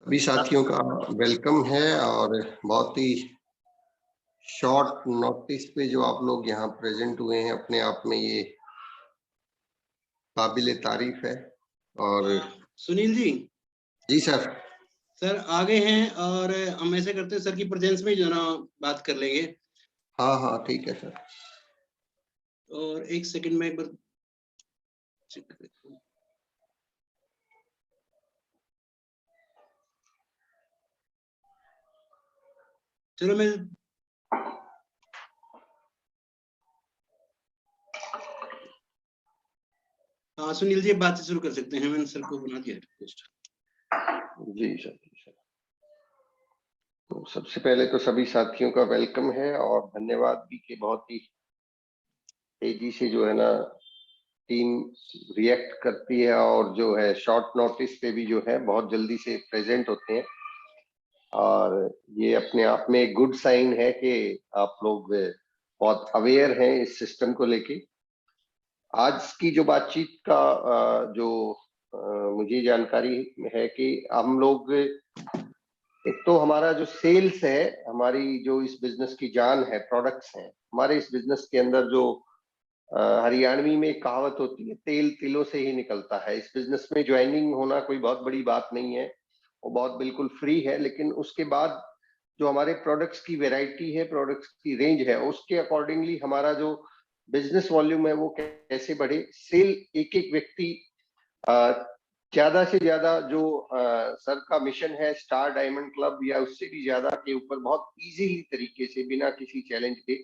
सभी साथियों का वेलकम है और बहुत ही शॉर्ट नोटिस पे जो आप लोग यहाँ प्रेजेंट हुए हैं अपने आप में ये काबिले तारीफ है। और सुनील जी। जी सर। सर आ गए हैं और हम ऐसे करते हैं, सर की प्रेजेंस में जो ना बात कर लेंगे। हाँ हाँ ठीक है सर। और एक सेकंड में एक बार चेक कर। चलो मैं हाँ सुनील जी बात शुरू कर सकते हैं। मैंने सर को बना दिया रिक्वेस्ट। जी सर तो सबसे पहले तो सभी साथियों का वेलकम है और धन्यवाद भी कि बहुत ही तेजी से जो है ना टीम रिएक्ट करती है और जो है शॉर्ट नोटिस पे भी जो है बहुत जल्दी से प्रेजेंट होते हैं। और ये अपने आप में एक गुड साइन है कि आप लोग बहुत अवेयर हैं इस सिस्टम को लेके। आज की जो बातचीत का जो मुझे जानकारी है कि हम लोग एक तो हमारा जो सेल्स है, हमारी जो इस बिजनेस की जान है, प्रोडक्ट्स हैं हमारे इस बिजनेस के अंदर। जो हरियाणवी में एक कहावत होती है, तेल तिलों से ही निकलता है। इस बिजनेस में ज्वाइनिंग होना कोई बहुत बड़ी बात नहीं है, वो बहुत बिल्कुल फ्री है। लेकिन उसके बाद जो हमारे प्रोडक्ट्स की वैरायटी है, प्रोडक्ट्स की रेंज है, उसके अकॉर्डिंगली हमारा जो बिजनेस वॉल्यूम है वो कैसे बढ़े। सेल एक एक व्यक्ति ज्यादा से ज्यादा जो सर का मिशन है स्टार डायमंड क्लब या उससे भी ज्यादा के ऊपर बहुत इजीली तरीके से बिना किसी चैलेंज के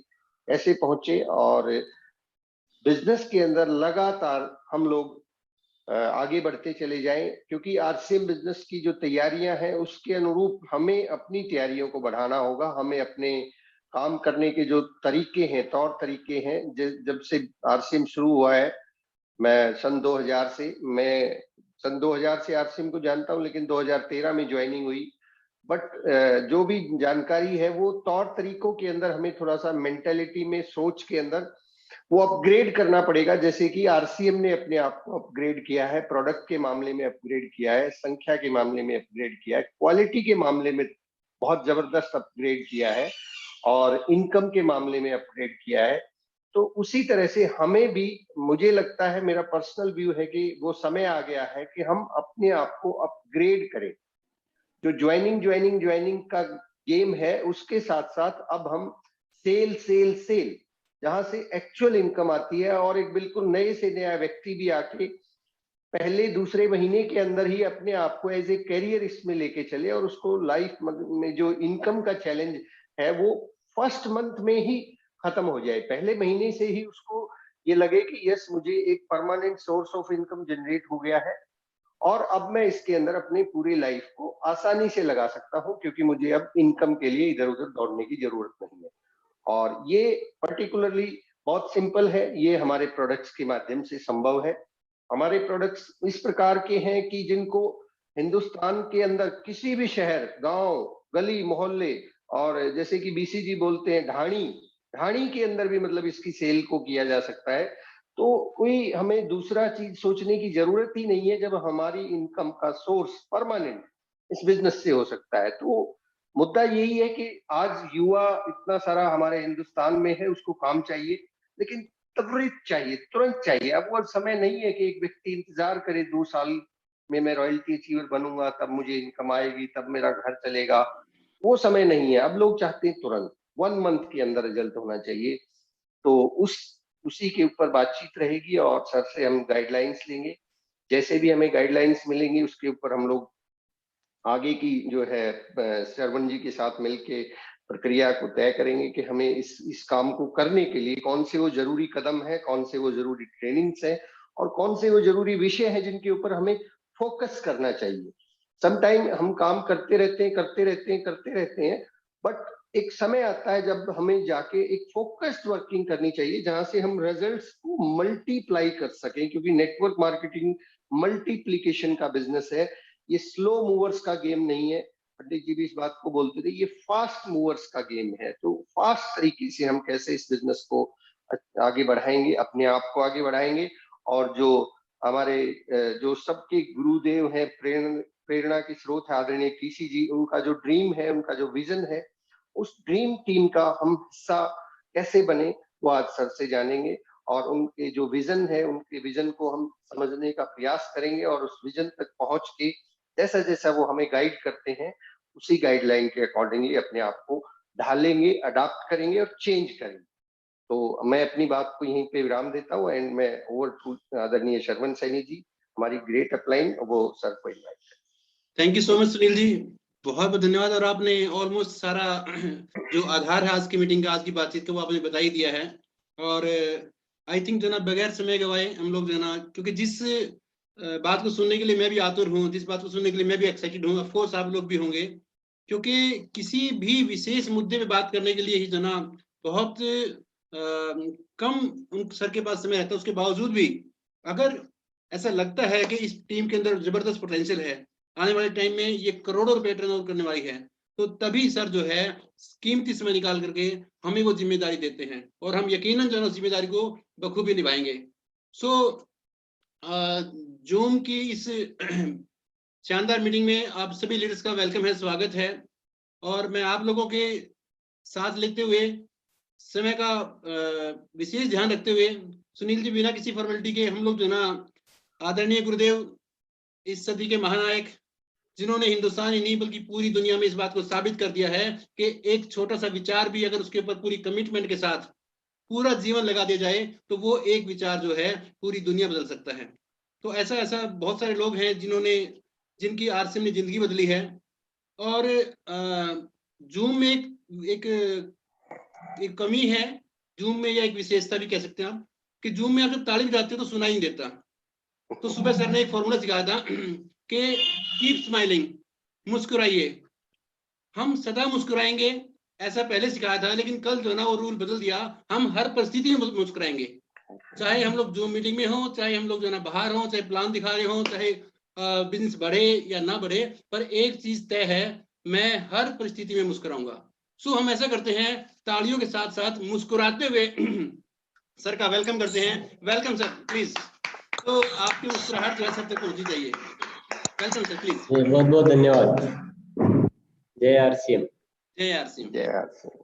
ऐसे पहुंचे। और बिजनेस के अंदर लगातार हम लोग आगे बढ़ते चले जाएं, क्योंकि आरसीएम बिजनेस की जो तैयारियां हैं उसके अनुरूप हमें अपनी तैयारियों को बढ़ाना होगा। हमें अपने काम करने के जो तरीके हैं, तौर तरीके हैं, जब से आरसीएम शुरू हुआ है, मैं सन 2000 से आरसीएम को जानता हूं, लेकिन 2013 में ज्वाइनिंग हुई। बट जो भी जानकारी है वो तौर तरीकों के अंदर हमें थोड़ा सा मेंटेलिटी में, सोच के अंदर वो अपग्रेड करना पड़ेगा। जैसे कि आरसीएम ने अपने आप को अपग्रेड किया है, प्रोडक्ट के मामले में अपग्रेड किया है, संख्या के मामले में अपग्रेड किया है, क्वालिटी के मामले में बहुत जबरदस्त अपग्रेड किया है और इनकम के मामले में अपग्रेड किया है। तो उसी तरह से हमें भी, मुझे लगता है, मेरा पर्सनल व्यू है कि वो समय आ गया है कि हम अपने आप को अपग्रेड करें। जो ज्वाइनिंग का गेम है उसके साथ साथ अब हम सेल सेल सेल, जहां से एक्चुअल इनकम आती है, और एक बिल्कुल नए से नया व्यक्ति भी आके पहले दूसरे महीने के अंदर ही अपने आप को एज ए कैरियर इसमें लेके चले और उसको लाइफ में जो इनकम का चैलेंज है वो फर्स्ट मंथ में ही खत्म हो जाए। पहले महीने से ही उसको ये लगे कि यस, मुझे एक permanent source of income generate हो गया है और अब मैं इसके अंदर अपनी पूरी लाइफ को आसानी से लगा सकता हूं, क्योंकि मुझे अब इनकम के लिए इधर उधर दौड़ने की जरूरत नहीं है। और ये पर्टिकुलरली बहुत सिंपल है, ये हमारे प्रोडक्ट्स के माध्यम से संभव है। हमारे प्रोडक्ट्स इस प्रकार के हैं कि जिनको हिंदुस्तान के अंदर किसी भी शहर, गांव, गली मोहल्ले, और जैसे कि बीसीजी बोलते हैं ढाणी, ढाणी के अंदर भी मतलब इसकी सेल को किया जा सकता है। तो कोई हमें दूसरा चीज सोचने की जरूरत ही नहीं है जब हमारी इनकम का सोर्स परमानेंट इस बिजनेस से हो सकता है। तो मुद्दा यही है कि आज युवा इतना सारा हमारे हिंदुस्तान में है, उसको काम चाहिए, लेकिन त्वरित चाहिए, तुरंत चाहिए। अब वो समय नहीं है कि एक व्यक्ति इंतजार करे 2 साल में मैं रॉयल्टी अचीवर बनूंगा, तब मुझे इनकम आएगी, तब मेरा घर चलेगा। वो समय नहीं है। अब लोग चाहते हैं तुरंत, 1 मंथ के अंदर रिजल्ट होना चाहिए। तो उसी के ऊपर बातचीत रहेगी और सर से हम गाइडलाइंस लेंगे। जैसे भी हमें गाइडलाइंस मिलेंगी उसके ऊपर हम लोग आगे की जो है श्रवण जी के साथ मिलके प्रक्रिया को तय करेंगे कि हमें इस काम को करने के लिए कौन से वो जरूरी कदम है, कौन से वो जरूरी ट्रेनिंग्स है और कौन से वो जरूरी विषय है जिनके ऊपर हमें फोकस करना चाहिए। समटाइम हम काम करते रहते हैं, बट एक समय आता है जब हमें जाके एक फोकस्ड वर्किंग करनी चाहिए, जहां से हम रिजल्ट्स को मल्टीप्लाई कर सकें, क्योंकि नेटवर्क मार्केटिंग मल्टीप्लीकेशन का बिजनेस है। ये स्लो मूवर्स का गेम नहीं है। पंडित जी भी इस बात को बोलते थे, ये फास्ट मूवर्स का गेम है। तो फास्ट तरीके से हम कैसे इस बिजनेस को आगे बढ़ाएंगे, अपने आप को आगे बढ़ाएंगे, और जो हमारे जो सबके गुरुदेव हैं, प्रेरणा के स्रोत है आदरणीय टीसी जी, उनका जो ड्रीम है, उनका जो विजन है, उस ड्रीम टीम का हम हिस्सा कैसे बने वो आज सर से जानेंगे, और उनके जो विजन है, उनके विजन को हम समझने का प्रयास करेंगे और उस विजन तक पहुंच के जैसा जैसा वो हमें गाइड करते हैं उसी गाइडलाइन के अकॉर्डिंगली अपने आप को ढालेंगे, अडॉप्ट करेंगे और चेंज करेंगे। तो मैं अपनी बात को यहीं पे विराम देता हूँ एंड मैं ओवर टू आदरणीय शरवण सैनी जी, हमारी ग्रेट अपलाइन, वो सर को invite. Thank you so much Sunil ji, बहुत बहुत धन्यवाद। और आपने ऑलमोस्ट सारा जो आधार है आज की मीटिंग का, आज की बातचीत का, वो आपने बता ही दिया है। और आई थिंक जो ना बगैर समय गवाए हम लोग जो ना, क्योंकि जिस बात को सुनने के लिए मैं भी आतुर हूँ, जिस बात को सुनने के लिए मैं भी एक्साइटेड हूँ, ऑफकोर्स आप लोग भी होंगे, क्योंकि किसी भी विशेष मुद्दे पे बात करने के लिए ही जो ना बहुत कम उन सर के पास समय रहता है। उसके बावजूद भी अगर ऐसा लगता है कि इस टीम के अंदर जबरदस्त पोटेंशियल है, आने वाले टाइम में ये करोड़ों रुपए टर्नओवर करने वाली है, तो तभी सर जो है कीमती समय निकाल करके हमें वो जिम्मेदारी देते हैं, और हम यकीनन जो है उस जिम्मेदारी को बखूबी निभाएंगे। सो जूम की इस शानदार मीटिंग में आप सभी लीडर्स का वेलकम है, स्वागत है। और मैं आप लोगों के साथ लेते हुए, समय का विशेष ध्यान रखते हुए, सुनील जी, बिना किसी फॉर्मेलिटी के हम लोग जो ना आदरणीय गुरुदेव, इस सदी के महानायक, जिन्होंने हिंदुस्तान ही नहीं बल्कि पूरी दुनिया में इस बात को साबित कर दिया है कि एक छोटा सा विचार भी अगर उसके ऊपर पूरी कमिटमेंट के साथ पूरा जीवन लगा दिया जाए तो वो एक विचार जो है पूरी दुनिया बदल सकता है। तो ऐसा ऐसा बहुत सारे लोग हैं जिनकी आरसीएम ने जिंदगी बदली है। और जूम में एक कमी है, जूम में, या एक विशेषता भी कह सकते हैं आप, कि जूम में आप जब ताली बजाते हो तो सुनाई नहीं देता। तो सुबह सर ने एक फॉर्मूला सिखाया था कि कीप स्माइलिंग, मुस्कुराइए, हम सदा मुस्कुराएंगे, ऐसा पहले सिखाया था, लेकिन कल जो है ना वो रूल बदल दिया, हम हर परिस्थिति में मुस्कुराएंगे, चाहे हम लोग जूम मीटिंग में हो, चाहे हम लोग जो है ना बाहर हो, चाहे प्लान दिखा रहे हो, चाहे बिजनेस बढ़े या ना बढ़े, पर एक चीज तय है, मैं हर परिस्थिति में मुस्कुराऊंगा। सो हम ऐसा करते हैं, तालियों के साथ साथ मुस्कुराते हुए सर का वेलकम करते हैं। Welcome sir, please. तो आपकी मुस्कुराहट जो है सब तक पहुंचनी चाहिए। Welcome sir, please. बहुत बहुत धन्यवाद। जय आरसीएम। जय आरसीएम। जय आरसीएम।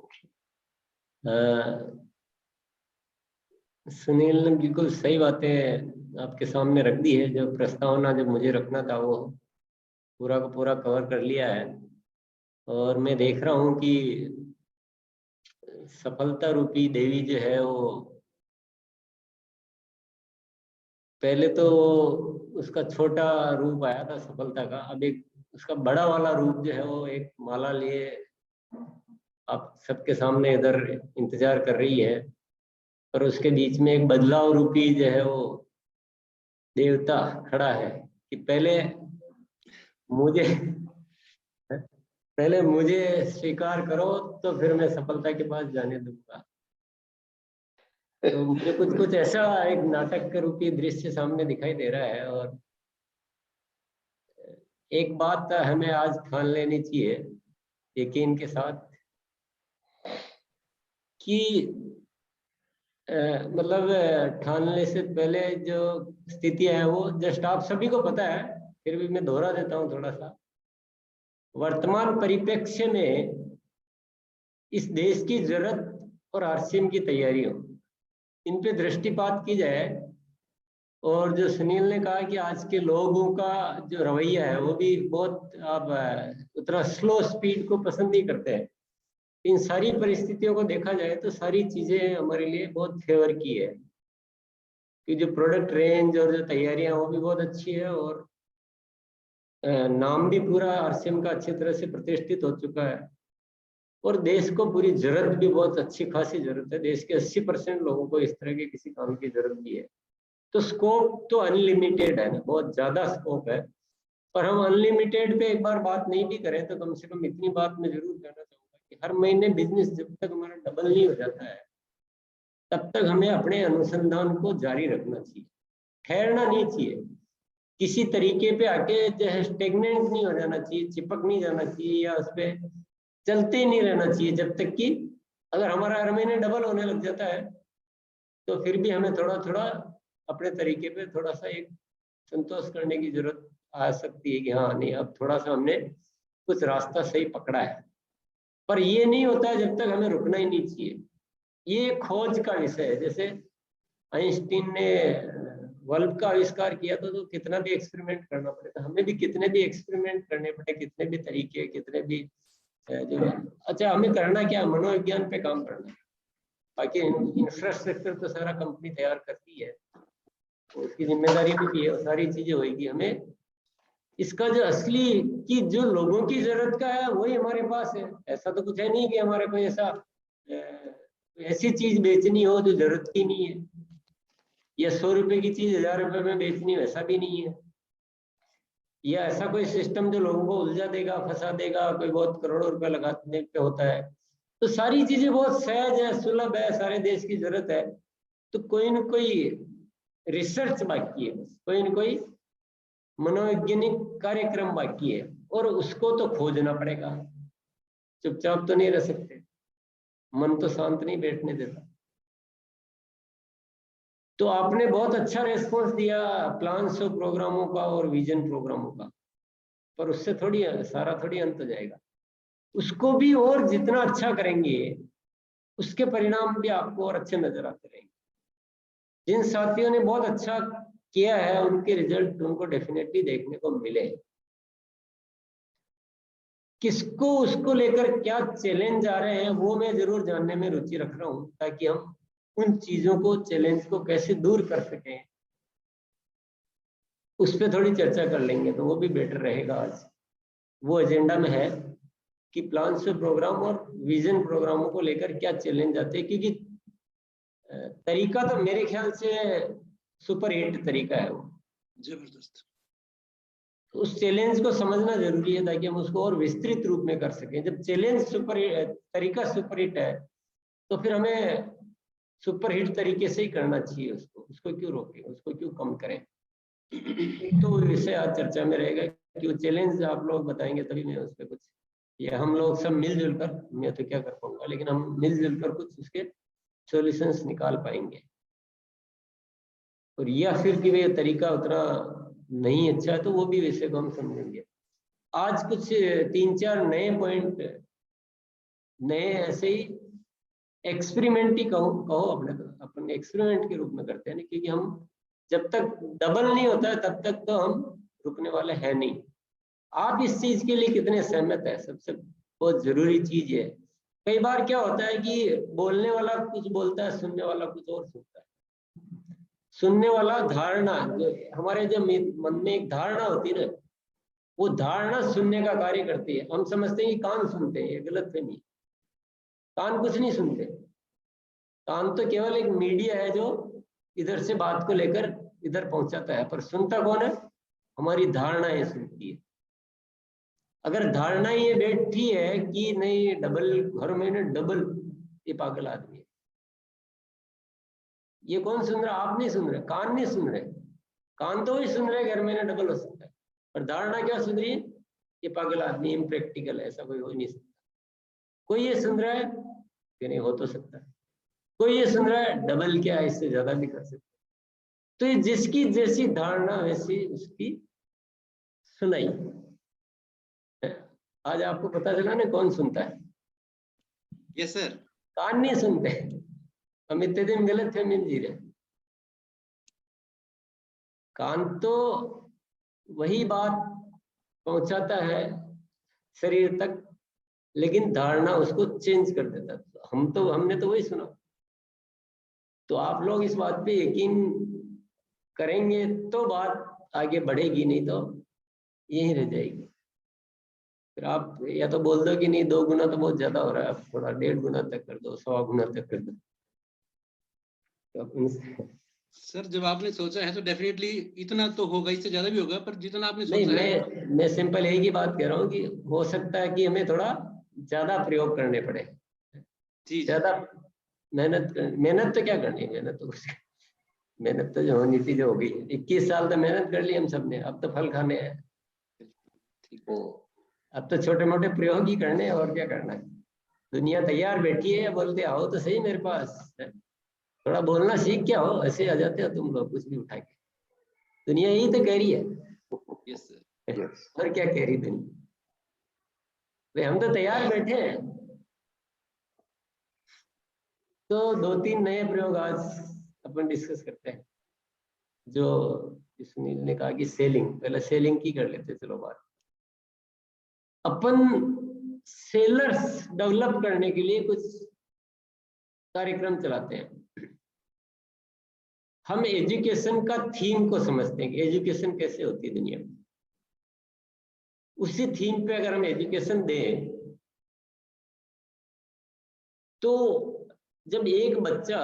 सुनील ने बिल्कुल सही बातें आपके सामने रख दी है। जो प्रस्तावना जब मुझे रखना था वो पूरा का पूरा कवर कर लिया है। और मैं देख रहा हूँ कि सफलता रूपी देवी जो है वो पहले तो उसका छोटा रूप आया था सफलता का, अब एक उसका बड़ा वाला रूप जो है वो एक माला लिए आप सबके सामने इधर इंतजार कर रही है। और उसके बीच में एक बदलाव रूपी जो है वो देवता खड़ा है कि पहले मुझे स्वीकार करो तो फिर मैं सफलता के पास जाने दूंगा। तो मुझे कुछ कुछ ऐसा एक नाटक के रूपी दृश्य सामने दिखाई दे रहा है। और एक बात हमें आज ठान लेनी चाहिए यकीन के साथ कि मतलब ठानने से पहले जो स्थिति है वो जस्ट आप सभी को पता है, फिर भी मैं दोहरा देता हूँ थोड़ा सा। वर्तमान परिप्रेक्ष्य में इस देश की जरूरत और आरसीएम की तैयारियों, इन पे दृष्टिपात की जाए। और जो सुनील ने कहा कि आज के लोगों का जो रवैया है वो भी बहुत अब उतना स्लो स्पीड को पसंद नहीं करते हैं। इन सारी परिस्थितियों को देखा जाए तो सारी चीजें हमारे लिए बहुत फेवर की है कि जो प्रोडक्ट रेंज और जो तैयारियां वो भी बहुत अच्छी है। और नाम भी पूरा आरसीएम का अच्छी तरह से प्रतिष्ठित हो चुका है। और देश को पूरी जरूरत भी बहुत अच्छी खासी जरूरत है। देश के 80% लोगों को इस तरह के किसी काम की जरूरत भी है। तो स्कोप तो अनलिमिटेड है ना, बहुत ज्यादा स्कोप है। पर हम अनलिमिटेड पे एक बार बात नहीं भी करें तो कम से कम इतनी बात मैं जरूर कहना चाहूंगा कि हर महीने बिजनेस जब तक हमारा डबल नहीं हो जाता है तब तक हमें अपने अनुसंधान को जारी रखना चाहिए, ठहरना नहीं चाहिए। किसी तरीके पे आके जो है स्टेगनेंट नहीं हो जाना चाहिए, चिपक नहीं जाना चाहिए या उस पर चलते ही नहीं रहना चाहिए जब तक कि अगर हमारा हर महीने डबल होने लग जाता है तो फिर भी हमें थोड़ा थोड़ा अपने तरीके पे थोड़ा सा एक संतोष करने की जरूरत आ सकती है कि हाँ नहीं अब थोड़ा सा हमने कुछ रास्ता सही पकड़ा है। पर ये नहीं होता है जब तक हमें रुकना ही नहीं चाहिए। ये खोज का विषय है। जैसे आइंस्टीन ने बल्ब का आविष्कार किया था तो कितना भी एक्सपेरिमेंट करना पड़े था, हमें भी कितने भी एक्सपेरिमेंट करने पड़े, कितने भी तरीके, कितने भी जो अच्छा हमें करना क्या, मनोविज्ञान पे काम करना है। बाकी इंफ्रास्ट्रक्चर तो सारा कंपनी तैयार करती है, तो उसकी जिम्मेदारी भी है, सारी चीजें होगी। हमें इसका जो असली कि जो लोगों की जरूरत का है वही हमारे पास है। ऐसा तो कुछ है नहीं कि हमारे को ऐसा ऐसी चीज बेचनी हो जो जरूरत की नहीं है, या 100 रुपए की चीज 1000 रुपए में बेचनी हो, ऐसा भी नहीं है। या ऐसा कोई सिस्टम जो लोगों को उलझा देगा, फंसा देगा, कोई बहुत करोड़ों रुपए लगाने पे होता है। तो सारी चीजें बहुत सहज है, सुलभ है, सारे देश की जरूरत है। तो कोई न कोई रिसर्च बाकी है, कोई न कोई मनोवैज्ञानिक कार्यक्रम बाकी है, और उसको तो खोजना पड़ेगा। चुपचाप तो नहीं रह सकते, मन तो शांत नहीं बैठने देता। तो आपने बहुत अच्छा रेस्पॉन्स दिया प्लान्स और प्रोग्रामों का और विजन प्रोग्रामों का, पर उससे थोड़ी सारा थोड़ी अंत हो जाएगा। उसको भी और जितना अच्छा करेंगे उसके परिणाम भी आपको और अच्छे नजर आते रहेंगे। जिन साथियों ने बहुत अच्छा किया है उनके रिजल्ट उनको डेफिनेटली देखने को मिले। किसको उसको लेकर क्या चैलेंज आ रहे हैं वो मैं जरूर जानने में रुचि रख रहा हूं, ताकि हम उन चीजों को, चैलेंज को कैसे दूर कर सकें, उस पर थोड़ी चर्चा कर लेंगे तो वो भी बेटर रहेगा। आज वो एजेंडा में है कि प्लान से प्रोग्राम और विजन प्रोग्रामों को लेकर क्या चैलेंज आते हैं, क्योंकि तरीका तो मेरे ख्याल से सुपर हिट तरीका है वो, जबरदस्त। उस चैलेंज को समझना जरूरी है ताकि हम उसको और विस्तृत रूप में कर सकें। जब चैलेंज तरीका सुपर हिट है तो फिर हमें सुपर हिट तरीके से ही करना चाहिए। उसको क्यों रोकें, उसको क्यों कम करें। तो विषय आज चर्चा में रहेगा कि वो चैलेंज आप लोग बताएंगे तभी मैं उस पर कुछ, या हम लोग सब मिलजुल कर, मैं तो क्या कर पाऊंगा, लेकिन हम मिलजुल कर कुछ उसके सॉल्यूशंस निकाल पाएंगे। और या फिर कि वे तरीका उतना नहीं अच्छा है तो वो भी विषय को हम समझेंगे। आज कुछ 3-4 नए पॉइंट, नए ऐसे ही एक्सपेरिमेंट ही कहो अपने एक्सपेरिमेंट के रूप में करते हैं, क्योंकि हम जब तक डबल नहीं होता है तब तक तो हम रुकने वाले हैं नहीं। आप इस चीज के लिए कितने सहमत है, सबसे बहुत जरूरी चीज है। कई बार क्या होता है कि बोलने वाला कुछ बोलता है, सुनने वाला कुछ और सुनता है। सुनने वाला धारणा, जो हमारे जो मन में एक धारणा होती है ना, वो धारणा सुनने का कार्य करती है। हम समझते हैं कि कान सुनते हैं, ये गलत फहमी। कान कुछ नहीं सुनते, कान तो केवल एक मीडिया है जो इधर से बात को लेकर इधर पहुंचाता है, पर सुनता कौन है, हमारी धारणाएं सुनती है। अगर धारणा ये बैठी है कि नहीं डबल घर में ना डबल, ये पागल आदमी है। ये कौन सुन रहा, आप नहीं सुन रहे, कान नहीं सुन रहे। कान तो वही सुन रहे घर में ना डबल हो सकता है, पर धारणा क्या सुन रही है, ये पागल आदमी, इम्प्रैक्टिकल है, ऐसा कोई हो नहीं सकता। कोई ये सुन रहा है कि नहीं हो तो सकता है, कोई ये सुन रहा है डबल क्या है, इससे ज्यादा भी कर सकते। तो ये जिसकी जैसी धारणा वैसी उसकी सुनाई। आज आपको पता चला ना कौन सुनता है। Yes sir. कान नहीं सुनते, हम इतने दिन गलत फहमी में जी रहे। कान तो वही बात पहुंचाता है शरीर तक, लेकिन धारणा उसको चेंज कर देता है। हमने तो वही सुना। तो आप लोग इस बात पे यकीन करेंगे तो बात आगे बढ़ेगी, नहीं तो यहीं रह जाएगी। फिर आप या तो बोल दो कि नहीं 2 गुना तो बहुत ज्यादा हो रहा है, आप थोड़ा 1.5 गुना तक कर दो, 100 गुना तक कर दो। तो सर जब आपने सोचा है तो डेफिनेटली इतना तो होगा, इससे ज्यादा भी होगा, पर जितना आपने सोचा नहीं, है। मैं सिंपल एक ही बात कह रहा हूँ कि हो सकता है कि हमें थोड़ा ज्यादा प्रयोग करने पड़े। जी ज्यादा मेहनत तो क्या करनी है, मेहनत तो जो होनी थी जो हो गई। 21 साल तो मेहनत कर ली हम सब ने, अब तो फल खाने हैं। अब तो छोटे मोटे प्रयोग ही करने हैं, और क्या करना है। दुनिया तैयार बैठी है, बोलते आओ तो सही मेरे पास, थोड़ा बोलना सीख क्या हो, ऐसे आ जाते हो तुम लोग कुछ भी उठा के। दुनिया यही तो कह रही है। Yes sir. और क्या कह रही थी भाई, हम तो तैयार बैठे हैं। तो 2-3 नए प्रयोग आज अपन डिस्कस करते हैं। जो सुनील ने कहा कि सेलिंग, पहले सेलिंग की कर लेते, चलो बात। अपन सेलर्स डेवलप करने के लिए कुछ कार्यक्रम चलाते हैं। हम एजुकेशन का थीम को समझते हैं कि एजुकेशन कैसे होती है दुनिया में। उसी थीम पे अगर हम एजुकेशन दें तो जब एक बच्चा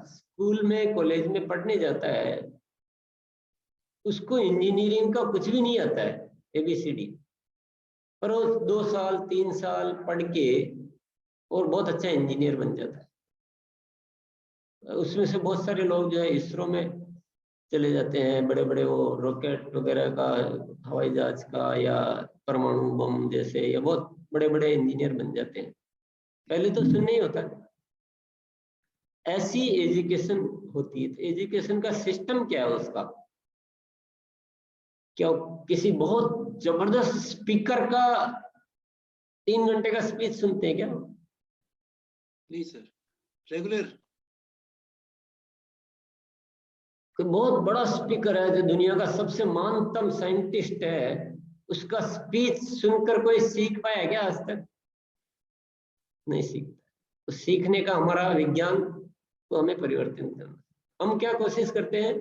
स्कूल में कॉलेज में पढ़ने जाता है, उसको इंजीनियरिंग का कुछ भी नहीं आता है, ABCD, पर वो 2 साल 3 साल पढ़ के और बहुत अच्छा इंजीनियर बन जाता है। उसमें से बहुत सारे लोग जो है इसरो में चले जाते हैं, बड़े बड़े वो रॉकेट वगैरह का, हवाई जहाज का, या परमाणु बम जैसे, या बहुत बड़े बड़े इंजीनियर बन जाते हैं। पहले तो सुन नहीं होता। ऐसी एजुकेशन होती है। एजुकेशन का सिस्टम क्या है उसका? क्या किसी बहुत जबरदस्त स्पीकर का 3 घंटे का स्पीच सुनते हैं क्या? नहीं सर, रेगुलर। कोई बहुत बड़ा स्पीकर है जो दुनिया का सबसे महानतम साइंटिस्ट है, उसका स्पीच सुनकर कोई सीख पाया क्या आज तक? नहीं सीखता। तो सीखने का हमारा विज्ञान को हमें परिवर्तन करना। हम क्या कोशिश करते हैं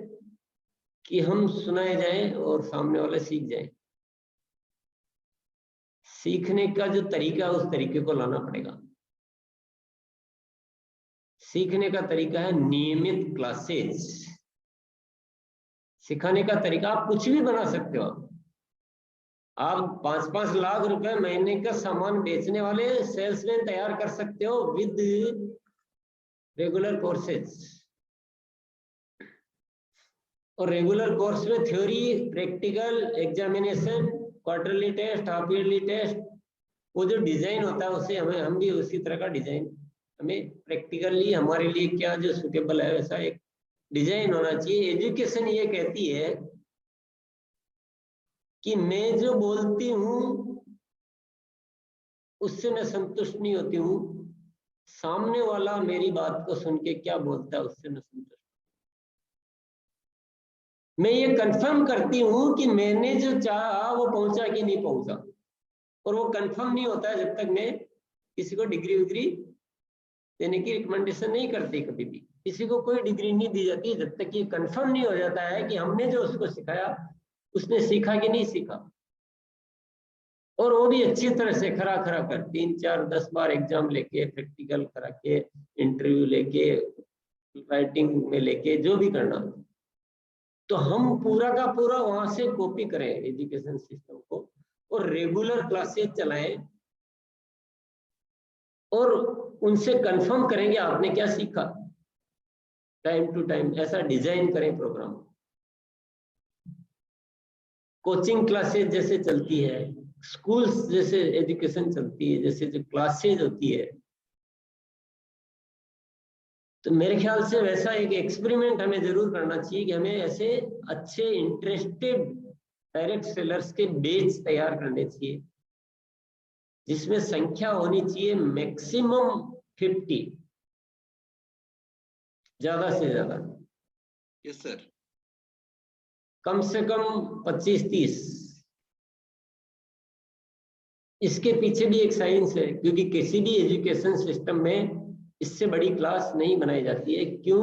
कि हम सुनाए जाएं और सामने वाले सीख जाएं। सीखने का जो तरीका है उस तरीके को लाना पड़ेगा। सीखने का तरीका है नियमित क्लासेस। सिखाने का तरीका आप कुछ भी बना सकते हो। आप 5-5 लाख रुपए महीने का सामान बेचने वाले सेल्समैन तैयार कर सकते हो विद रेगुलर कोर्सेज। और रेगुलर कोर्स में theory, practical, examination, quarterly test, half yearly test, वो जो डिजाइन होता है उसे हम भी उसी तरह का डिजाइन, हमें प्रैक्टिकली हमारे लिए क्या जो सुटेबल है वैसा एक डिजाइन होना चाहिए। एजुकेशन ये कहती है कि मैं जो बोलती हूँ उससे मैं संतुष्ट नहीं होती हूँ, सामने वाला मेरी बात को सुन के क्या बोलता है उससे मैं संतुष्ट। मैं ये कंफर्म करती हूँ कि मैंने जो चाहा वो पहुंचा कि नहीं पहुंचा, और वो कंफर्म नहीं होता है जब तक मैं किसी को डिग्री विग्री देने की रिकमेंडेशन नहीं करती। कभी भी किसी को कोई डिग्री नहीं दी जाती जब तक ये कंफर्म नहीं हो जाता है कि हमने जो उसको सिखाया उसने सीखा कि नहीं सीखा। और वो भी अच्छी तरह से खरा कर 3-4-10 बार एग्जाम लेके, प्रैक्टिकल करा के, इंटरव्यू लेके, राइटिंग में लेके, जो भी करना, तो हम पूरा का पूरा वहां से कॉपी करें एजुकेशन सिस्टम को, और रेगुलर क्लासेस चलाएं और उनसे कंफर्म करेंगे आपने क्या सीखा, टाइम टू टाइम ऐसा डिजाइन करें प्रोग्राम। कोचिंग क्लासेस जैसे चलती है, स्कूल्स जैसे एजुकेशन चलती है, जैसे जो क्लासेज होती है, तो मेरे ख्याल से वैसा एक एक्सपेरिमेंट हमें जरूर करना चाहिए कि हमें ऐसे अच्छे इंटरेस्टेड डायरेक्ट सेलर्स के बेच तैयार करने चाहिए, जिसमें संख्या होनी चाहिए मैक्सिमम 50, ज्यादा से ज्यादा। Yes sir. कम से कम 25-30। इसके पीछे भी एक साइंस है, क्योंकि किसी भी एजुकेशन सिस्टम में इससे बड़ी क्लास नहीं बनाई जाती है। क्यों?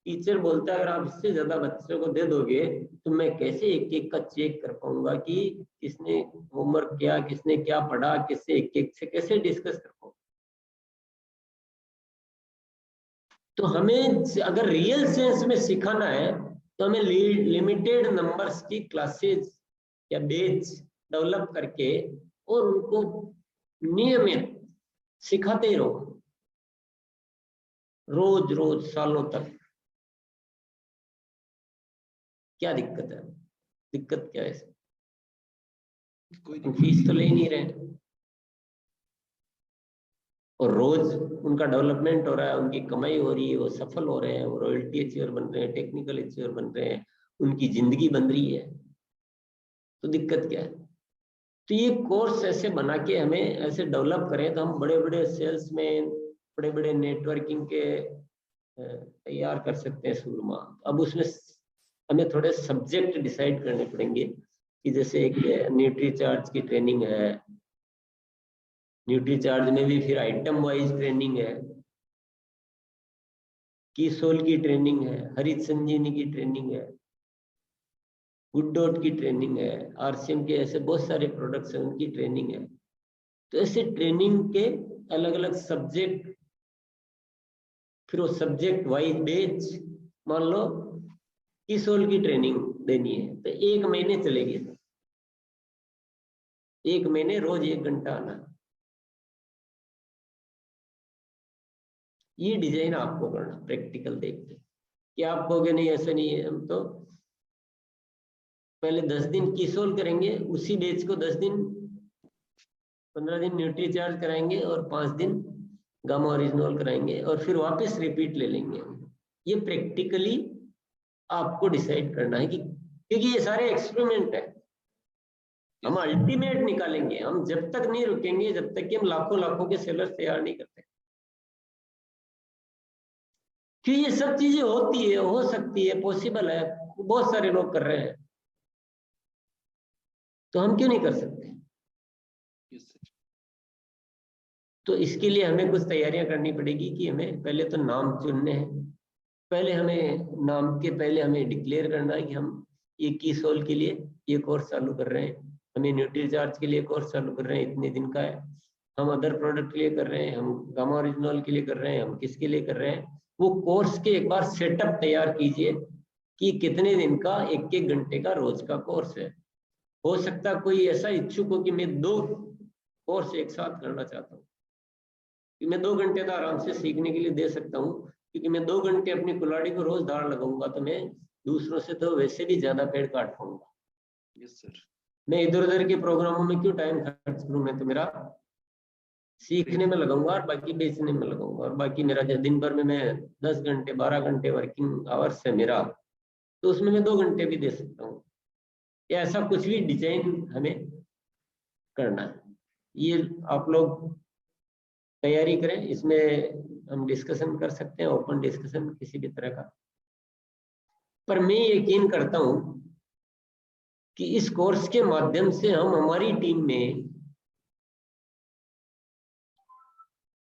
टीचर बोलता है अगर आप इससे ज्यादा बच्चों को दे दोगे तो मैं कैसे एक एक का चेक कर पाऊंगा कि किसने होमवर्क किया, किसने क्या पढ़ा, किससे एक एक से कैसे डिस्कस कर पाऊंगा। तो हमें अगर रियल सेंस में सिखाना है तो हमें लिमिटेड नंबर्स की क्लासेस या बैच डेवलप करके और उनको नियमित सिखाते ही रहो, रोज रोज सालों तक। क्या दिक्कत है? दिक्कत क्या है? कोई फीस तो ले नहीं रहे और रोज उनका डेवलपमेंट हो रहा है, उनकी कमाई हो रही है, वो सफल हो रहे हैं, वो रॉयल्टी अचीवर बन रहे हैं, टेक्निकल अचीवर बन रहे हैं, उनकी जिंदगी बन रही है। तो दिक्कत क्या है? तो ये कोर्स ऐसे बना के हमें ऐसे डेवलप करें तो हम बड़े बड़े सेल्समैन, बड़े बड़े नेटवर्किंग के तैयार कर सकते हैं शुरू में। अब उसमें हमें थोड़े सब्जेक्ट डिसाइड करने पड़ेंगे कि जैसे एक न्यूट्री चार्ज की ट्रेनिंग है, न्यूट्री चार्ज में भी फिर आइटम वाइज ट्रेनिंग है, कीसोल की ट्रेनिंग है, हरित संजीवनी की ट्रेनिंग है, गुड डॉट की ट्रेनिंग है, आरसीएम के ऐसे बहुत सारे प्रोडक्ट्स हैं उनकी ट्रेनिंग है। तो ऐसे ट्रेनिंग के अलग अलग सब्जेक्ट, फिर वो सब्जेक्ट वाइज बेच, मान लो कीसोल की ट्रेनिंग देनी है तो 1 महीने चलेगी, 1 महीने रोज 1 घंटा आना। ये डिजाइन आपको करना प्रैक्टिकल देख के, कि आप कहोगे नहीं ऐसा नहीं है, हम तो पहले 10 दिन कीसोल करेंगे, उसी बेच को 10 दिन 15 दिन न्यूट्री चार्ज कराएंगे और 5 दिन गामा ओरिजिनल कराएंगे और फिर वापस रिपीट ले लेंगे। ये प्रैक्टिकली आपको डिसाइड करना है कि, क्योंकि ये सारे एक्सपेरिमेंट है, हम अल्टीमेट निकालेंगे। हम जब तक नहीं रुकेंगे जब तक कि हम लाखों लाखों के सेलर तैयार नहीं करते, कि ये सब चीजें होती है, हो सकती है, पॉसिबल है, बहुत सारे लोग कर रहे हैं, तो हम क्यों नहीं कर सकते? तो इसके लिए हमें कुछ तैयारियां करनी पड़ेगी कि हमें पहले तो नाम चुनने हैं। पहले हमें नाम के पहले हमें डिक्लेयर करना है कि हम ये कीसोल के लिए ये कोर्स चालू कर रहे हैं, हमें न्यूट्री चार्ज के लिए कोर्स चालू कर रहे हैं, इतने दिन का है, हम अदर प्रोडक्ट के लिए कर रहे हैं, हम गामा ओरिजिनल के लिए कर रहे हैं, हम किसके लिए कर रहे हैं। वो कोर्स के एक बार सेटअप तैयार कीजिए कि कितने दिन का, 1-1 घंटे का रोज का कोर्स है। हो सकता कोई ऐसा इच्छुक हो कि मैं 2 कोर्स एक साथ करना चाहता हूँ, कि मैं 2 घंटे तो आराम से सीखने के लिए दे सकता हूँ, क्योंकि मैं 2 घंटे अपनी कुल्हाड़ी को रोज दाड़ लगाऊंगा तो मैं दूसरों से तो वैसे भी ज्यादा पेड़ काट पाऊंगा। Yes sir. मैं इधर उधर के प्रोग्रामों में क्यों टाइम खर्च करूं? मैं तो मेरा सीखने में लगाऊंगा और बाकी बेचने में लगाऊंगा, और बाकी मेरा जो दिन भर में मैं 10 घंटे 12 घंटे वर्किंग आवर्स है मेरा, तो उसमें मैं 2 घंटे भी दे सकता हूँ। या ऐसा कुछ भी डिजाइन हमें करना है। ये आप लोग तैयारी करें, इसमें हम डिस्कशन कर सकते हैं, ओपन डिस्कशन किसी भी तरह का। पर मैं यकीन करता हूं कि इस कोर्स के माध्यम से हम हमारी टीम में,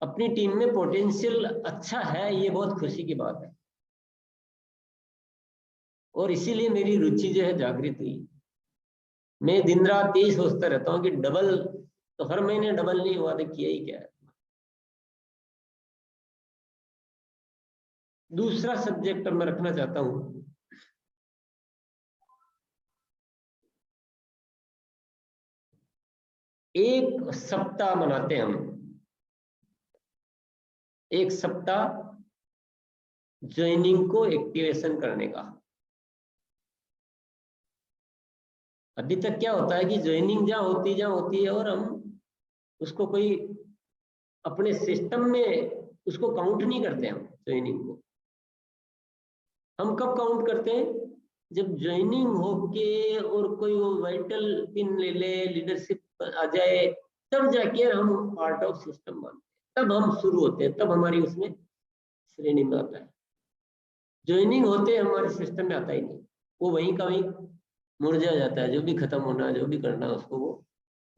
अपनी टीम में पोटेंशियल अच्छा है, ये बहुत खुशी की बात है। और इसीलिए मेरी रुचि जो है जागृत हुई। मैं दिन रात यही सोचता रहता हूँ कि डबल, तो हर महीने डबल नहीं हुआ तो किया ही क्या है। दूसरा सब्जेक्ट मैं रखना चाहता हूं, एक सप्ताह मनाते हैं हम, 1 सप्ताह ज्वाइनिंग को एक्टिवेशन करने का। अभी तक क्या होता है कि ज्वाइनिंग जहां होती है और हम उसको कोई अपने सिस्टम में उसको काउंट नहीं करते। हम ज्वाइनिंग को हम कब काउंट करते हैं? जब ज्वाइनिंग होके और कोई वो वाइटल पिन ले ले, लीडरशिप आ जाए, तब जाके हम पार्ट ऑफ सिस्टम मानते हैं, तब हम शुरू होते हैं, तब हमारी उसमें श्रेणी में आता है। ज्वाइनिंग होते हमारे सिस्टम में आता ही नहीं, वो वहीं का वहीं मुरझा जाता है। जो भी खत्म होना, जो भी करना है उसको, वो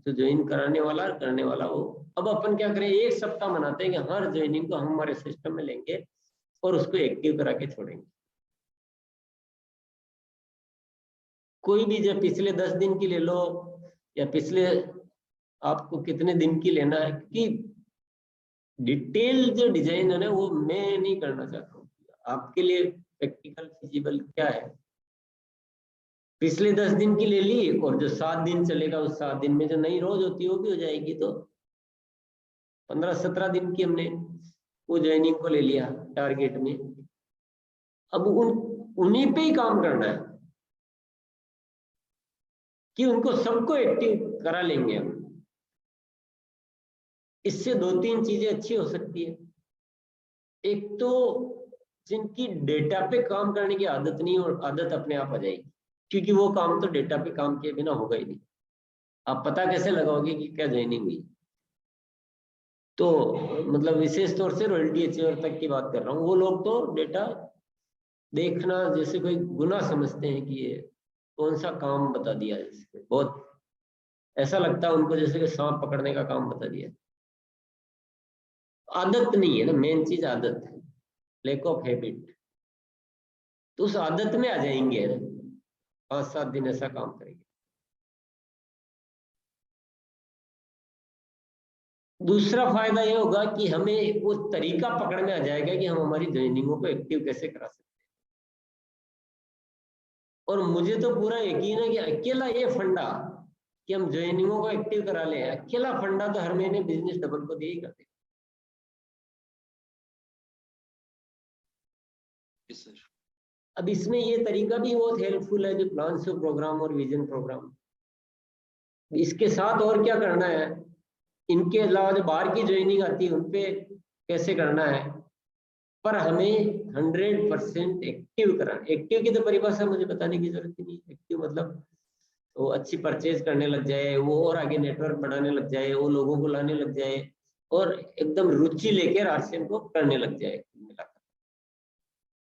जो ज्वाइन कराने वाला करने वाला वो। अब अपन क्या करें, 1 सप्ताह मनाते हैं कि हर ज्वाइनिंग को हम हमारे सिस्टम में लेंगे और उसको एक्टिव करा के छोड़ेंगे। कोई भी, जब पिछले 10 दिन की ले लो या पिछले आपको कितने दिन की लेना है, कि डिटेल जो डिजाइन है ना वो मैं नहीं करना चाहता हूँ। आपके लिए प्रैक्टिकल फिजिबल क्या है, पिछले 10 दिन की ले ली और जो 7 दिन चलेगा उस 7 दिन में जो नई रोज होती है वो भी हो जाएगी। तो 15-17 दिन की हमने वो ज्वाइनिंग को ले लिया टारगेट में। अब उन्हीं पे ही काम करना है कि उनको सबको एक्टिव करा लेंगे हम। इससे 2-3 चीजें अच्छी हो सकती है। एक तो जिनकी डेटा पे काम करने की आदत नहीं, और आदत अपने आप आ जाएगी। क्योंकि वो काम तो डेटा पे काम किए बिना होगा ही नहीं। आप पता कैसे लगाओगे कि क्या ज्वाइनिंग हुई? तो मतलब विशेष तौर से रॉयल्टी अचीवर तक की बात कर रहा हूँ। वो लोग तो डेटा देखना जैसे कोई गुनाह समझते हैं कि ये कौन सा काम बता दिया, जैसे बहुत ऐसा लगता है उनको जैसे कि सांप पकड़ने का काम बता दिया। आदत नहीं है ना, मेन चीज आदत है, लैक ऑफ हैबिट। तो उस आदत में आ जाएंगे ना, 5-7 दिन ऐसा काम करेंगे। दूसरा फायदा ये होगा कि हमें वो तरीका पकड़ में आ जाएगा कि हम हमारी ज्वाइनिंगों को एक्टिव कैसे करा सकते हैं। और मुझे तो पूरा यकीन है कि अकेला ये फंडा कि हम ज्वाइनिंगों को एक्टिव करा लें, अकेला फंडा तो हर महीने बिजनेस डबल को दे ही करते। अब इसमें ये तरीका भी बहुत हेल्पफुल है जो प्लान से प्रोग्राम और विजन प्रोग्राम। इसके साथ और क्या करना है, इनके अलावा जो बाहर की ज्वाइनिंग आती है उन पे कैसे करना है, पर हमें 100% एक्टिव करना। एक्टिव की तो परिभाषा मुझे बताने की जरूरत ही नहीं। एक्टिव मतलब वो अच्छी परचेज करने लग जाए, वो और आगे नेटवर्क बढ़ाने लग जाए, वो लोगों को लाने लग जाए और एकदम रुचि लेकर आरसीएम को करने लग जाए।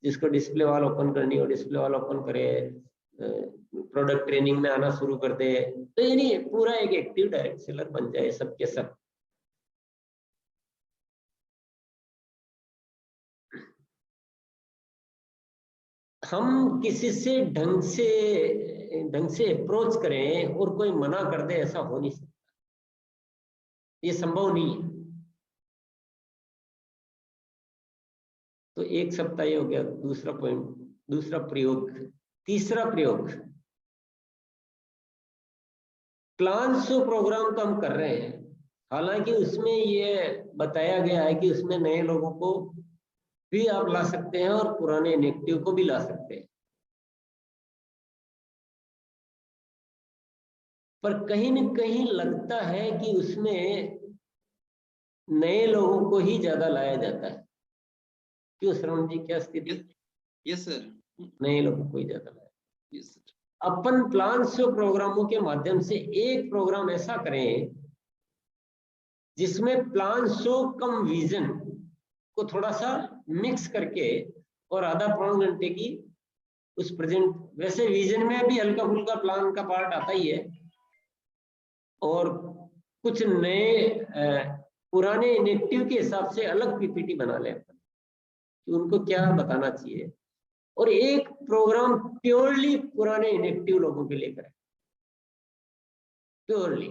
जिसको डिस्प्ले वॉल ओपन करनी हो डिस्प्ले वॉल ओपन करे, प्रोडक्ट ट्रेनिंग में आना शुरू कर दे, तो ये नहीं पूरा एक एक्टिव डायरेक्ट सेलर बन जाए सबके सब। हम किसी से ढंग से अप्रोच करें और कोई मना कर दे, ऐसा हो नहीं सकता, ये संभव नहीं है। तो एक सप्ताह ये हो गया दूसरा पॉइंट, दूसरा प्रयोग। तीसरा प्रयोग, प्लान शो प्रोग्राम तो हम कर रहे हैं, हालांकि उसमें ये बताया गया है कि उसमें नए लोगों को भी आप ला सकते हैं और पुराने इनेक्टिव को भी ला सकते हैं, पर कहीं न कहीं लगता है कि उसमें नए लोगों को ही ज्यादा लाया जाता है। क्यों श्रवण जी, क्या स्थिति? यस सर, नए लोगों को ही ज्यादा लाया। Yes sir. अपन प्लान शो प्रोग्रामों के माध्यम से एक प्रोग्राम ऐसा करें जिसमें प्लान शो कम विजन को थोड़ा सा मिक्स करके और आधा पौन घंटे की उस प्रेजेंट, वैसे विजन में भी हल्का फुल्का प्लान का पार्ट आता ही है, और कुछ नए पुराने इनेक्टिव के हिसाब से अलग पीपीटी बना लें अपन कि उनको क्या बताना चाहिए, और एक प्रोग्राम प्योरली पुराने इनेक्टिव लोगों के लिए करें, प्योरली।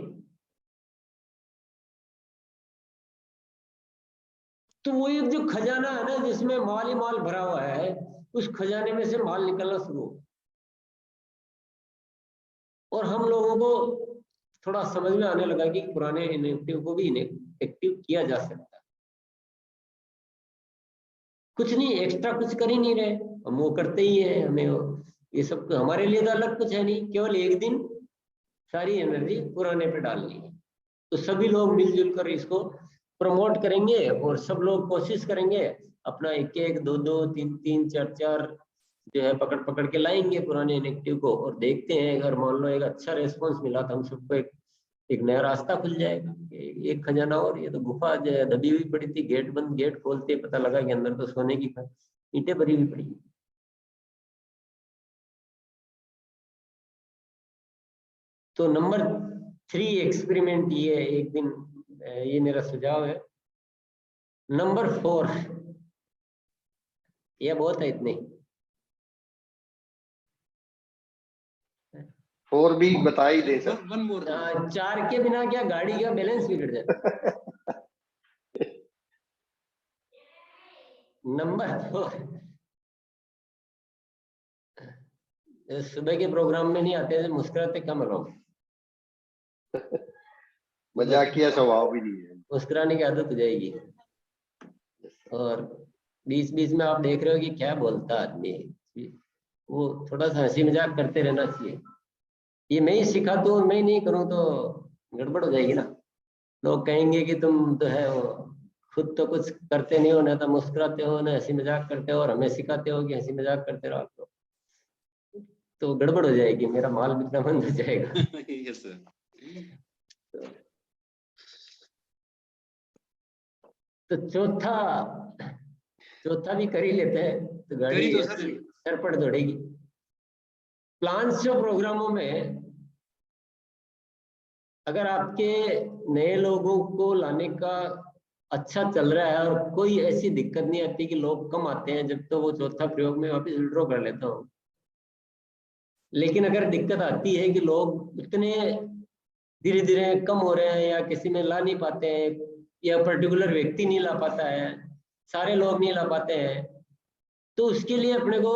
तो वो एक जो खजाना है ना जिसमें माल ही माल भरा हुआ है, उस खजाने में से माल निकलना शुरू हो, और हम लोगों को थोड़ा समझ में आने लगा कि पुराने इनेक्टिव को भी एक्टिव किया जा सकता है। कुछ नहीं एक्स्ट्रा कुछ कर ही नहीं रहे, हम वो करते ही है, हमें ये सब हमारे लिए तो अलग कुछ है नहीं, केवल एक दिन सारी एनर्जी पुराने पे डालनी है। तो सभी लोग मिलजुल कर इसको प्रमोट करेंगे और सब लोग कोशिश करेंगे अपना एक एक दो दो तीन तीन चार चार जो है पकड़ पकड़ के लाएंगे पुराने इनेक्टिव को, और देखते हैं अगर मान लो एक अच्छा रेस्पॉन्स मिला तो हम सबको एक नया रास्ता खुल जाएगा। एक खजाना और, ये तो गुफा जो है दबी हुई पड़ी थी, गेट बंद, गेट खोलते पता लगा कि अंदर तो सोने की ईंटें भरी हुई पड़ी। तो नंबर 3 एक्सपेरिमेंट ये है, एक दिन ये मेरा सुझाव है। नंबर 4, ये बहुत है इतने 4 भी बता ही दे सर। 4 के बिना क्या गाड़ी का बैलेंस बिगड़ जाता। नंबर 4, सुबह के प्रोग्राम में नहीं आते थे, मुस्कुराते कम रहो। मजाकिया स्वभाव भी नहीं है, मुस्कुराने की आदत हो जाएगी। और बीच बीच में आप देख रहे हो कि क्या बोलता आदमी, वो थोड़ा सा हंसी मजाक करते रहना चाहिए। ये मैं ही सिखा दूं और मैं नहीं करूं तो गड़बड़ हो जाएगी ना। लोग कहेंगे कि तुम तो है वो खुद तो कुछ करते नहीं हो, ना तो मुस्कुराते हो ना हंसी मजाक करते हो, और हमें सिखाते हो कि हंसी मजाक करते रहो। तो गड़बड़ हो जाएगी, मेरा माल बिकना बंद हो जाएगा। Yes sir. तो चौथा भी कर ही लेते हैं तो गाड़ी तो सर सरपट दौड़ेगी। प्लान्स जो प्रोग्रामों में अगर आपके नए लोगों को लाने का अच्छा चल रहा है और कोई ऐसी दिक्कत नहीं आती कि लोग कम आते हैं, जब तो वो चौथा प्रयोग में वापस विड्रॉ कर लेता हूँ। लेकिन अगर दिक्कत आती है कि लोग इतने धीरे धीरे कम हो रहे हैं या किसी में ला नहीं पाते हैं या पर्टिकुलर व्यक्ति नहीं ला पाता है, सारे लोग नहीं ला पाते हैं, तो उसके लिए अपने को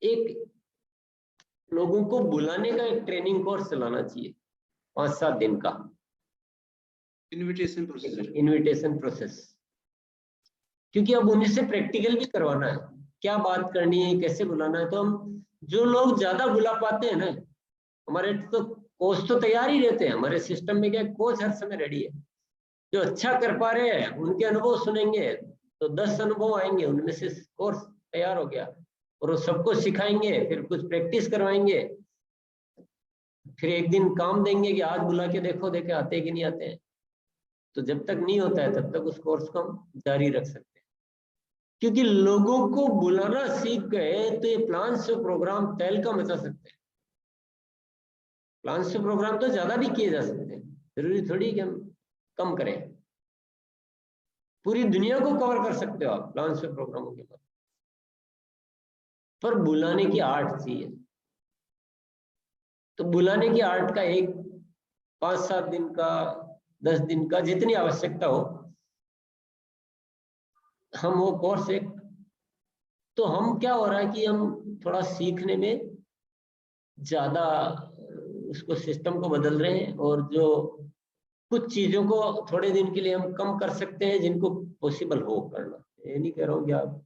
एक लोगों को बुलाने का एक ट्रेनिंग कोर्स चलाना चाहिए 5-7 दिन का, इनविटेशन प्रोसेस। क्योंकि अब उन्हीं से प्रैक्टिकल भी करवाना है, क्या बात करनी है, कैसे बुलाना है। तो हम जो लोग ज्यादा बुला पाते हैं ना, हमारे तो कोच तो तैयार ही रहते हैं, हमारे सिस्टम में क्या कोच हर समय रेडी है। जो अच्छा कर पा रहे हैं उनके अनुभव सुनेंगे तो 10 अनुभव आएंगे, उनमें से कोर्स तैयार हो गया और वो सबको सिखाएंगे, फिर कुछ प्रैक्टिस करवाएंगे, फिर एक दिन काम देंगे कि आज बुला के देखो देखे आते हैं कि नहीं आते हैं। तो जब तक नहीं होता है तब तक उस कोर्स को हम जारी रख सकते हैं, क्योंकि लोगों को बुलाना सीख गए तो ये प्लान से प्रोग्राम तहलका मचा सकते हैं। प्लान से प्रोग्राम तो ज्यादा भी किए जा सकते हैं, जरूरी थोड़ी कि हम कम करें। पूरी दुनिया को कवर कर सकते हो आप प्लान से प्रोग्रामों के बाद, पर बुलाने की आर्ट चाहिए। तो बुलाने की आर्ट का एक 5-7 दिन का 10 दिन का जितनी आवश्यकता हो, हम वो कोर्स एक, तो हम क्या हो रहा है कि हम थोड़ा सीखने में ज्यादा उसको सिस्टम को बदल रहे हैं, और जो कुछ चीजों को थोड़े दिन के लिए हम कम कर सकते हैं जिनको पॉसिबल हो करना। ये नहीं कह रहा हूँ कि आप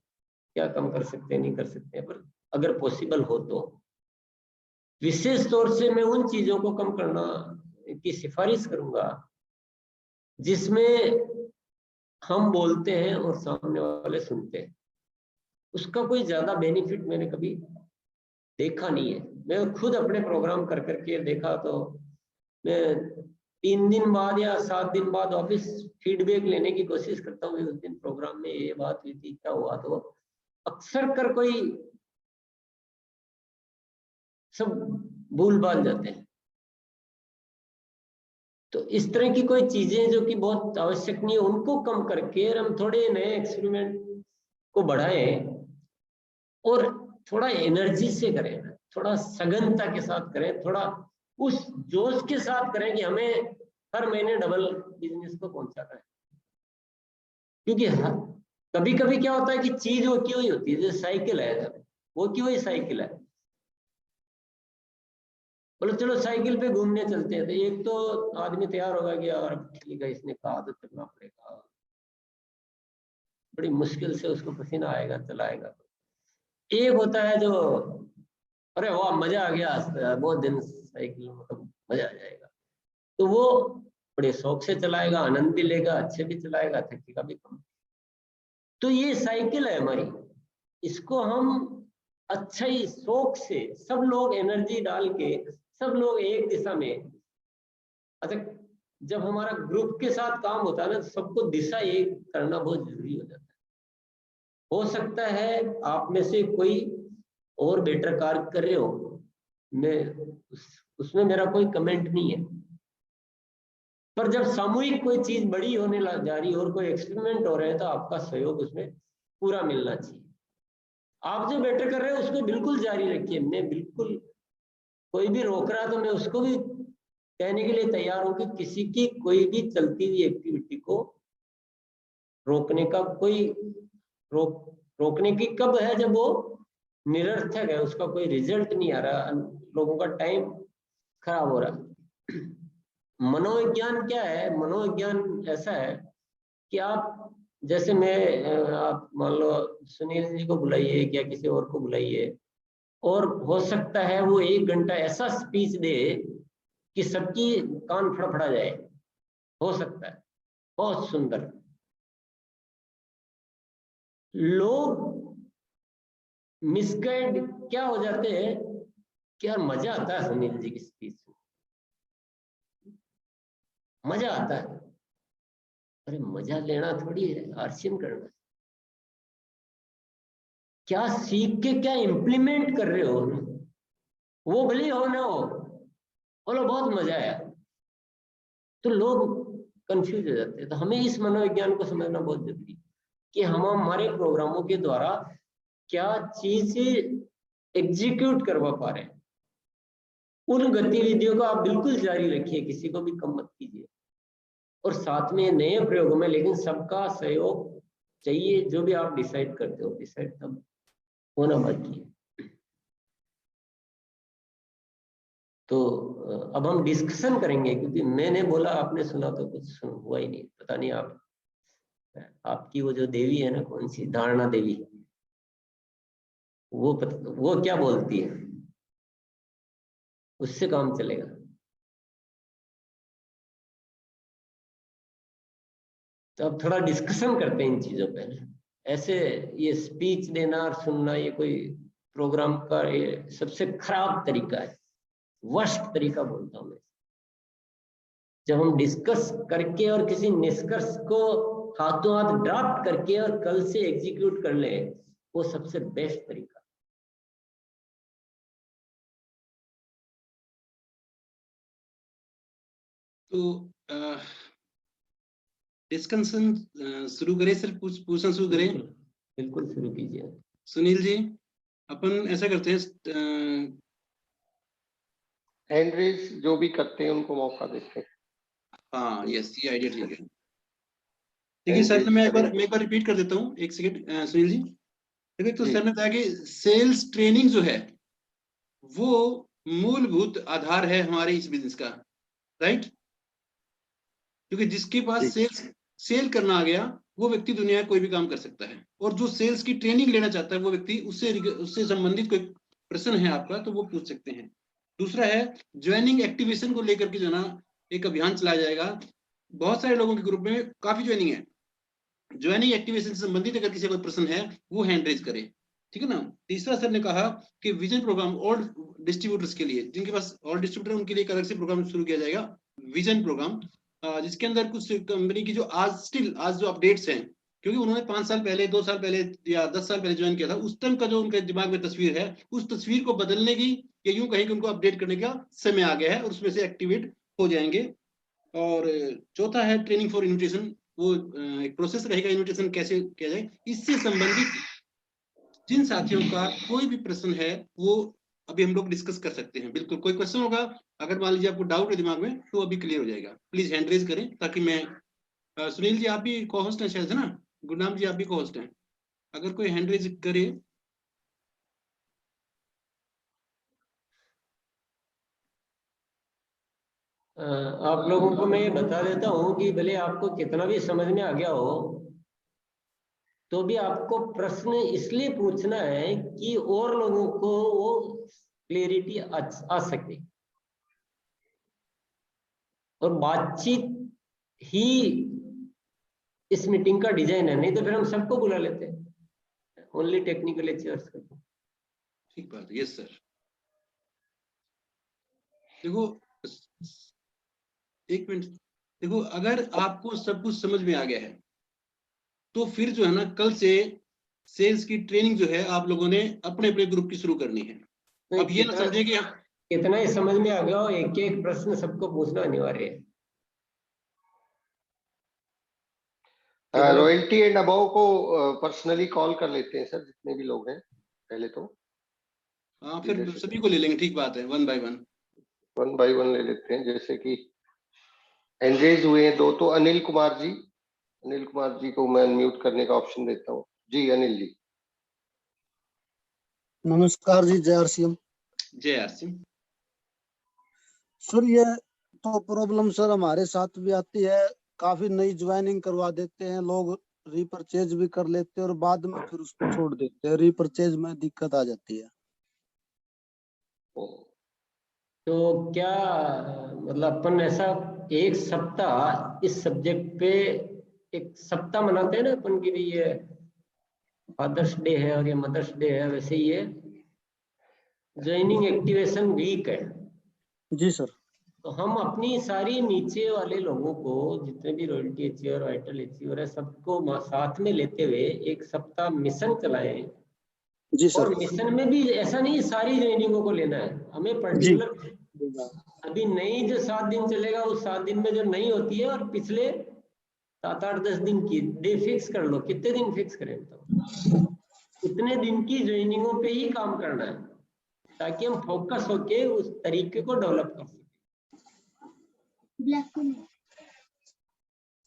क्या कम कर सकते हैं नहीं कर सकते हैं, पर अगर पॉसिबल हो तो विशेष तौर से मैं उन चीजों को कम करना की सिफारिश करूंगा जिसमें हम बोलते हैं और सामने वाले सुनते हैं। उसका कोई ज्यादा बेनिफिट मैंने कभी देखा नहीं है। मैं खुद अपने प्रोग्राम कर करके देखा तो मैं 3 दिन बाद या 7 दिन बाद वापिस फीडबैक लेने की कोशिश करता हूँ, उस दिन प्रोग्राम में ये बात हुई थी, क्या हुआ। तो अक्सर कर कोई सब भूल भाल जाते हैं। तो इस तरह की कोई चीजें जो कि बहुत आवश्यक नहीं है उनको कम करके हम थोड़े नए एक्सपेरिमेंट को बढ़ाएं और थोड़ा एनर्जी से करें, थोड़ा सघनता के साथ करें, थोड़ा उस जोश के साथ करें कि हमें हर महीने डबल बिजनेस को पहुंचाना है। क्योंकि कभी कभी क्या होता है कि चीज वो की हुई होती है, जैसे साइकिल है, वो की हुई साइकिल है, बोलो चलो साइकिल पे घूमने चलते हैं, तो एक तो आदमी तैयार होगा कि यार ठीक है इसने कहा तो चलना पड़ेगा, बड़ी मुश्किल से उसको पसीना आएगा चलाएगा। एक होता है जो अरे वाह मजा आ गया, बहुत दिन साइकिल मतलब मजा आ जाएगा, तो वो बड़े शौक से चलाएगा, आनंद भी लेगा, अच्छे भी चलाएगा, थकेगा भी कम। तो ये साइकिल है हमारी, इसको हम अच्छा ही शौक से सब लोग एनर्जी डाल के सब लोग एक दिशा में, अच्छा जब हमारा ग्रुप के साथ काम होता है ना, सबको दिशा एक करना बहुत जरूरी हो जाता है। हो सकता है आप में से कोई और बेटर कार्य कर रहे हो, मैं उसमें मेरा कोई कमेंट नहीं है, पर जब सामूहिक कोई चीज बड़ी होने जा रही है और कोई एक्सपेरिमेंट हो रहा है तो आपका सहयोग उसमें पूरा मिलना चाहिए। आप जो बेटर कर रहे हो उसको बिल्कुल जारी रखिए, मैं बिल्कुल कोई भी रोक रहा है तो मैं उसको भी कहने के लिए तैयार हूं कि किसी की कोई भी चलती हुई एक्टिविटी को रोकने का कोई रोकने की कब है, जब वो निरर्थक है, उसका कोई रिजल्ट नहीं आ रहा, लोगों का टाइम खराब हो रहा। मनोविज्ञान क्या है, मनोविज्ञान ऐसा है कि आप जैसे मैं आप मान लो सुनील जी को बुलाइए या किसी और को बुलाइए, और हो सकता है वो 1 घंटा ऐसा स्पीच दे कि सबकी कान फड़फड़ा जाए, हो सकता है बहुत सुंदर। लोग मिसगाइड क्या हो जाते हैं क्या मजा आता है सुनील जी की स्पीच में, मजा आता है। अरे मजा लेना थोड़ी है, आर्चिन करना। क्या सीख के क्या इम्प्लीमेंट कर रहे हो, वो भले हो ना हो, बोलो बहुत मजा आया, तो लोग कंफ्यूज हो जाते हैं। तो हमें इस मनोविज्ञान को समझना बहुत जरूरी है कि हम हमारे प्रोग्रामों के द्वारा क्या चीज एग्जीक्यूट करवा पा रहे हैं। उन गतिविधियों को आप बिल्कुल जारी रखिए, किसी को भी कम मत कीजिए, और साथ में नए प्रयोगों में लेकिन सबका सहयोग चाहिए। जो भी आप डिसाइड करते हो, डिसाइड तब होना बाकी है। तो अब हम डिस्कशन करेंगे, क्योंकि मैंने बोला आपने सुना तो कुछ हुआ ही नहीं। पता नहीं आपकी वो जो देवी है ना, कौन सी धारणा देवी, वो क्या बोलती है, उससे काम चलेगा। तो अब थोड़ा डिस्कशन करते हैं इन चीजों पे। ऐसे ये स्पीच देना और सुनना, ये कोई प्रोग्राम का ये सबसे खराब तरीका है, वर्स्ट तरीका बोलता हूं मैं। जब हम डिस्कस करके और किसी निष्कर्ष को हाथों हाथ ड्राफ्ट करके और कल से एग्जीक्यूट कर ले, वो सबसे बेस्ट तरीका। तो डिस्कशन शुरू करें सर, पूछना शुरू करें? बिल्कुल शुरू कीजिए सुनील जी। अपन ऐसा करते हैं, हैंड रेज जो भी करते हैं उनको मौका देते हैं। हाँ यस, ये आइडिया ठीक है। देखिए सर, मैं एक बार रिपीट कर देता हूँ, एक सेकंड सुनील जी। देखिए, तो सर ने बताया कि सेल्स ट्रेनिंग जो है वो मूलभूत आधार है हमारे इस बिजनेस का, राइट? क्योंकि जिसके पास सेल करना आ गया, वो व्यक्ति दुनिया में कोई भी काम कर सकता है। और जो सेल्स की ट्रेनिंग लेना चाहता है, वो व्यक्ति उससे संबंधित कोई प्रश्न है आपका तो वो पूछ सकते हैं। दूसरा है ज्वाइनिंग एक्टिवेशन को लेकर के जो ना एक अभियान चलाया जाएगा। बहुत सारे लोगों के ग्रुप में काफी ज्वाइनिंग है। ज्वाइनिंग एक्टिवेशन से संबंधित अगर किसी कोई प्रश्न है, वो हैंड रेज करे, ठीक है ना। तीसरा सर ने कहा कि विजन प्रोग्राम और डिस्ट्रीब्यूटर्स के लिए, जिनके पास और डिस्ट्रीब्यूटर, उनके लिए एक अलग से प्रोग्राम शुरू किया जाएगा, विजन प्रोग्राम, जिसके अंदर कुछ कंपनी की जो आज जो अपडेट्स हैं, क्योंकि उन्होंने 5 साल पहले, 2 साल पहले या 10 साल पहले ज्वाइन किया था, उस टाइम का जो उनके दिमाग में तस्वीर है, उस तस्वीर को बदलने की, या यूं कहें कि उनको अपडेट करने का समय आ गया है, और उसमें से एक्टिवेट हो जाएंगे। और चौथा है ट्रेनिंग फॉर इन्विटेशन। वो एक प्रोसेस रहेगा, इन्विटेशन कैसे किया जाए। इससे संबंधित जिन साथियों का कोई भी प्रश्न है, वो अभी हम लोग डिस्कस कर सकते हैं। बिल्कुल, कोई क्वेश्चन होगा, अगर मान लीजिए आपको डाउट है दिमाग में, तो अभी क्लियर हो जाएगा। प्लीज हैंड रेज करें, ताकि मैं सुनील जी, आप भी को होस्ट हैं शायद, है ना? गुरनाम जी, आप भी को होस्ट हैं, अगर कोई हैंड रेज करे। आप लोगों को मैं ये बता देता हूँ कि भले आपको कितना भी समझ में आ गया हो, तो भी आपको प्रश्न इसलिए पूछना है कि और लोगों को वो क्लियरिटी आ सके, और बातचीत ही इस मीटिंग का डिजाइन है। नहीं तो फिर हम सबको बुला लेते हैं, ओनली टेक्निकल लेक्चर्स करते हैं। ठीक बात है, यस सर। देखो, एक मिनट, देखो, अगर आपको सब कुछ समझ में आ गया है, तो फिर जो है ना, कल से सेल्स की ट्रेनिंग जो है आप लोगों ने अपने अपने ग्रुप की शुरू करनी है। अब ये ना समझे कि कितना ही समझ में आ गया हो, एक एक प्रश्न सबको पूछना अनिवार्य है। रॉयल्टी एंड अबव को पर्सनली कॉल कर लेते हैं सर, जितने भी लोग हैं पहले तो। हाँ, फिर सभी को ले लेंगे, ठीक बात है, वन बाय वन ले लेते हैं। जैसे कि एंगेज हुए हैं 2, तो अनिल कुमार जी को मैं अनम्यूट करने का ऑप्शन देता हूँ। जी अनिल जी। नमस्कार जी, जय आरसीएम। जय आरसीएम सर, ये तो प्रॉब्लम सर हमारे साथ भी आती है। काफी नई ज्वाइनिंग करवा देते हैं लोग, रीपरचेज भी कर लेते हैं और बाद में फिर उसको छोड़ देते हैं। रीपरचेज में दिक्कत आ जाती है। तो क्या मतलब अपन ऐसा एक सप्ताह इस सब्जेक्ट पे एक सप्ताह मनाते हैं ना अपन की भी, ये फादर्स डे है और ये मदर्स डे है, वैसे ही है ज्वाइनिंग एक्टिवेशन वीक है। जी सर। तो हम अपनी सारी नीचे वाले लोगों को, जितने भी रॉयल्टी अचीवर, वाइटल अचीवर है, सबको साथ में लेते हुए एक सप्ताह मिशन चलाएं। जी और सर। मिशन में भी ऐसा नहीं सारी ज्वाइनिंगों को लेना है, हमें जी पर्टिकुलर अभी नई जो 7 दिन चलेगा उस 7 दिन में जो नहीं होती है, और पिछले 7, 8, 10 दिन की डे फिक्स कर लो, कितने दिन फिक्स करें तो उतने दिन की ज्वाइनिंगों पे ही काम करना है, ताकि हम फोकस होके उस तरीके को डेवलप कर सकें।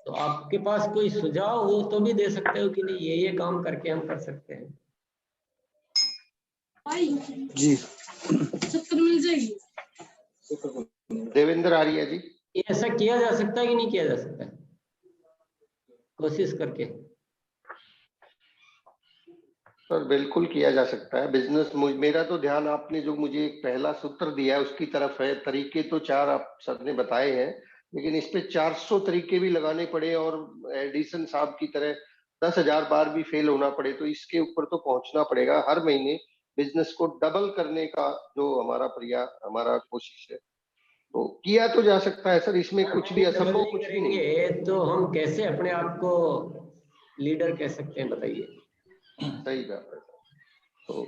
तो आपके पास कोई सुझाव हो तो भी दे सकते हो कि नहीं ये काम करके हम कर सकते हैं। जी। 70 मिल जाएगी। देवेंद्र आर्य जी, ये ऐसा किया जा सकता है कि नहीं किया जा सकता है, कोशिश करके? सर बिल्कुल किया जा सकता है। बिजनेस, मेरा तो ध्यान आपने जो मुझे एक पहला सूत्र दिया है उसकी तरफ है। तरीके तो 4 आप सर ने बताए हैं, लेकिन इस पे 400 तरीके भी लगाने पड़े और एडिसन साहब की तरह 10,000 बार भी फेल होना पड़े तो इसके ऊपर तो पहुंचना पड़ेगा। हर महीने बिजनेस को डबल करने का जो हमारा कोशिश है, तो किया तो जा सकता है सर। इसमें कुछ भी असंभव कुछ भी नहीं है। तो हम कैसे अपने आप को लीडर कह सकते हैं, बताइए? सही बात है। तो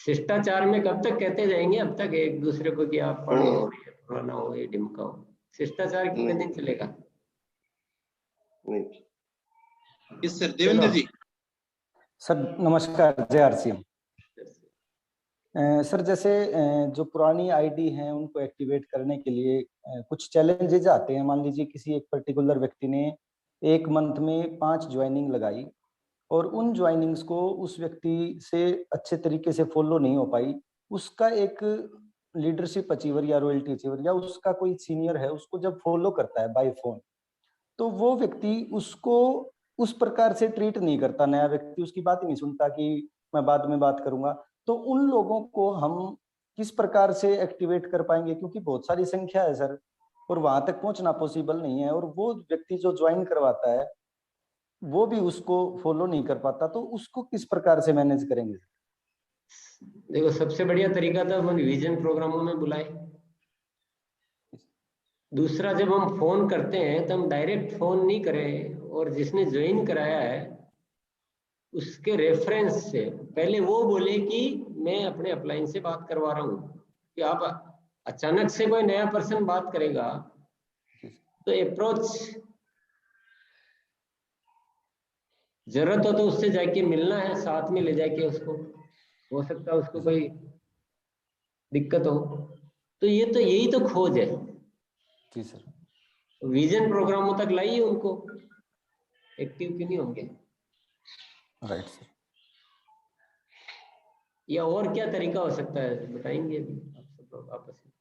शिष्टाचार में कब तक कहते जाएंगे अब तक एक दूसरे को कि आप पढ़ो, ये फलाना हो, ये ढिमका हो? शिष्टाचार कितने दिन चलेगा? नहीं। इस सर देवेंद्र जी। सर नमस्कार, जय आरसीएम। सर जैसे जो पुरानी आईडी हैं उनको एक्टिवेट करने के लिए कुछ चैलेंजेज आते हैं। मान लीजिए किसी एक पर्टिकुलर व्यक्ति ने 1 मंथ में 5 ज्वाइनिंग लगाई और उन ज्वाइनिंग्स को उस व्यक्ति से अच्छे तरीके से फॉलो नहीं हो पाई। उसका एक लीडरशिप अचीवर या रॉयल्टी अचीवर या उसका कोई सीनियर है उसको जब फॉलो करता है बाय फोन, तो वो व्यक्ति उसको उस प्रकार से ट्रीट नहीं करता। नया व्यक्ति उसकी बात ही नहीं सुनता कि मैं बाद में बात करूंगा। तो उन लोगों को हम किस प्रकार से एक्टिवेट कर पाएंगे, क्योंकि बहुत सारी संख्या है सर और वहां तक पहुंचना पॉसिबल नहीं है, और वो व्यक्ति जो ज्वाइन करवाता है वो भी उसको फॉलो नहीं कर पाता, तो उसको किस प्रकार से मैनेज करेंगे? देखो, सबसे बढ़िया तरीका था हम विजन प्रोग्रामों में बुलाए। दूसरा, जब हम फोन करते हैं तो हम डायरेक्ट फोन नहीं करें, और जिसने ज्वाइन कराया है उसके रेफरेंस से पहले वो बोले कि मैं अपने अपलाइन से बात करवा रहा हूँ। कि आप अचानक से कोई नया पर्सन बात करेगा तो अप्रोच, जरूरत हो तो उससे जाके मिलना है, साथ में ले जाके उसको, हो सकता है उसको कोई दिक्कत हो। तो ये तो यही तो खोज है। जी सर। विजन प्रोग्रामों तक लाइए उनको, एक्टिव क्यों नहीं होंगे? Right sir. या और क्या तरीका हो सकता है, बताएंगे अभी आप सब लोग आपस में?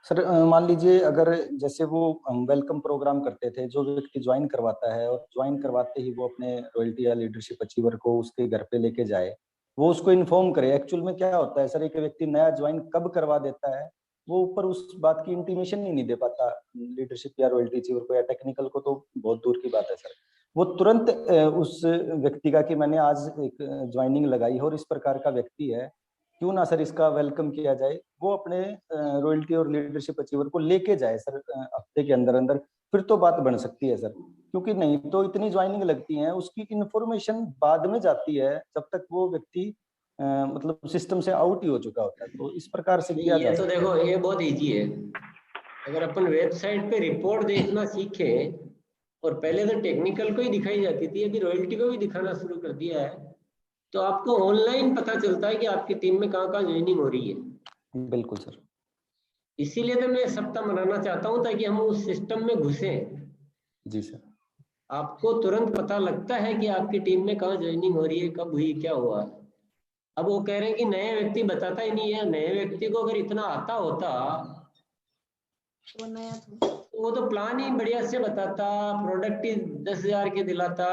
सर मान लीजिए अगर जैसे वो वेलकम प्रोग्राम करते थे, जो व्यक्ति ज्वाइन करवाता है और ज्वाइन करवाते ही वो अपने रॉयल्टी या लीडरशिप अचीवर को उसके घर पे लेके जाए, वो उसको इन्फॉर्म करे। एक्चुअल में क्या होता है सर, एक व्यक्ति नया ज्वाइन कब करवा देता है वो ऊपर उस बात की इंटीमेशन ही नहीं दे पाता लीडरशिप या रॉयल्टी अचीवर को या टेक्निकल को, तो बहुत दूर की बात है सर। वो तुरंत उस व्यक्ति का कि मैंने आज एक ज्वाइनिंग लगाई है और इस प्रकार का व्यक्ति है, क्यों ना सर इसका वेलकम किया जाए, वो अपने रॉयल्टी और लीडरशिप अचीवर को लेके जाए सर हफ्ते के अंदर अंदर, फिर तो बात बन सकती है सर। क्योंकि नहीं तो इतनी ज्वाइनिंग लगती है, उसकी इंफॉर्मेशन बाद में जाती है जब तक वो व्यक्ति मतलब सिस्टम से आउट ही हो चुका होता है। तो इस प्रकार से किया ये तो देखो, ये बहुत इजी है। अगर अपन वेबसाइट पे रिपोर्ट देखना सीखे, और पहले तो टेक्निकल को ही दिखाई जाती थी, अभी रॉयल्टी को भी दिखाना शुरू कर दिया है, तो आपको ऑनलाइन पता चलता है कि आपकी टीम में कहाँ कहाँ ज्वाइनिंग हो रही है। बिल्कुल सर। इसीलिए तो मैं सप्ताह मनाना चाहता हूँ, ताकि हम उस सिस्टम में घुसे। जी सर। आपको तुरंत पता लगता है कि आपकी टीम में कहाँ ज्वाइनिंग हो रही है, कब हुई, क्या हुआ। अब वो कह रहे हैं कि नए व्यक्ति बताता ही नहीं है। नए व्यक्ति को अगर इतना आता होता तो वो तो प्लान ही बढ़िया से बताता, प्रोडक्ट ही 10,000 के दिलाता,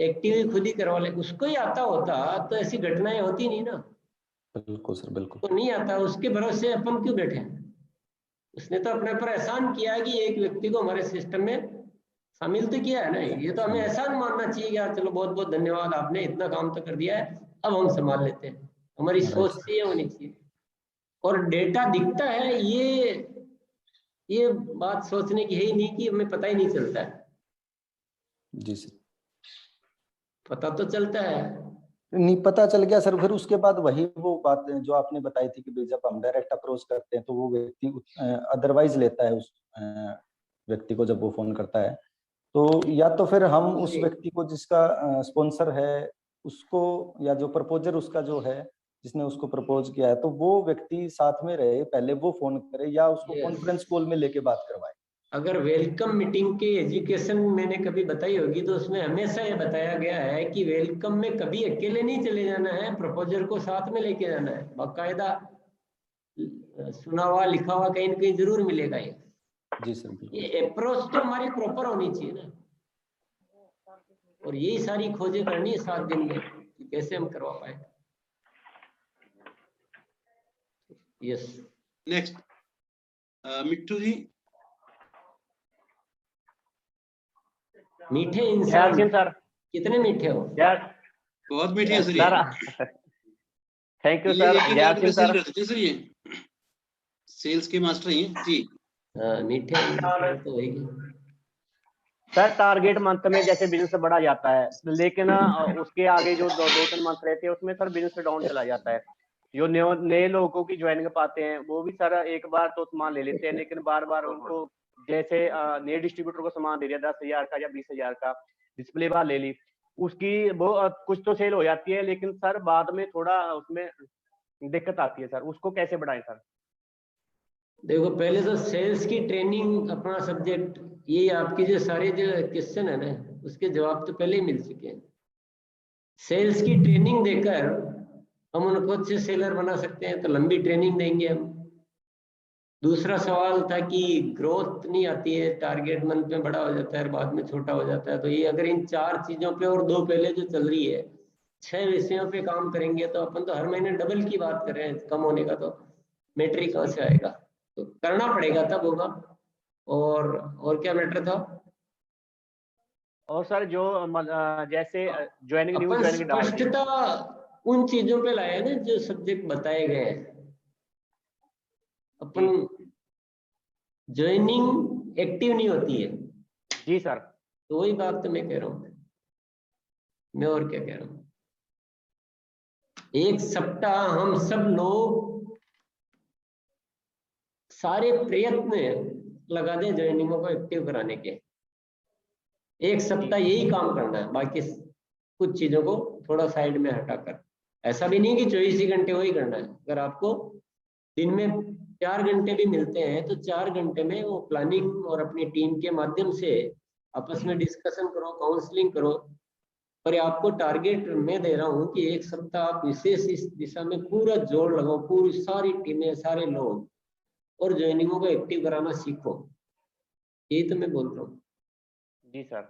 एक्टिव ही खुद ही करवा ले। उसको ही आता होता तो ऐसी घटनाएं होती नहीं ना। बिल्कुल सर, बिल्कुल। तो नहीं आता, उसके भरोसे अपन क्यों बैठे? उसने तो अपने पर एहसान किया है कि एक व्यक्ति को हमारे सिस्टम में शामिल तो किया है ना। ये तो हमें एहसान मानना चाहिए कि यार चलो बहुत बहुत धन्यवाद, आपने इतना काम तो कर दिया है, अब हम संभाल लेते हैं, हमारी सोच से ये होनी चाहिए। और डेटा दिखता है, ये बात सोचने की है ही नहीं कि हमें पता ही नहीं चलता है। जी सर, पता तो चलता है। नहीं पता चल गया सर। फिर उसके बाद वही वो बात जो आपने बताई थी कि जब हम डायरेक्ट अप्रोच करते हैं तो वो व्यक्ति अदरवाइज लेता है उस व्यक्ति को जब वो फोन करता है। तो या तो फिर हम उस व्यक्ति को जिसका स्पॉन्सर है उसको, या जो प्रपोजर उसका जो है जिसने उसको प्रपोज किया है, तो वो व्यक्ति साथ में रहे, पहले वो फोन करे या उसको कॉन्फ्रेंस कॉल में लेके बात करवाए। अगर वेलकम मीटिंग की एजुकेशन मैंने कभी बताई होगी तो उसमें हमेशा ये बताया गया है कि वेलकम में कभी अकेले नहीं चले जाना है, प्रपोजर को साथ में लेके जाना है। बाकायदा सुना हुआ लिखा हुआ कहीं ना कहीं जरूर मिलेगा ये। जी सर, ये अप्रोच तो हमारी प्रॉपर होनी चाहिए ना, और यही सारी खोजें करनी है 7 दिन में कि कैसे हम करवा पाए। यस, नेक्स्ट मिट्टू जी। मीठे इंसान सर, कितने मीठे हो? बहुत मीठे हैं सर। थैंक यू ये सर। एक लाख में सेल करते थे सर, ये सेल्स के मास्टर हैं जी। मीठे इंसान तो वही सर। टारगेट मंथ में जैसे बिजनेस बढ़ा जाता है, लेकिन उसके आगे जो 2-3 मंथ रहते हैं उसमें सर बिजनेस डाउन चला जाता है। जो नए लोगों की ज्वाइनिंग पाते हैं वो भी सर एक बार तो सामान ले लेते हैं, लेकिन बार बार उनको जैसे नए डिस्ट्रीब्यूटर को सामान दे दिया 10,000 का या 20,000 का, डिस्प्ले बार ले ली, उसकी वो कुछ तो सेल हो जाती है, लेकिन सर बाद में थोड़ा उसमें दिक्कत आती है सर। उसको कैसे बढ़ाएं सर? देखो, पहले तो सेल्स की ट्रेनिंग अपना सब्जेक्ट, ये आपके जो सारे जो क्वेश्चन है ना उसके जवाब तो पहले ही मिल चुके हैं। सेल्स की ट्रेनिंग देकर हम उनको अच्छे सेलर बना सकते हैं, तो लंबी ट्रेनिंग देंगे हम। दूसरा सवाल था कि ग्रोथ नहीं आती है, टारगेट मंथ में बड़ा हो जाता है और बाद में छोटा हो जाता है। तो ये अगर इन 4 चीजों पे और 2 पहले जो चल रही है 6 विषयों पे काम करेंगे तो अपन तो हर महीने डबल की बात कर रहे हैं, कम होने का तो मैट्रिक कहाँ से आएगा? तो करना पड़ेगा, तब होगा। और क्या मैटर था? और सर जो जैसे ज्वाइनिंग न्यू ज्वाइनिंग स्पष्टता उन चीजों पे लाया ना जो सब्जेक्ट बताए गए हैं। अपन ज्वाइनिंग एक्टिव नहीं होती है। जी सर। तो वही बात तो मैं कह रहा हूँ। मैं और क्या कह रहा हूँ, एक सप्ताह हम सब लोग सारे प्रयत्न लगा दें ज्वाइनिंगों को एक्टिव कराने के। एक सप्ताह यही काम करना है, बाकी कुछ चीजों को थोड़ा साइड में हटाकर। ऐसा भी नहीं कि 24 ही घंटे वही करना है। अगर आपको दिन में 4 घंटे भी मिलते हैं तो 4 घंटे में वो प्लानिंग और अपनी टीम के माध्यम से आपस में डिस्कशन करो, काउंसलिंग करो। पर आपको टारगेट मैं दे रहा हूँ कि एक सप्ताह आप विशेष इस दिशा में पूरा जोर लगाओ, पूरी सारी टीमें, सारे लोग, और ज्वाइनिंगों को एक्टिव कराना सीखो। यही तो मैं बोल रहा हूँ। जी सर।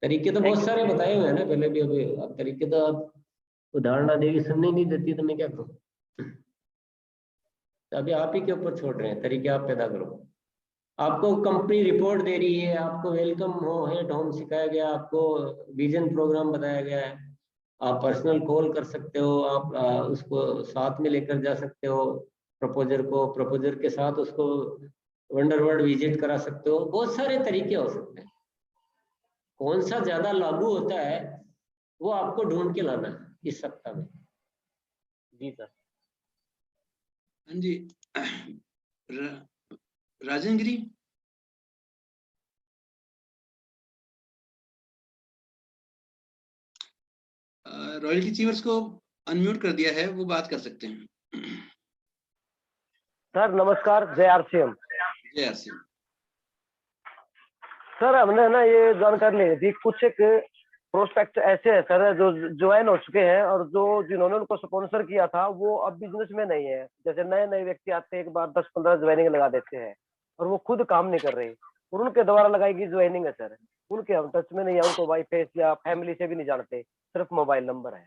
तरीके तो बहुत सारे बताए हुए हैं ना पहले भी। अभी अब तरीके तो आप उदाहरण देगी सुनने नहीं देती तो मैं क्या करूँ? तो अभी आप ही के ऊपर छोड़ रहे हैं, तरीके आप पैदा करो। आपको कंपनी रिपोर्ट दे रही है, आपको वेलकम एट होम सिखाया गया, आपको विजन प्रोग्राम बताया गया है। आप पर्सनल कॉल कर सकते हो, आप उसको साथ में लेकर जा सकते हो प्रपोजर को, प्रपोजर के साथ उसको वंडरवर्ल्ड विजिट करा सकते हो। बहुत सारे तरीके हो सकते हैं। कौन सा ज्यादा लागू होता है वो आपको ढूंढ के लाना है इस सप्ताह में। जी सर। हाँ जी, राजन गिरी। रॉयल्टी चीवर्स को अनम्यूट कर दिया है, वो बात कर सकते हैं। सर नमस्कार, जय आरसीएम। जय आरसीएम। सर हमने ना ये जानकारी लेनी थी, कुछ एक प्रोस्पेक्ट ऐसे है सर जो ज्वाइन हो चुके हैं और जो जिन्होंने उनको स्पॉन्सर किया था वो अब बिजनेस में नहीं है। जैसे नए नए व्यक्ति आते हैं, एक बार 10-15 ज्वाइनिंग लगा देते हैं और वो खुद काम नहीं कर रहे, और उनके द्वारा लगाई गई ज्वाइनिंग है सर, उनके हम टच में नहीं है, उनको बाई फेस या फैमिली से भी नहीं जानते, सिर्फ मोबाइल नंबर है।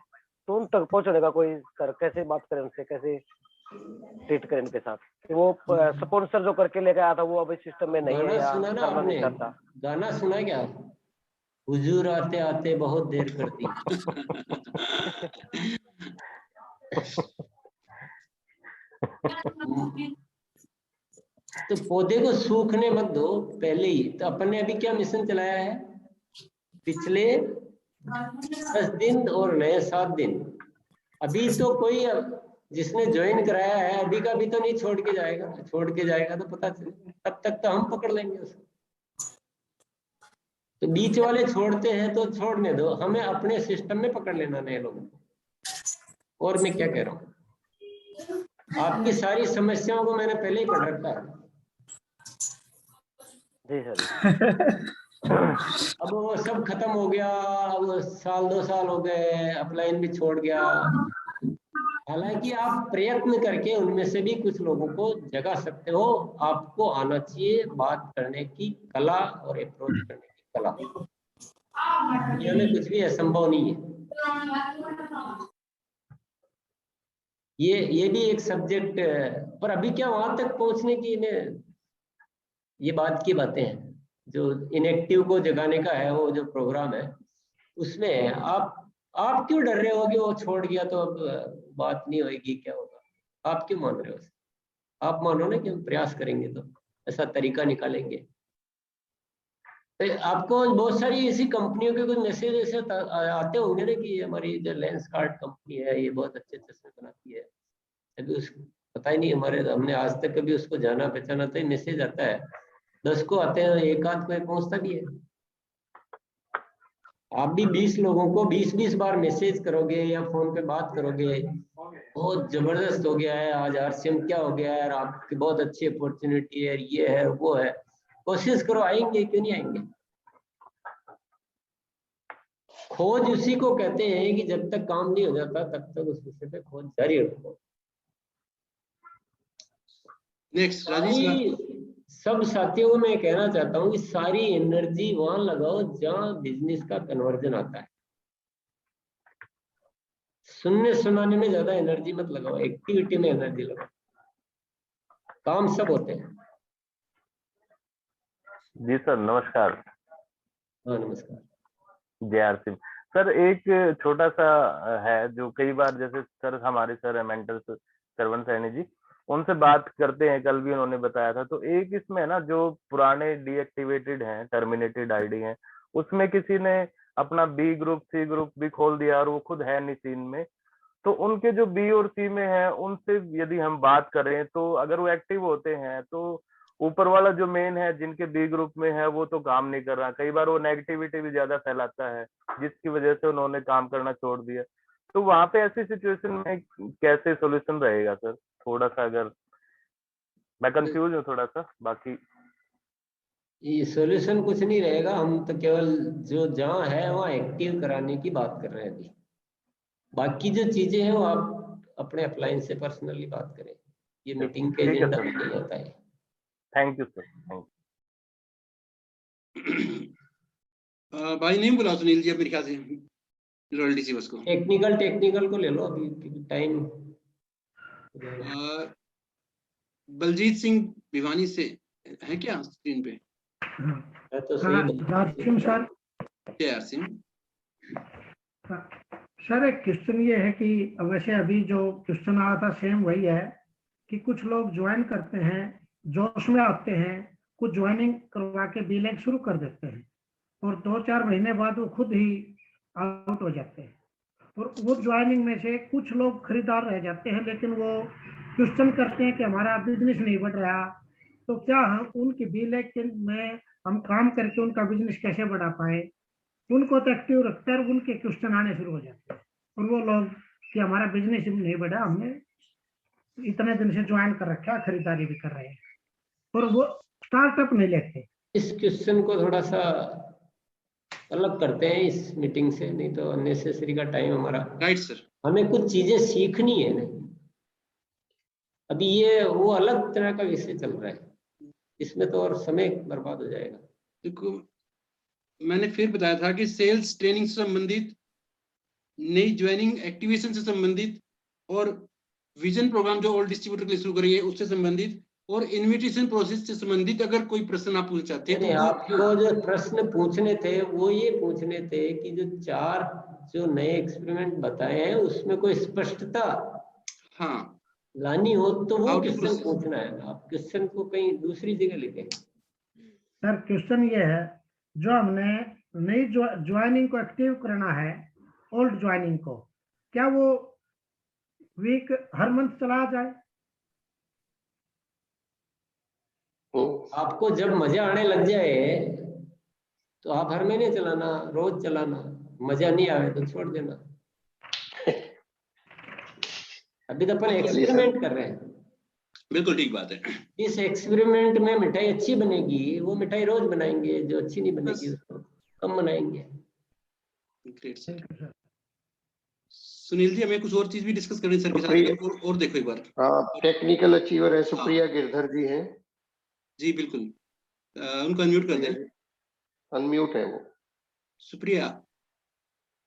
तो उन तक पहुंचने का कोई सर कैसे बात करें उनसे, कैसे ट्रीट करें इनके साथ? वो स्पॉन्सर जो करके लेके आया था वो अभी सिस्टम में नहीं है या करना नहीं चाहता। गाना सुना क्या? हुजूर आते आते बहुत देर कर दी। तो पौधे को सूखने मत दो पहले ही। तो अपन ने अभी क्या मिशन चलाया है, पिछले 10 दिन और नए 7 दिन। अभी तो कोई जिसने ज्वाइन कराया है अभी का भी तो नहीं छोड़ के जाएगा, छोड़ के जाएगा तो पता चले, तब तक तो हम पकड़ लेंगे उसको। तो बीच वाले छोड़ते हैं तो छोड़ने दो, हमें अपने सिस्टम में पकड़ लेना नए लोगों को। और मैं क्या कह रहा हूँ, आपकी सारी समस्याओं को मैंने पहले ही पढ़ रखा है। जी सर। अब वो सब खत्म हो गया, अब साल 2 साल हो गए, अपलाइन भी छोड़ गया। हालांकि आप प्रयत्न करके उनमें से भी कुछ लोगों को जगा सकते हो। आपको आना चाहिए बात करने की कला और अप्रोच करने की कला। दुनिया में कुछ भी असंभव नहीं है। ये भी एक सब्जेक्ट है, पर अभी क्या वहां तक पहुंचने की ये बात की बातें हैं। जो इनएक्टिव को जगाने का है वो जो प्रोग्राम है उसमें आप क्यों डर रहे हो कि वो छोड़ गया तो अब बात नहीं होगी, क्या होगा? आप क्यों मान रहे हो? आप मानो ना कि हम प्रयास करेंगे तो ऐसा तरीका निकालेंगे। तो आपको बहुत सारी ऐसी कंपनियों के कुछ मैसेज ऐसे आते होंगे ना कि हमारी जो लेंसकार्ट कंपनी है ये बहुत अच्छे चश्मे बनाती है। अभी उसको पता ही नहीं, हमने आज तक कभी उसको जाना पहचाना। तो मैसेज आता है, 10 को आते हैं, एक आध कोई पहुंचता भी है। आप भी 20 लोगों को 20-20 बार मैसेज करोगे या फोन पे बात करोगे, बहुत जबरदस्त हो गया है आज आरसीएम, क्या हो गया है, आपकी बहुत अच्छी अपॉर्चुनिटी है, ये है वो है। कोशिश करो, आएंगे क्यों नहीं आएंगे। खोज उसी को कहते हैं कि जब तक काम नहीं हो जाता तब तक उस विषय पे खोज जारी रखो। नेक्स्ट राजेश। सब साथियों को मैं कहना चाहता हूँ कि सारी एनर्जी वहां लगाओ जहां बिजनेस का कन्वर्जन आता है। सुनने सुनाने में ज्यादा एनर्जी मत लगाओ, एक्टिविटी में एनर्जी लगाओ। काम सब होते हैं। जी सर, नमस्कार। हाँ नमस्कार। जय आर सिंह सर। एक छोटा सा है जो कई बार जैसे सर हमारे सर है मेंटर सरवन सैनी जी, उनसे बात करते हैं, कल भी उन्होंने बताया था। तो एक इसमें ना जो पुराने डीएक्टिवेटेड हैं, टर्मिनेटेड आईडी हैं, उसमें किसी ने अपना बी ग्रुप सी ग्रुप भी खोल दिया और वो खुद है नहीं सीन में। तो उनके जो बी और सी में है उनसे यदि हम बात करें तो अगर वो एक्टिव होते हैं तो ऊपर वाला जो मेन है जिनके बी ग्रुप में है वो तो काम नहीं कर रहा। कई बार वो नेगेटिविटी भी ज्यादा फैलाता है जिसकी वजह से उन्होंने काम करना छोड़ दिया। तो वहां पे ऐसी सिचुएशन में कैसे सोल्यूशन रहेगा सर? थोड़ा सा, अगर मैं कंफ्यूज हूँ थोड़ा सा। बाकी ये सॉल्यूशन कुछ नहीं रहेगा, हम तो केवल जो जहाँ है वहाँ एक्टिव कराने की बात कर रहे हैं अभी। बाकी जो चीजें हैं वो आप अपने अपलाइन से पर्सनली बात करें, ये मीटिंग के एजेंडा में नहीं होता है। Thank you sir, thank you. भाई नहीं बुला सुनील जी, अब मेरे ख्याल से रॉयल्टी सी बस को टेक्निकल को ले लो अभी टाइम। बलजीत सिंह भिवानी से है क्या स्क्रीन पे? तो सही सर। जय सिंह सर, एक क्वेश्चन ये है कि वैसे अभी जो क्वेश्चन आया था सेम वही है कि कुछ लोग ज्वाइन करते हैं, जोश में आते हैं, कुछ ज्वाइनिंग करवा के बीलेग शुरू कर देते हैं और 2-4 महीने बाद वो खुद ही आउट हो जाते हैं। और वो ज्वाइनिंग में से कुछ लोग खरीदार रह जाते हैं, लेकिन वो क्वेश्चन करते हैं कि हमारा बिजनेस नहीं बढ़ रहा, तो क्या हम उनकी बीलेग में हम काम करके उनका बिजनेस कैसे बढ़ा पाए। उनको तो एक्टिव रखते हैं, उनके क्वेश्चन आने शुरू हो जाते हैं और वो लोग कि हमारा बिजनेस नहीं बढ़ा, हमने इतने दिन से ज्वाइन कर रखा, खरीदारी भी कर रहे हैं, और वो स्टार्टअप नहीं लेते। इस क्वेश्चन को थोड़ा सा अलग करते हैं इस मीटिंग से, नहीं तो अननेसेसरी का टाइम हमारा। Right sir. हमें कुछ चीजें सीखनी है ना, अभी ये वो अलग तरह का विषय चल रहा है, इसमें तो और समय बर्बाद हो जाएगा। देखो मैंने फिर बताया था कि सेल्स ट्रेनिंग से संबंधित, नई ज्वाइनिंग एक्टिवेशन से संबंधित और विजन प्रोग्राम जो ऑल डिस्ट्रीब्यूटर के लिए शुरू करी है उससे संबंधित और इन्विटेशन प्रोसेस से संबंधित अगर कोई प्रश्न आप पूछना चाहते हैं तो आपको जो प्रश्न पूछने थे वो ये पूछने थे कि जो 4 जो नए एक्सपेरिमेंट बताए हैं उसमें कोई स्पष्टता हाँ लानी हो तो वो How to क्वेश्चन process? पूछना है, आप क्वेश्चन को कहीं दूसरी जगह लेके। सर क्वेश्चन ये है, जो हमने नई ज्वाइनिंग को एक्टिव करना है, ओल्ड ज्वाइनिंग को, क्या वो वीक हर मंथ चलाया जाए? आपको जब मजा आने लग जाए तो आप हर महीने चलाना, रोज चलाना। मजा नहीं आवे तो छोड़ देना। अभी तो अपन एक्सपेरिमेंट कर रहे हैं। बिल्कुल ठीक बात है। इस एक्सपेरिमेंट में मिठाई अच्छी बनेगी, वो मिठाई रोज बनाएंगे, जो अच्छी नहीं बनेगी उसको कम बनाएंगे। Great sir. सुनील जी, हमें कुछ और चीज भी डिस्कस करनी सर के साथ, और देखो एक बार। हाँ, टेक्निकल अचीवर है सुप्रिया गिरधर जी हैं। जी बिल्कुल, उनको अनम्यूट कर दें। अनम्यूट है वो। सुप्रिया।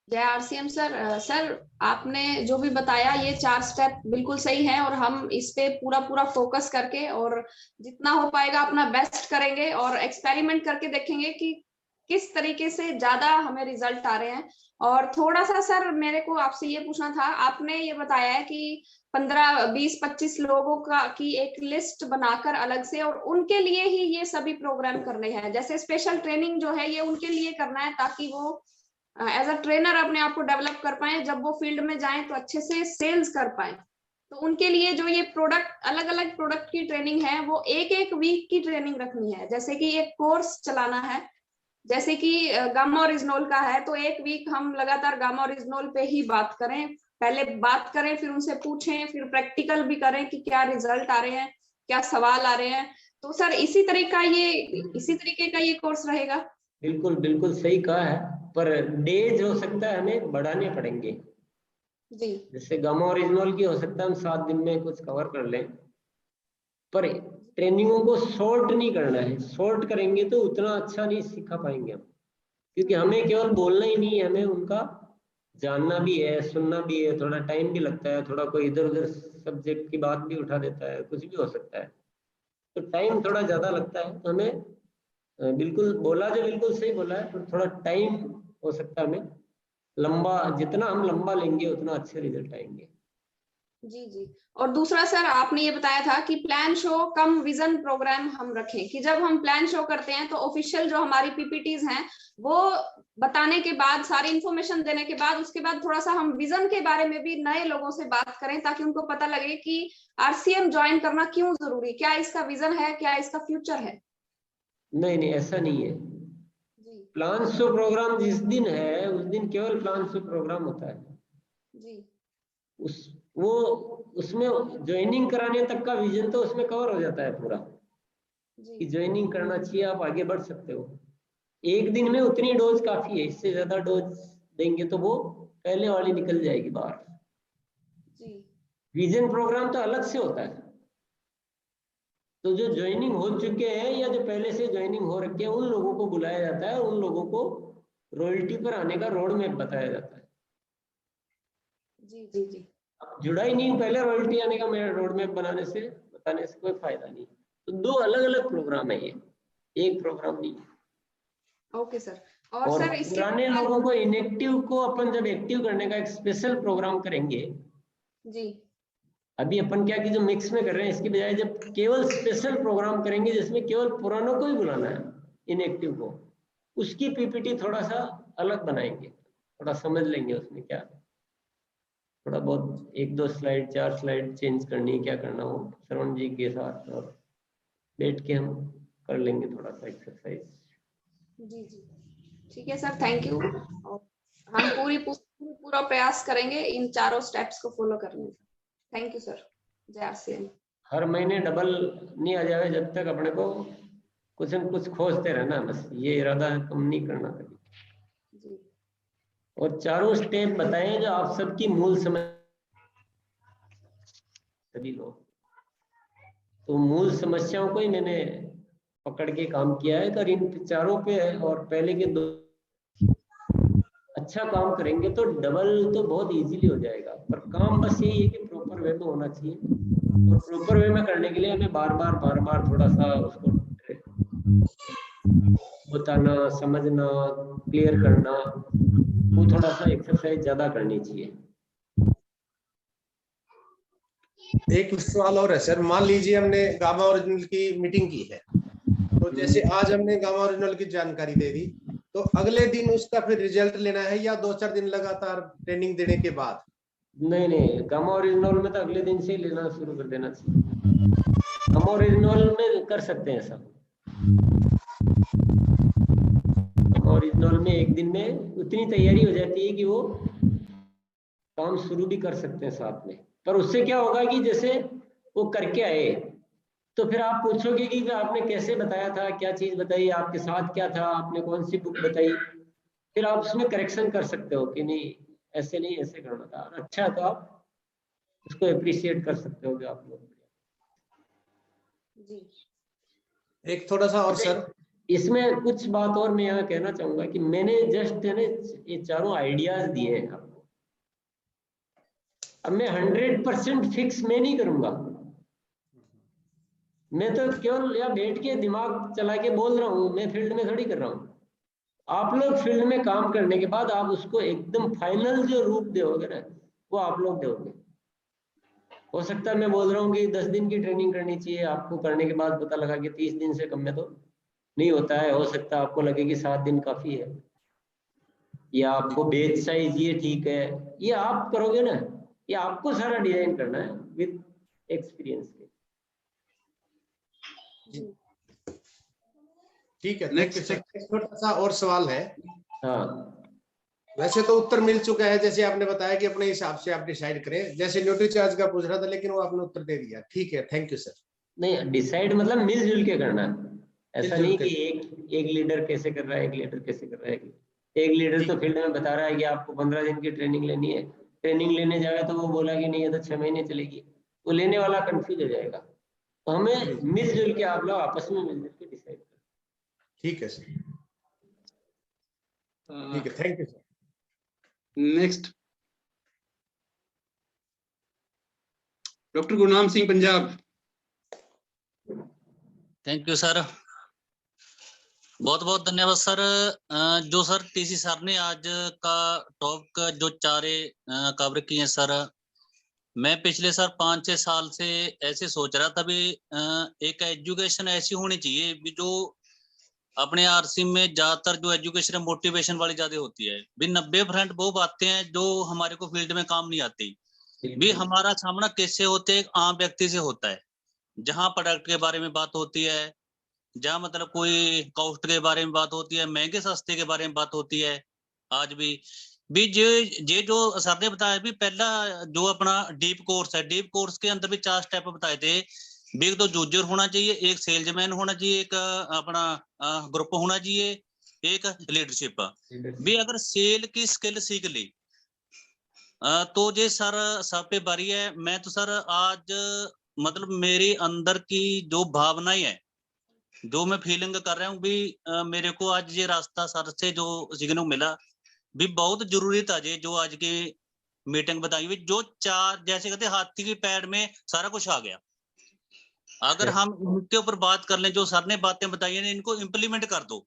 जय आरसीएम सर। सर आपने जो भी बताया ये 4 स्टेप बिल्कुल सही है, और हम इस पे पूरा फोकस करके और जितना हो पाएगा अपना बेस्ट करेंगे और एक्सपेरिमेंट करके देखेंगे कि किस तरीके से ज्यादा हमें रिजल्ट आ रहे हैं। और थोड़ा सा सर मेरे को आपसे ये पूछना था, आपने ये बताया है कि 15, 20, 25 लोगों का की एक लिस्ट बनाकर अलग से, और उनके लिए ही ये सभी प्रोग्राम करने हैं। जैसे स्पेशल ट्रेनिंग जो है ये उनके लिए करना है, ताकि वो एज अ ट्रेनर अपने आप को डेवलप कर पाए, जब वो फील्ड में जाएं तो अच्छे से सेल्स कर पाए। तो उनके लिए जो ये प्रोडक्ट, अलग अलग प्रोडक्ट की ट्रेनिंग है, वो एक वीक की ट्रेनिंग रखनी है। जैसे कि एक कोर्स चलाना है, जैसे कि गामा ओरिजिनोल का है, तो एक वीक हम लगातार गामा ओरिजिनोल पे ही बात करें, पहले बात करें, फिर उनसे पूछें, फिर प्रैक्टिकल भी करें कि क्या रिजल्ट आ रहे हैं, क्या सवाल आ रहे हैं। तो सर इसी तरीके का ये कोर्स रहेगा? बिल्कुल बिल्कुल सही कहा है, पर डेज हो सकता है हमें बढ़ाने पड़ेंगे जी। जैसे गामा ओरिजिनल की हो सकता है हम 7 दिन में कुछ कवर कर लें, पर ट्रेनिंगों को शॉर्ट नहीं करना है। शॉर्ट करेंगे तो उतना अच्छा नहीं सिखा पाएंगे हम, क्योंकि हमें केवल बोलना ही नहीं है, हमें उनका जानना भी है, सुनना भी है, थोड़ा टाइम भी लगता है, थोड़ा कोई इधर उधर सब्जेक्ट की बात भी उठा देता है, कुछ भी हो सकता है, तो टाइम थोड़ा ज्यादा लगता है। तो हमें बिल्कुल बोला जो बिल्कुल सही बोला है, पर थोड़ा टाइम हो सकता है हमें लंबा, जितना हम लंबा लेंगे उतना अच्छे रिजल्ट आएंगे। जी जी। और दूसरा सर आपने ये बताया था कि प्लान शो कम विजन प्रोग्राम हम रखें, कि जब हम प्लान शो करते हैं तो ऑफिशियल जो हमारी पीपीटीज हैं वो बताने के बाद, सारी इंफॉर्मेशन देने के बाद, उसके बाद थोड़ा सा हम विजन के बारे में भी नए लोगों से बात करें, ताकि उनको पता लगे कि आरसीएम ज्वाइन करना क्यों जरूरी, क्या इसका विजन है, क्या इसका फ्यूचर है। नहीं ऐसा नहीं है। प्लान शो प्रोग्राम जिस दिन है उस दिन केवल प्लान शो प्रोग्राम होता है जी। उसमें ज्वाइनिंग कराने तक का विजन तो उसमें कवर हो जाता है पूरा, कि ज्वाइनिंग करना चाहिए, आप आगे बढ़ सकते हो। एक दिन में उतनी डोज काफी है, इससे ज्यादा डोज देंगे तो वो पहले वाली निकल जाएगी बाहर। विजन प्रोग्राम तो अलग से होता है। तो जो ज्वाइनिंग हो चुके हैं या जो पहले से ज्वाइनिंग हो रखे हैं उन लोगों को बुलाया जाता है, उन लोगों को रॉयल्टी पर आने का रोड मैप बताया जाता है। जी जी जी। जुड़ा ही नहीं पहले रॉयल्टी आने का रोड मैप बताने से कोई फायदा नहीं। तो 2 अलग अलग प्रोग्राम है, ये एक प्रोग्राम नहीं है। Okay sir. और सर इसके पुराने लोगों को इनएक्टिव को अपन जब एक्टिव करने का एक स्पेशल प्रोग्राम करेंगे जी। अभी अपन क्या कि जो मिक्स में कर रहे हैं, इसकी बजाय जब केवल स्पेशल प्रोग्राम करेंगे जिसमें केवल पुरानों को ही बुलाना है, इनएक्टिव को, उसकी पीपीटी थोड़ा सा अलग बनाएंगे, थोड़ा समझ लेंगे उसमें क्या, थोड़ा बहुत 1-2 स्लाइड 4 स्लाइड चेंज करनी है, क्या करना हो श्रवण जी के साथ, और बैठ के हम कर लेंगे थोड़ा सा एक्सरसाइज। जी जी ठीक है सर, थैंक यू। हम पूरा प्रयास करेंगे इन 4 स्टेप्स को फॉलो करने का। Thank you sir. जय आरसीएम। हर महीने डबल नहीं आ जाए जब तक अपने को कुछ न कुछ खोजते रहना, बस ये इरादा कम नहीं करना कभी। और 4 स्टेप बताएं जो आप सबकी मूल समझ सभी लोग, तो मूल समस्याओं को ही मैंने पकड़ के काम किया है। तो इन 4 पे है, और पहले के 2 अच्छा काम करेंगे तो डबल तो बहुत इजीली हो जाएगा, पर काम बस यही है कि प्रॉपर वे में होना चाहिए, और प्रॉपर वे में करने के लिए हमें बार बार थोड़ा सा उसको बताना, समझना, क्लियर करना, वो थोड़ा सा एक्सरसाइज ज्यादा करनी चाहिए। एक सवाल और है सर, मान लीजिए हमने गामा ओरिजिनल की मीटिंग की है, तो जैसे आज हमने गामा ओरिजिनल की जानकारी दे दी, तो अगले दिन उसका फिर रिजल्ट लेना है या 2-4 दिन लगातार ट्रेनिंग देने के बाद? नहीं, गामा ओरिजिनल में तो अगले दिन से ही लेना शुरू कर देना चाहिए। गामा ओरिजिनल में कर सकते हैं सब, गामा ओरिजिनल में एक दिन में उतनी तैयारी हो जाती है कि वो काम शुरू भी कर सकते हैं साथ में। पर उससे क्या होगा कि जैसे वो करके आए तो फिर आप पूछोगे कि आपने कैसे बताया था, क्या चीज बताई, आपके साथ क्या था, आपने कौन सी बुक बताई, फिर आप उसमें करेक्शन कर सकते हो कि नहीं ऐसे नहीं ऐसे करना था, और अच्छा है तो आप उसको अप्रिशिएट कर सकते हो आप लोग। एक थोड़ा सा और सर, इसमें कुछ बात और मैं यहाँ कहना चाहूंगा कि मैंने जस्ट ये चारों आइडियाज दिए हैं आपको। अब मैं 100% फिक्स मैं नहीं करूंगा, मैं तो केवल या बैठ के दिमाग चला के बोल रहा हूँ, मैं फील्ड में थोड़ी कर रहा हूँ। आप लोग फील्ड में काम करने के बाद आप उसको एकदम फाइनल जो रूप दोगे ना, वो आप लोग दोगे। हो सकता है मैं बोल रहा हूँ कि 10 दिन की ट्रेनिंग करनी चाहिए, आपको करने के बाद पता लगा कि 30 दिन से कम में तो नहीं होता है। हो सकता है आपको लगे कि 7 दिन काफी है, या आपको बेच साइज ये ठीक है, ये आप करोगे ना, ये आपको सारा डिजाइन करना है विद एक्सपीरियंस के। ठीक है, नेक्स्ट छोटा सा और सवाल है। हाँ, वैसे तो उत्तर मिल चुका है, जैसे आपने बताया कि अपने हिसाब से आप डिसाइड करें, जैसे न्यूट्री चार्ज का पूछ रहा था, लेकिन वो आपने उत्तर दे दिया। ठीक है, थैंक यू सर। नहीं, डिसाइड मतलब मिलजुल के करना है, ऐसा नहीं कि एक लीडर कैसे कर रहा है, एक लीडर कैसे कर रहा है। एक लीडर तो फील्ड में बता रहा है कि आपको 15 दिन की ट्रेनिंग लेनी है, ट्रेनिंग लेने जाएगा तो वो बोला कि नहीं ये तो 6 महीने चलेगी, वो लेने वाला कंफ्यूज हो जाएगा। तो हमें मिलजुल के आप लोग आपस में मिलजुल के डिसाइड करें। ठीक है सर, ठीक है, thank you sir. Next doctor Gurnam Singh Punjab. Thank you sir, बहुत बहुत धन्यवाद सर। जो सर टीसी सर ने आज का टॉपिक जो चारे कवर किए हैं सर, मैं पिछले सर 5-6 साल से ऐसे सोच रहा था भी एक एजुकेशन ऐसी होनी चाहिए भी जो अपने आरसी में ज्यादातर जो एजुकेशन मोटिवेशन वाली ज्यादा होती है भी 90% वो बातें हैं जो हमारे को फील्ड में काम नहीं आती भी। हमारा सामना कैसे होते एक आम व्यक्ति से होता है, जहाँ प्रोडक्ट के बारे में बात होती है, जहाँ मतलब कोई कॉस्ट के बारे में बात होती है, महंगे सस्ते के बारे में बात होती है। आज भी ये जो सर ने बताया भी, पहला जो अपना डीप कोर्स है, डीप कोर्स के अंदर भी 4 स्टेप बताए थे भी। एक तो जूजर होना चाहिए, एक सेल्समैन होना चाहिए, एक अपना ग्रुप होना चाहिए, एक लीडरशिप भी। अगर सेल की स्किल सीख ली तो जे सर सब पे बारी है। मैं तो सर आज मतलब मेरे अंदर की जो भावनाएं है, जो मैं फीलिंग कर रहा हूँ भी, मेरे को आज ये रास्ता सर से जो सीखने मिला भी बहुत जरूरी था। ये जो आज की मीटिंग बताई हुई, जो 4 जैसे कहते हाथी की पैर में सारा कुछ आ गया। अगर हम इनके ऊपर बात कर लें, जो सर ने बातें बताई है, इनको इम्प्लीमेंट कर दो।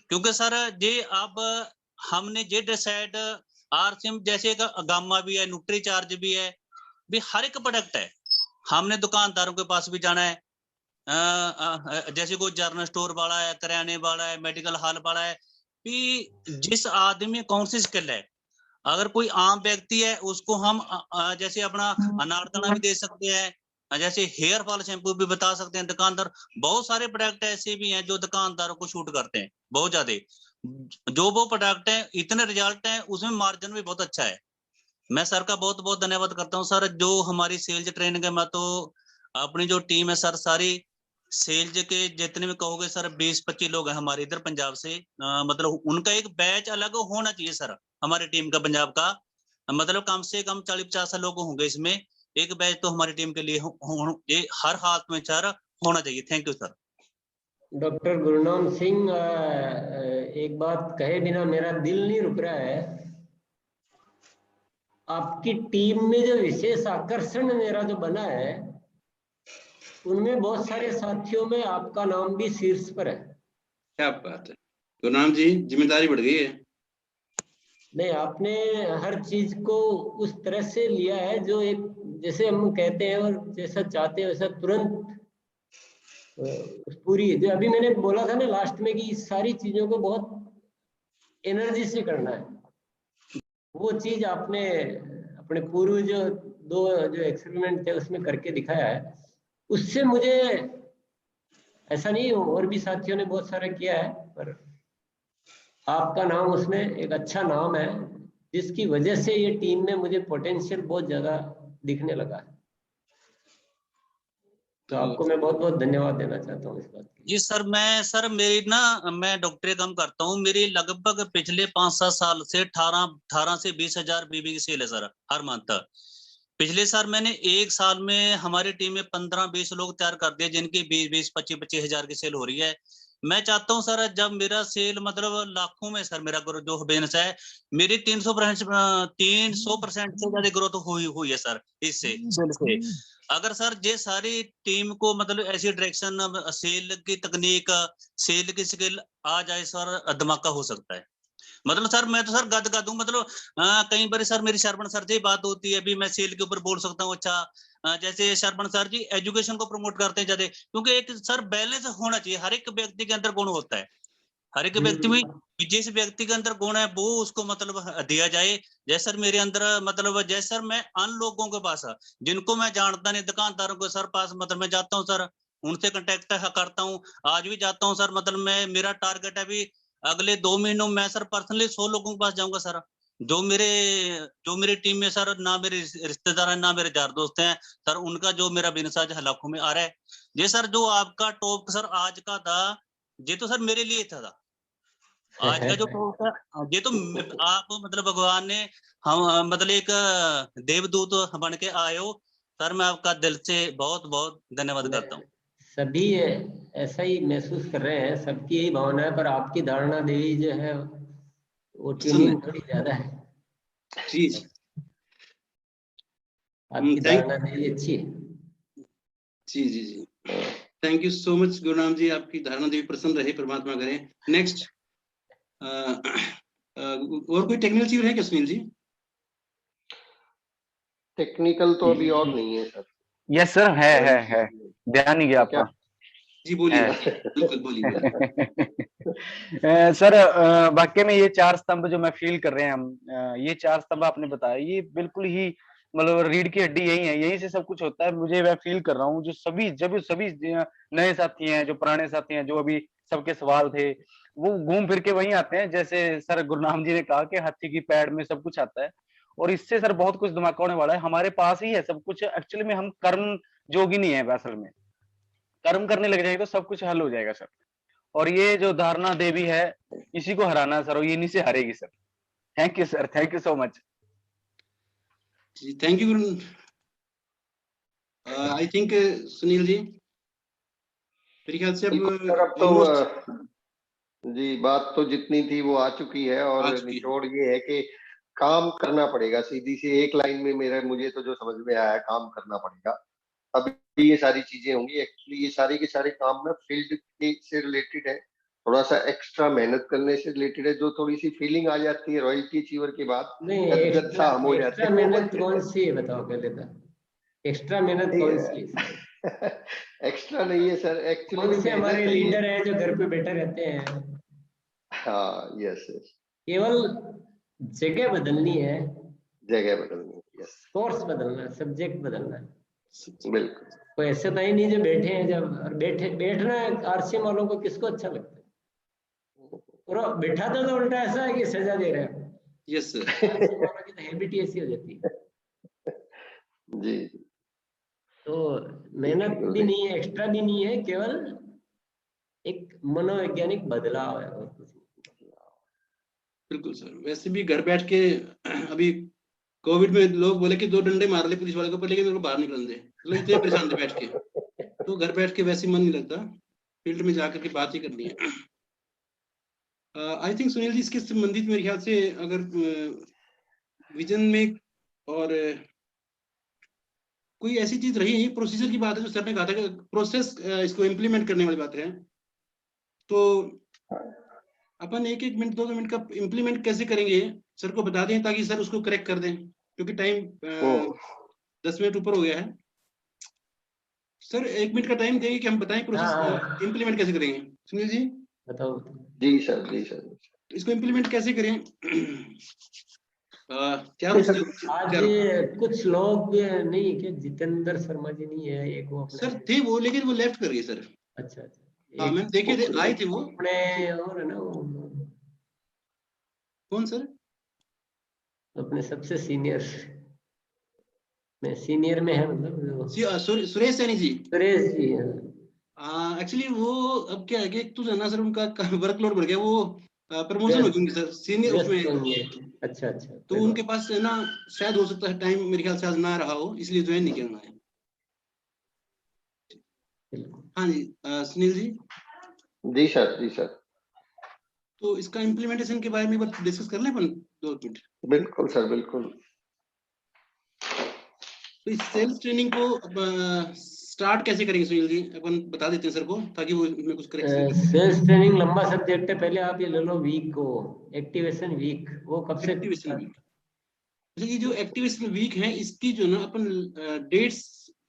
क्योंकि सर ये अब हमने ये डिसाइड आरसीएम जैसे गामा भी है, न्यूट्री चार्ज भी है भी, हर एक प्रोडक्ट है। हमने दुकानदारों के पास भी जाना है, जैसे कोई जनरल स्टोर वाला है, किराने वाला है, मेडिकल हॉल वाला है कि जिस आदमी में कौन सी स्किल है। अगर कोई आम व्यक्ति है उसको हम जैसे अपना अनारदाना भी दे सकते हैं, जैसे हेयर फॉल शैम्पू भी बता सकते हैं। दुकानदार बहुत सारे प्रोडक्ट ऐसे भी हैं जो दुकानदारों को शूट करते हैं बहुत ज्यादा। जो वो प्रोडक्ट है इतने रिजल्ट है, उसमें मार्जिन भी बहुत अच्छा है। मैं सर का बहुत बहुत धन्यवाद करता हूँ सर। जो हमारी सेल्स ट्रेनिंग है, मैं तो अपनी जो टीम है सर, सारी सेल्स के जितने भी कहोगे सर 20-25 लोग हैं हमारे इधर पंजाब से। मतलब उनका एक बैच अलग होना चाहिए सर, हमारी टीम का पंजाब का। मतलब कम से कम 40-50 लोग होंगे इसमें। एक बैच तो हमारी टीम के लिए ये हर हाथ में सर होना चाहिए। Thank you sir. Doctor Gurnam Singh, एक बात कहे बिना मेरा दिल नहीं रुक रहा है। आपकी टीम में जो विशेष आकर्षण मेरा जो बना है, उनमें बहुत सारे साथियों में आपका नाम भी शीर्ष पर है। क्या बात है गुरनाम जी, जिम्मेदारी बढ़ गई है। नहीं, आपने हर चीज को उस तरह से लिया है जो एक, जैसे हम कहते हैं और जैसा चाहते हैं वैसा तुरंत उस पूरी, जो अभी मैंने बोला था ना लास्ट में कि इस सारी चीजों को बहुत एनर्जी से करना है, वो चीज आपने अपने पूर्व जो 2 जो एक्सपेरिमेंट थे उसमें करके दिखाया है। उससे मुझे ऐसा नहीं, और भी साथियों ने बहुत सारा किया है, पर आपका नाम उसमें एक अच्छा नाम है, जिसकी वजह से ये टीम में मुझे पोटेंशियल बहुत ज्यादा दिखने लगा है। तो आपको मैं बहुत बहुत धन्यवाद देना चाहता हूँ इस बात के लिए। जी सर, मेरी ना, मैं डॉक्टरी काम करता हूँ, मेरी लगभग पिछले 5-7 साल से 18 से 20 हजार बीबी की सेल है सर, हर मंथ। पिछले साल मैंने 1 साल में हमारी टीम में 15-20 लोग तैयार कर दिए, जिनकी 20-25 हजार की सेल हो रही है। मैं चाहता हूं सर, जब मेरा सेल मतलब लाखों में सर, मेरा जो बिजनेस है, मेरी 300% से ज्यादा ग्रोथ हुई है सर इससे सेल से। अगर सर ये सारी टीम को मतलब ऐसी डायरेक्शन, सेल की तकनीक, सेल की स्किल आ जाए सर, धमाका हो सकता है। मतलब सर मैं तो सर गदगद हूं, मतलब कई बार सर मेरी शरवण सर से बात होती है, अभी मैं सेल के ऊपर बोल सकता हूँ। अच्छा, जैसे शरवण सर जी एजुकेशन को प्रमोट करते हैं ज्यादा, क्योंकि एक सर बैलेंस होना चाहिए, हर एक व्यक्ति के अंदर गुण होता है, हर एक व्यक्ति में जिस व्यक्ति के अंदर गुण है वो उसको मतलब दिया जाए। जैसे सर मेरे अंदर मतलब, जैसे सर मैं अन लोगों के पास, जिनको मैं जानता नहीं, दुकानदारों के सर पास मतलब मैं जाता हूँ सर, उनसे कांटेक्ट करता हूँ, आज भी जाता हूँ सर। मतलब मैं, मेरा टारगेट है अभी अगले 2 महीनों में सर पर्सनली 100 लोगों के पास जाऊंगा सर, जो मेरी टीम में सर, ना मेरे रिश्तेदार हैं ना मेरे यार दोस्त हैं सर, उनका जो मेरा बिजनेस आज लाखों में आ रहा है। ये सर जो आपका टॉप सर आज का था, ये तो सर मेरे लिए था आज का जो टॉप है, ये तो आप मतलब भगवान ने हम मतलब एक देवदूत बन के आए हो सर। मैं आपका दिल से बहुत बहुत धन्यवाद करता हूँ। सभी ऐसा ही महसूस कर रहे हैं, सबकी यही भावना है, पर आपकी धारणा देवी जो है वो ट्यूनिंग थोड़ी ज्यादा है। जी आपकी धारणा देवी अच्छी है। जी जी जी, thank you so much Gurunam ji, आपकी धारणा देवी प्रसन्न रहे, परमात्मा करें। नेक्स्ट और कोई टेक्निकल चीज है क्या सुनील जी? टेक्निकल तो अभी और नहीं है सर। यस सर, है ध्यान नहीं गया आपका। जी बोलिए, बिल्कुल बोलिए। सर वाकई में ये 4 स्तंभ जो मैं फील कर रहे हैं हम, ये 4 स्तंभ आपने बताया, ये बिल्कुल ही मतलब रीढ़ की हड्डी यही है, यहीं से सब कुछ होता है। मुझे मैं फील कर रहा हूँ, जो सभी नए साथी हैं, जो पुराने साथी हैं, जो अभी सबके सवाल थे, वो घूम फिर के वहीं आते हैं। जैसे सर गुरुनाम जी ने कहा कि हाथी की पैड़ में सब कुछ आता है, और इससे सर बहुत कुछ धमाका होने वाला है। हमारे पास ही है सब कुछ, एक्चुअली में हम कर्म जोगी नहीं है, असल में कर्म करने लग जाएंगे तो सब कुछ हल हो जाएगा सर। और ये जो धारणा देवी है, इसी को हराना है सर, और ये इन्हीं से हारेगी sir. Thank you sir, thank you so much. जी thank you. I think Sunil ji मेरे ख्याल से अब तो जी बात तो जितनी थी वो आ चुकी है, और निचोड़ ये है कि काम करना पड़ेगा। सीधी सी एक लाइन में मुझे तो जो समझ में आया है, काम करना पड़ेगा, तभी ये सारी चीजें होंगी। एक्चुअली ये सारे के सारे काम ना फील्ड से रिलेटेड है, थोड़ा सा एक्स्ट्रा मेहनत करने से रिलेटेड है। जो थोड़ी सी फीलिंग आ जाती है रॉयल्टी अचीवर के बाद, गदगद सा हम हो जाते हैं। मेहनत कौन सी है बताओ पहले तो, एक्स्ट्रा मेहनत कौन सी है? एक्स्ट्रा नहीं है सर, एक्चुअली कौन से हमारे लीडर हैं जो घर पे बैठे रहते हैं? हाँ यस यस, केवल जगह बदलनी है, जगह बदलनी है, यस, कोर्स बदलना है, सब्जेक्ट बदलना है। बिल्कुल। कोई ऐसे तो ही नहीं जो बैठे हैं, जब बैठना आरसीएम वालों को किसको अच्छा लगता है? और बैठा तो उल्टा ऐसा है कि सजा दे रहे हैं। यस सर, आरसीएम वालों की तो हैबिट ही ऐसी हो जाती है। जी, तो मेहनत भी नहीं है, एक्स्ट्रा भी नहीं है, केवल एक मनोवैज्ञानिक बदलाव है और कुछ नहीं। बिल्कुल सर। वैसे भी घर बैठ के अभी कोविड में लोग बोले कि 2 डंडे मार ले पुलिस वाले के ऊपर, लेकिन मेरे को बाहर निकल दे, मतलब इतने परेशान थे बैठ के। तो घर बैठ के वैसे मन नहीं लगता, फील्ड में जाकर के बात ही करनी है। आई थिंक सुनील जी इसके संबंधित मेरे ख्याल से अगर विजन में और कोई ऐसी चीज रही है, प्रोसीजर की बात है जो सर ने कहा था कि प्रोसेस इसको इम्प्लीमेंट करने वाली बात है, तो अपन 1-1 मिनट 2-2 मिनट का इम्प्लीमेंट कैसे करेंगे सर को बता दें, ताकि सर उसको करेक्ट कर दें, क्योंकि टाइम 10 मिनट ऊपर हो गया है। सर 1 मिनट का टाइम देंगे कि हम बताएं प्रोसेस इम्प्लीमेंट कैसे करेंगे। सुनील जी बताओ। जी सर, जी सर। तो इसको इम्प्लीमेंट कैसे करें? क्या आज कुछ लोग नहीं, क्या जितेंद्र शर्मा जी नहीं है एक, वो सर थे वो, लेकिन वो लेफ्ट कर गए सर। अच्छा अच्छा, हाँ मैंने देखे थे, आए थे वो अपने, और है ना वो कौन सर? अपने सबसे सीनियर में, सीनियर में है मतलब सुरेश सैनी जी। सुरेश जी एक्चुअली वो अब क्या है कि एक तो ना सर उनका वर्कलोड बढ़ गया, वो प्रमोशन हो जाएंगे सर सीनियर उसमें। अच्छा अच्छा, तो उनके पास है ना शायद हो सकता है टाइम मेरे ख्याल से आज ना रहा हो, इसलिए ज्वाइन नहीं करना है। हाँ जी सुनील जी। जी सर, जी सर। तो इसका इम्प्लीमेंटेशन के बारे में डिस्कस कर लें अपन 2 मिनट। बिल्कुल सर, बिल्कुल। तो इस सेल्स ट्रेनिंग को अब स्टार्ट कैसे करेंगे सुनील जी, अपन बता देते हैं सर को, ताकि वो इसमें कुछ करेक्शन। सेल्स ट्रेनिंग लंबा सब्जेक्ट है, पहले आप ये ले लो वीक को, एक्टिवेशन वीक, वो कब से? Activation week. ये जो एक्टिवेशन वीक है इसकी जो ना अपन डेट्स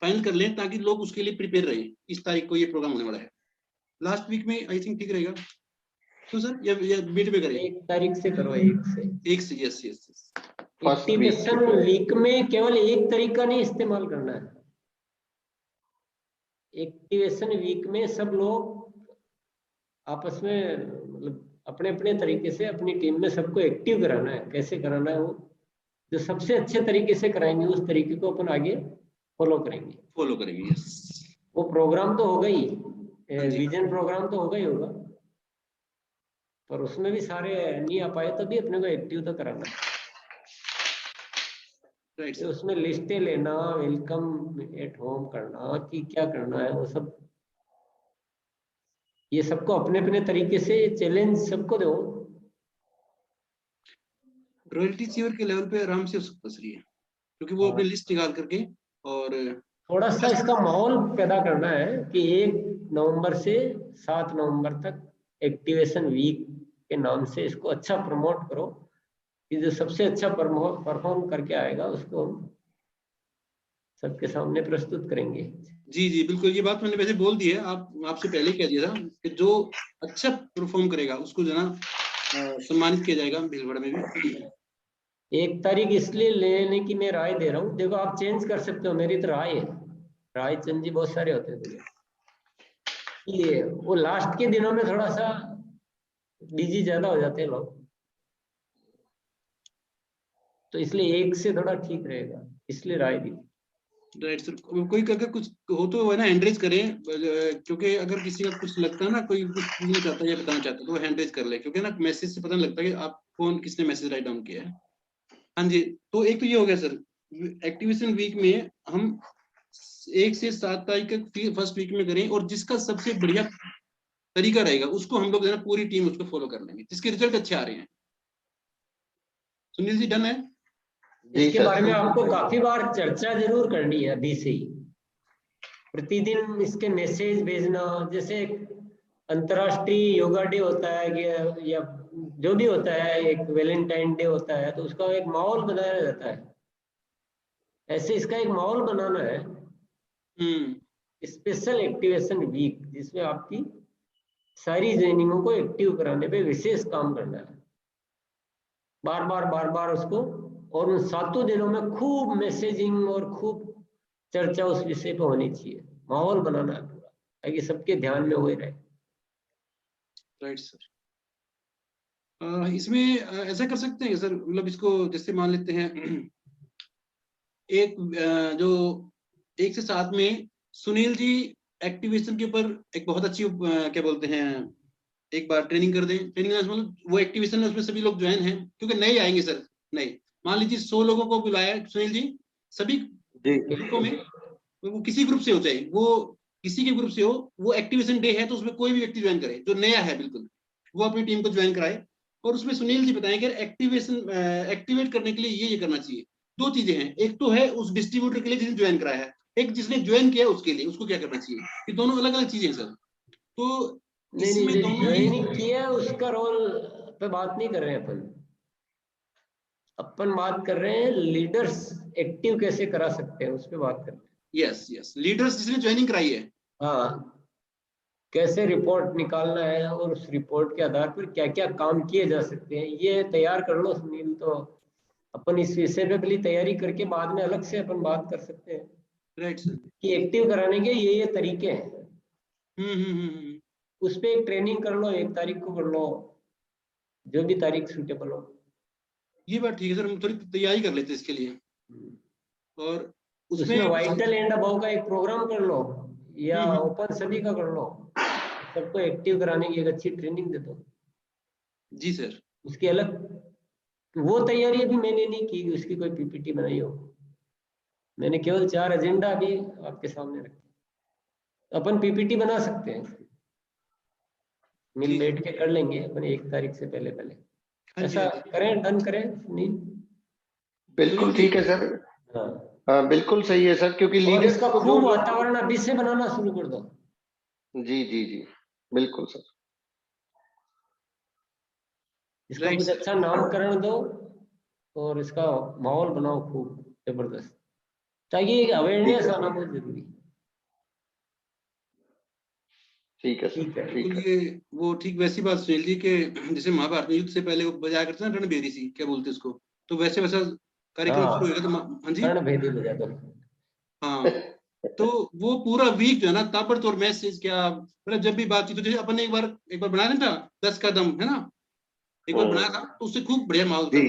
फाइनल कर लें, ताकि लोग उसके लिए प्रिपेयर रहे। इस तारीख को ये प्रोग्राम होने वाला है, लास्ट वीक में आई थिंक ठीक रहेगा। तो सर या मिड में करें? 1 तारीख से करो, 1 से। Yes yes yes. Activation week में केवल एक तरीका नहीं इस्तेमाल करना है। एक्टिवेशन वीक में सब लोग आपस में मतलब अपने अपने तरीके से अपनी टीम में सबको एक्टिव कराना है। कैसे कराना है? वो जो सबसे अच्छे तरीके से कराएंगे उस तरीके को अपन आगे फॉलो करेंगे। यस। वो प्रोग्राम तो होगा ही, विजन प्रोग्राम तो होगा ही होगा, पर उसमें भी सारे नहीं आ पाए तो भी अपने को एक्टिव तो कराना है। तो उसमें लिस्टें लेना, वेलकम एट होम करना, कि क्या करना है वो सब, ये सबको अपने अपने तरीके से चैलेंज सबको दो। रॉयल्टी सीवर के लेवल पे आराम से हो सकता है, क्योंकि वो अपनी लिस्ट निकाल करके, और थोड़ा सा इसका माहौल पैदा करना है कि 1 नवंबर से 7 नवंबर तक एक्टिवेशन वीक के नाम से इसको अच्छा प्रमोट करो, कि जो सबसे अच्छा परफॉर्म करके आएगा उसको सबके सामने प्रस्तुत करेंगे। जी जी बिल्कुल, ये बात मैंने वैसे बोल दी है, आपसे पहले कह दिया था कि जो अच्छा परफॉर्म करेगा उसको जो ना सम्मानित किया जाएगा भीलवाड़ा में भी। 1 तारीख इसलिए लेने की मैं राय दे रहा हूँ, देखो आप चेंज कर सकते हो, मेरी तो राय है, राय चंद जी बहुत सारे होते हैं, ये वो लास्ट के दिनों में थोड़ा सा बिजी ज्यादा हो जाते हैं लोग, तो इसलिए 1 से थोड़ा ठीक रहेगा, इसलिए राय दी। Right sir. कोई अगर कुछ हो तो है ना हैंड रेज करें, क्योंकि अगर किसी का कुछ लगता है ना, कोई कुछ पूछना चाहता है या बताना चाहता है तो वो हैंड रेज कर ले, क्योंकि ना मैसेज से पता नहीं लगता कि आप कौन किसने मैसेज राइट डाउन किया है। हाँ जी, तो एक तो ये हो गया सर, एक्टिवेशन वीक में हम 1 से 7 तारीख तक फर्स्ट वीक में करें, और जिसका सबसे बढ़िया तरीका रहेगा उसको हम लोग पूरी टीम उसको फॉलो कर लेंगे, जिसके रिजल्ट अच्छे आ रहे हैं। सुनील जी डन है? इसके बारे में आपको काफी बार चर्चा जरूर करनी है अभी से ही, प्रतिदिन इसके मैसेज भेजना, जैसे अंतर्राष्ट्रीय योगा डे होता है कि या जो भी होता है, एक वैलेंटाइन डे होता है, तो उसका एक माहौल बनाया जाता है, ऐसे इसका एक माहौल बनाना है। स्पेशल एक्टिवेशन वीक, जिसमें आपकी सारी ट्रेनिंगों को एक्टिव कराने पे विशेष काम करना है, बार बार उसको, और उन 7 दिनों में खूब मैसेजिंग और खूब चर्चा उस विषय पे होनी चाहिए, माहौल बनाना है पूरा, ताकि सबके ध्यान में वही रहे। Right sir. इसमें ऐसा कर सकते हैं सर, मतलब इसको जैसे मान लेते हैं एक जो 1 से 7 में सुनील जी एक्टिवेशन के ऊपर एक बहुत अच्छी क्या बोलते हैं, एक बार ट्रेनिंग कर दें। ट्रेनिंग मतलब वो एक्टिवेशन में उसमें सभी लोग ज्वाइन हैं, क्योंकि नए आएंगे सर, नए मान लीजिए 100 लोगों को बुलाया सुनील जी, सभी ग्रुपों में, वो किसी ग्रुप से हो, चाहे वो किसी के ग्रुप से हो, वो एक्टिवेशन डे है तो उसमें कोई भी व्यक्ति ज्वाइन करे जो नया है बिल्कुल, वो अपनी टीम को ज्वाइन कराए, और उसमें सुनील जी बताएंगे एक्टिवेट करने के लिए ये करना चाहिए। 2 चीजें हैं, एक तो है उस डिस्ट्रीब्यूटर के लिए जिसने ज्वाइन कराया है, एक जिसने ज्वाइन किया उसके लिए उसको क्या करना चाहिए, ये दोनों अलग अलग चीजें हैं सर। तो नहीं, ज्वाइनिंग किया उसका रोल पे बात नहीं कर रहे हैं अपन बात कर रहे हैं लीडर्स एक्टिव कैसे करा सकते हैं, उस पर बात कर रहे हैं। यस लीडर्स जिसने ज्वाइनिंग कराई है, हाँ, कैसे रिपोर्ट निकालना है और उस रिपोर्ट के आधार पर क्या क्या काम किए जा सकते हैं, ये तैयार कर लो सुनील। तो अपन इस विषय पे पहले तैयारी करके बाद में अलग से अपन बात कर सकते हैं। राइट सर, कि एक्टिव कराने के ये तरीके हैं। उस पे एक ट्रेनिंग कर लो, 1 तारीख को कर लो, जो भी तारीख सूटेबल हो। ये बात ठीक है सर, हम थोड़ी तैयारी कर लेते हैं इसके लिए। और उसमें वाइटल एंड अबव का एक प्रोग्राम कर लो, या ओपन सभी का कर लो, सबको एक्टिव कराने की एक अच्छी ट्रेनिंग दे दो। जी सर। उसकी अलग वो तैयारी अभी मैंने नहीं की, उसकी कोई पीपीटी बनाई हो। मैंने केवल 4 एजेंडा अभी आपके सामने रखे। अपन पीपीटी बना सकते हैं, मिल बैठ के कर लेंगे अपन 1 तारीख से पहले। ऐसा करें, डन करें नहीं? बिल्कुल ठीक है सर। हाँ बिल्कुल सही है सर, क्योंकि लीडर्स का खूब वातावरण अभी से बनाना शुरू कर दो। जी जी जी बिल्कुल सर। इसका कुछ अच्छा नामकरण दो और इसका माहौल बनाओ खूब जबरदस्त, ताकि अवेयरनेस आना बहुत जरूरी। ठीक है सर, ठीक है। ये वो ठीक वैसी बात सुनील जी के जैसे महाभारत में युद्ध से पहले वो बजाया करते ना रणभेरी सी, क्या बोलते उसको, तो वैसे वैसा कार्यक्रम शुरू होगा। तो हाँ जी, रणभेरी बजा दो। हाँ तो वो पूरा वीक जो है ना ताबड़तोड़ मैसेज क्या, मतलब जब भी बातचीत तो जैसे अपन ने एक बार बनाया था 10 कदम, है ना, एक बार बनाया था, तो उससे खूब बढ़िया माहौल था।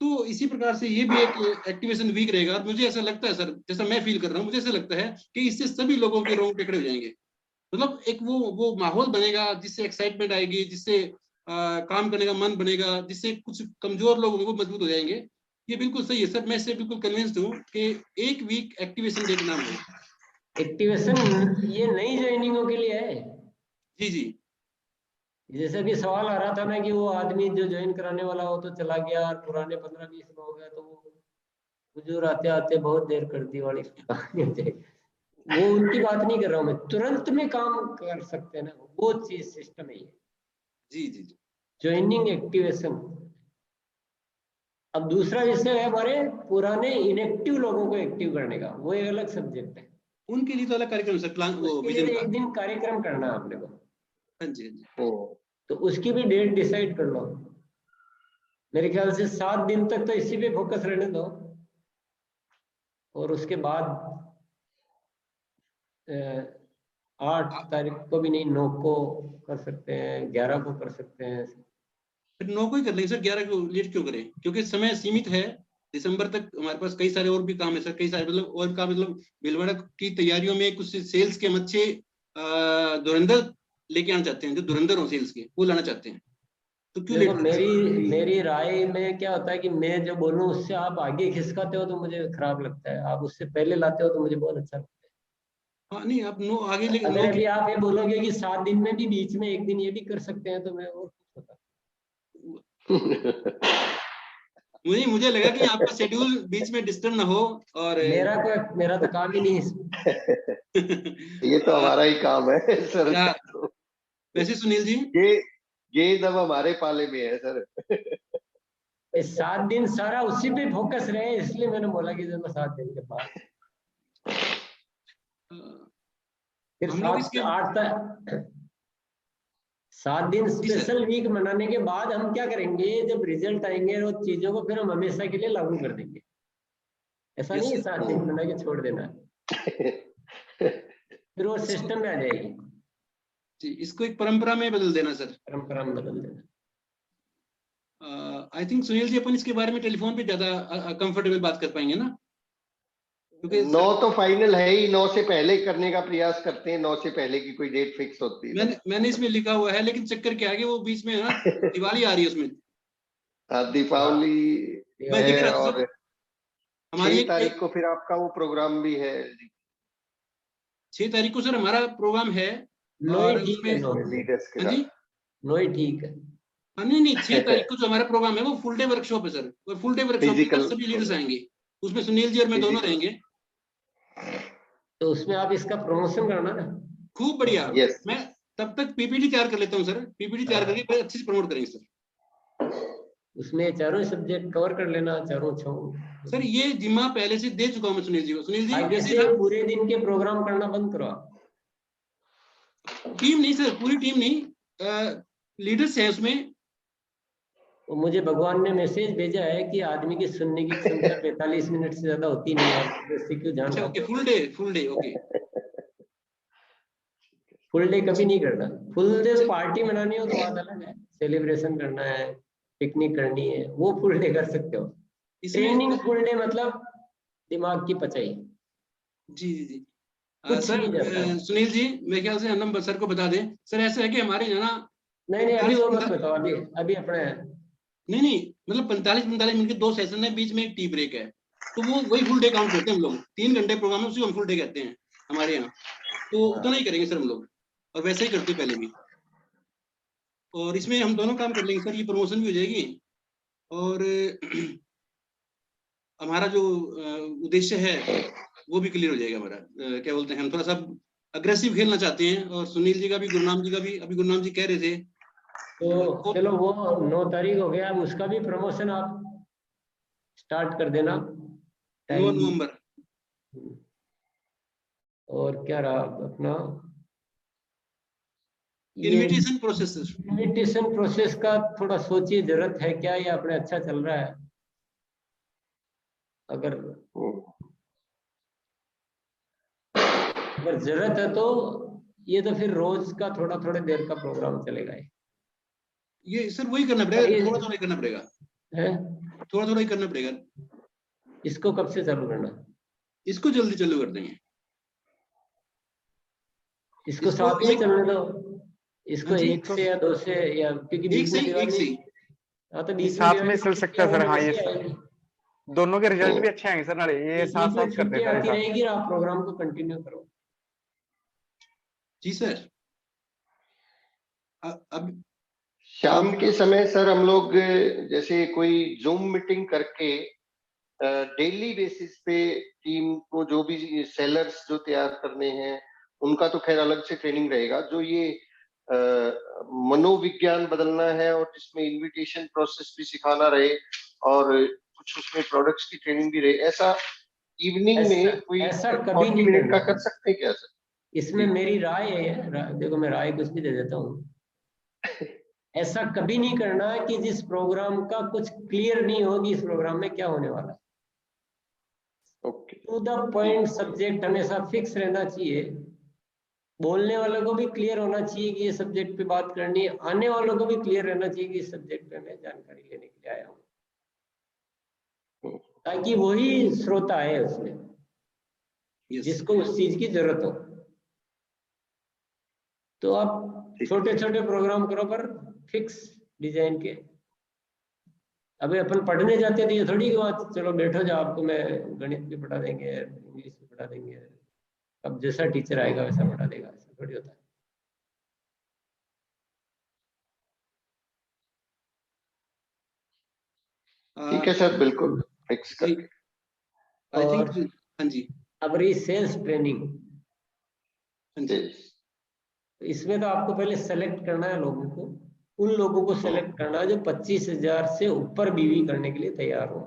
तो इसी प्रकार से ये भी एक एक्टिवेशन वीक रहेगा। और मुझे ऐसा लगता है सर, जैसा मैं फील कर रहा हूँ, मुझे ऐसा लगता है कि इससे सभी लोगों के रोंगटे खड़े हो जाएंगे। मतलब एक वो माहौल बनेगा जिससे एक्साइटमेंट आएगी, जिससे काम करने का मन बनेगा, जिससे कुछ कमजोर लोग वो मजबूत हो जाएंगे। ये बिल्कुल सही है सर, मैं इससे बिल्कुल कन्विंस्ड हूँ कि 1 वीक एक्टिवेशन डे का नाम है। एक्टिवेशन ये नई ज्वाइनिंगों के लिए है। जी जी, जैसे भी सवाल आ रहा था ना कि वो आदमी जो ज्वाइन कराने वाला हो तो चला गया, और पुराने 15-20 लोग हैं तो वो हुजूर आते आते बहुत देर कर दी वाली वो उनकी बात नहीं कर रहा हूँ मैं, तुरंत में काम कर सकते हैं ना, वो चीज सिस्टम है ये। जी जी जी, ज्वाइनिंग एक्टिवेशन। अब दूसरा विषय है हमारे पुराने इनएक्टिव लोगों को एक्टिव करने का, वो एक अलग सब्जेक्ट है। उनके लिए तो अलग कार्यक्रम सर, प्लान वो विजन का। एक दिन कार्यक्रम करना है आपने को। हाँ जी हाँ जी। तो उसकी भी डेट डिसाइड कर लो। मेरे ख्याल से 7 दिन तक तो इसी पे फोकस रहने दो, और उसके बाद 8 तारीख को भी नहीं, 9 को कर सकते हैं, 11 को कर सकते हैं। फिर 9 को ही कर लेंगे सर, 11 को लेट क्यों करें, क्योंकि समय सीमित है। दिसंबर तक हमारे पास कई सारे और भी काम है सर, कई सारे मतलब और काम, मतलब भीलवाड़ा की तैयारियों में कुछ सेल्स के हम अच्छे धुरंधर लेके आना चाहते हैं, जो धुरंधर हो सेल्स के, वो लाना चाहते हैं। तो क्यों लेट? मेरी राय में क्या होता है कि मैं जो बोलूं उससे आप आगे खिसकाते हो तो मुझे खराब लगता है, आप उससे पहले लाते हो तो मुझे बहुत अच्छा लगता है। हाँ नहीं, आप 9 आगे लेके, अगर अभी आप ये बोलोगे कि 7 दिन में भी बीच में 1 दिन ये भी कर सकते हैं तो मैं और खुश होता। मुझे लगा कि आपका शेड्यूल बीच में डिस्टर्ब ना हो, और मेरा तो काम ही नहीं है। ये तो हमारा ही काम है सर। वैसे सुनील जी, ये सब हमारे पाले में है सर। 7 दिन सारा उसी पे फोकस रहे, इसलिए मैंने बोला कि चलो 7 दिन के बाद फिर 7 से 8 तक 7 दिन स्पेशल वीक मनाने के बाद हम क्या करेंगे, जब रिजल्ट आएंगे और चीजों को फिर हम हमेशा के लिए लागू कर देंगे। ऐसा नहीं है 7 दिन मना के छोड़ देना, फिर वो सिस्टम में आ जाएगी। जी, इसको एक परंपरा में बदल देना सर, परंपरा में बदल देना। आई थिंक सुनील जी अपन इसके बारे में टेलीफोन पे ज्यादा कंफर्टेबल बात कर पाएंगे ना, क्योंकि 9 तो फाइनल है ही, 9 से पहले करने का प्रयास करते हैं, 9 से पहले की कोई डेट फिक्स होती है। मैंने इसमें लिखा हुआ है, लेकिन चक्कर क्या है कि वो बीच में ना दिवाली आ रही है उसमें। दीपावली और हमारी 6 तारीख को फिर आपका वो प्रोग्राम भी है। 6 तारीख को सर हमारा प्रोग्राम है, और ठीक है, लीडर्स के जी नोई ठीक है। नहीं 6 तारीख को जो हमारा प्रोग्राम है वो फुल डे वर्कशॉप है सर, और फुल डे वर्कशॉप में सभी लीडर्स आएंगे, उसमें सुनील जी और मैं दोनों रहेंगे। तो उसमें आप इसका प्रमोशन करना ना, खूब बढ़िया। yes. मैं तब तक पीपीटी तैयार कर लेता हूँ सर, पीपीटी तैयार करके फिर अच्छे से प्रमोट करेंगे सर। उसमें चारों सब्जेक्ट कवर कर लेना, चारों छो। सर ये जिम्मा पहले से दे चुका हूँ मैं सुनील जी को। सुनील जी आगे कैसे से था? पूरे दिन के प्रोग्राम करना बंद करो। टीम नहीं सर, पूरी टीम नहीं, लीडर्स हैं उसमें। तो मुझे भगवान ने मैसेज भेजा है कि आदमी की सुनने की क्षमता 45 मिनट से ज्यादा होती नहीं है, आप जैसे क्यों जान अच्छा, रहे ओके, हो। Full day okay. Full day कभी नहीं करना। फुल डे पार्टी मनानी हो तो बात अलग है, सेलिब्रेशन करना है, पिकनिक करनी है, वो फुल डे कर सकते हो। ट्रेनिंग फुल डे मतलब दिमाग की पचाई। जी जी जी। कुछ सर नहीं जाता है। सुनील जी मेरे ख्याल से हम सर को बता दें सर, ऐसा है कि हमारे यहाँ ना नहीं अभी वो मत बताओ, अभी अपने नहीं मतलब 45 मिनट के 2 सेशन है, बीच में एक टी ब्रेक है, तो वो वही फुल डे काउंट करते हैं हम लोग। 3 घंटे प्रोग्राम है, उसी को हम फुल डे कहते हैं हमारे यहाँ। तो उतना ही करेंगे सर हम लोग, और वैसे ही करते पहले भी। और इसमें हम दोनों काम कर लेंगे सर, ये प्रमोशन भी हो जाएगी और हमारा जो उद्देश्य है वो भी क्लियर हो जाएगा हमारा। क्या बोलते हैं, हम थोड़ा सा अग्रेसिव खेलना चाहते हैं। और सुनील जी का भी, गुरनाम जी का भी, अभी गुरनाम जी कह रहे थे तो चलो वो 9 तारीख हो गया, अब उसका भी प्रमोशन आप स्टार्ट कर देना। 9 नवंबर। और क्या रहा अपना इनविटेशन प्रोसेस। इनविटेशन प्रोसेस का थोड़ा सोचिए, जरूरत है क्या, ये अपने अच्छा चल रहा है? अगर जरूरत है तो ये तो फिर रोज का थोड़ा देर का प्रोग्राम चलेगा। ये सर वही करना पड़ेगा, थोड़ा ही करना पड़ेगा, थोड़ा ही करना पड़ेगा। इसको कब से चालू करना? इसको जल्दी चालू कर देंगे। इसको साथ में चलने दो, इसको 1 से या 2 से, या क्योंकि एक से हाँ तो बीच साथ में चल सकता है सर। हाँ ये दोनों के रिजल्ट भी अच्छे आएंगे सर नाले, ये साथ साथ करते हैं आती रहेगी, आप प्रोग्राम को कंटिन्यू करो। जी सर। अब शाम के समय सर हम लोग जैसे कोई जूम मीटिंग करके डेली बेसिस पे टीम को, जो भी सेलर्स जो तैयार करने हैं उनका तो खैर अलग से ट्रेनिंग रहेगा, जो ये मनोविज्ञान बदलना है और जिसमें इनविटेशन प्रोसेस भी सिखाना रहे और कुछ उसमें प्रोडक्ट्स की ट्रेनिंग भी रहे, ऐसा इवनिंग में कोई ऐसा कभी 40 नहीं मिनट का कर सकते हैं क्या सर? इसमें मेरी राय है, देखो मैं राय कुछ भी दे देता हूँ। ऐसा कभी नहीं करना कि जिस प्रोग्राम का कुछ क्लियर नहीं होगी इस प्रोग्राम में क्या होने वाला है। टू द पॉइंट सब्जेक्ट हमेशा फिक्स रहना चाहिए। बोलने वालों को भी क्लियर होना चाहिए कि ये सब्जेक्ट पे बात करनी है, आने वालों को भी क्लियर रहना चाहिए कि इस सब्जेक्ट पे मैं जानकारी लेने के लिए आया हूँ, ताकि वही श्रोता है उसमें जिसको उस चीज की जरूरत हो। तो आप छोटे प्रोग्राम करो पर फिक्स डिजाइन के। अभी अपन पढ़ने जाते थे, ये थोड़ी बात चलो बैठो जाओ, आपको मैं गणित भी पढ़ा देंगे, इंग्लिश भी पढ़ा देंगे, अब जैसा टीचर आएगा वैसा पढ़ा देगा, ऐसा थोड़ी होता है। ठीक है सर, बिल्कुल फिक्स करके। और हाँ जी, अब रही सेल्स ट्रेनिंग, इसमें तो आपको पहले सेलेक्ट करना है लोगों को, उन लोगों को सेलेक्ट करना है जो 25,000 से ऊपर बीवी करने के लिए तैयार हो,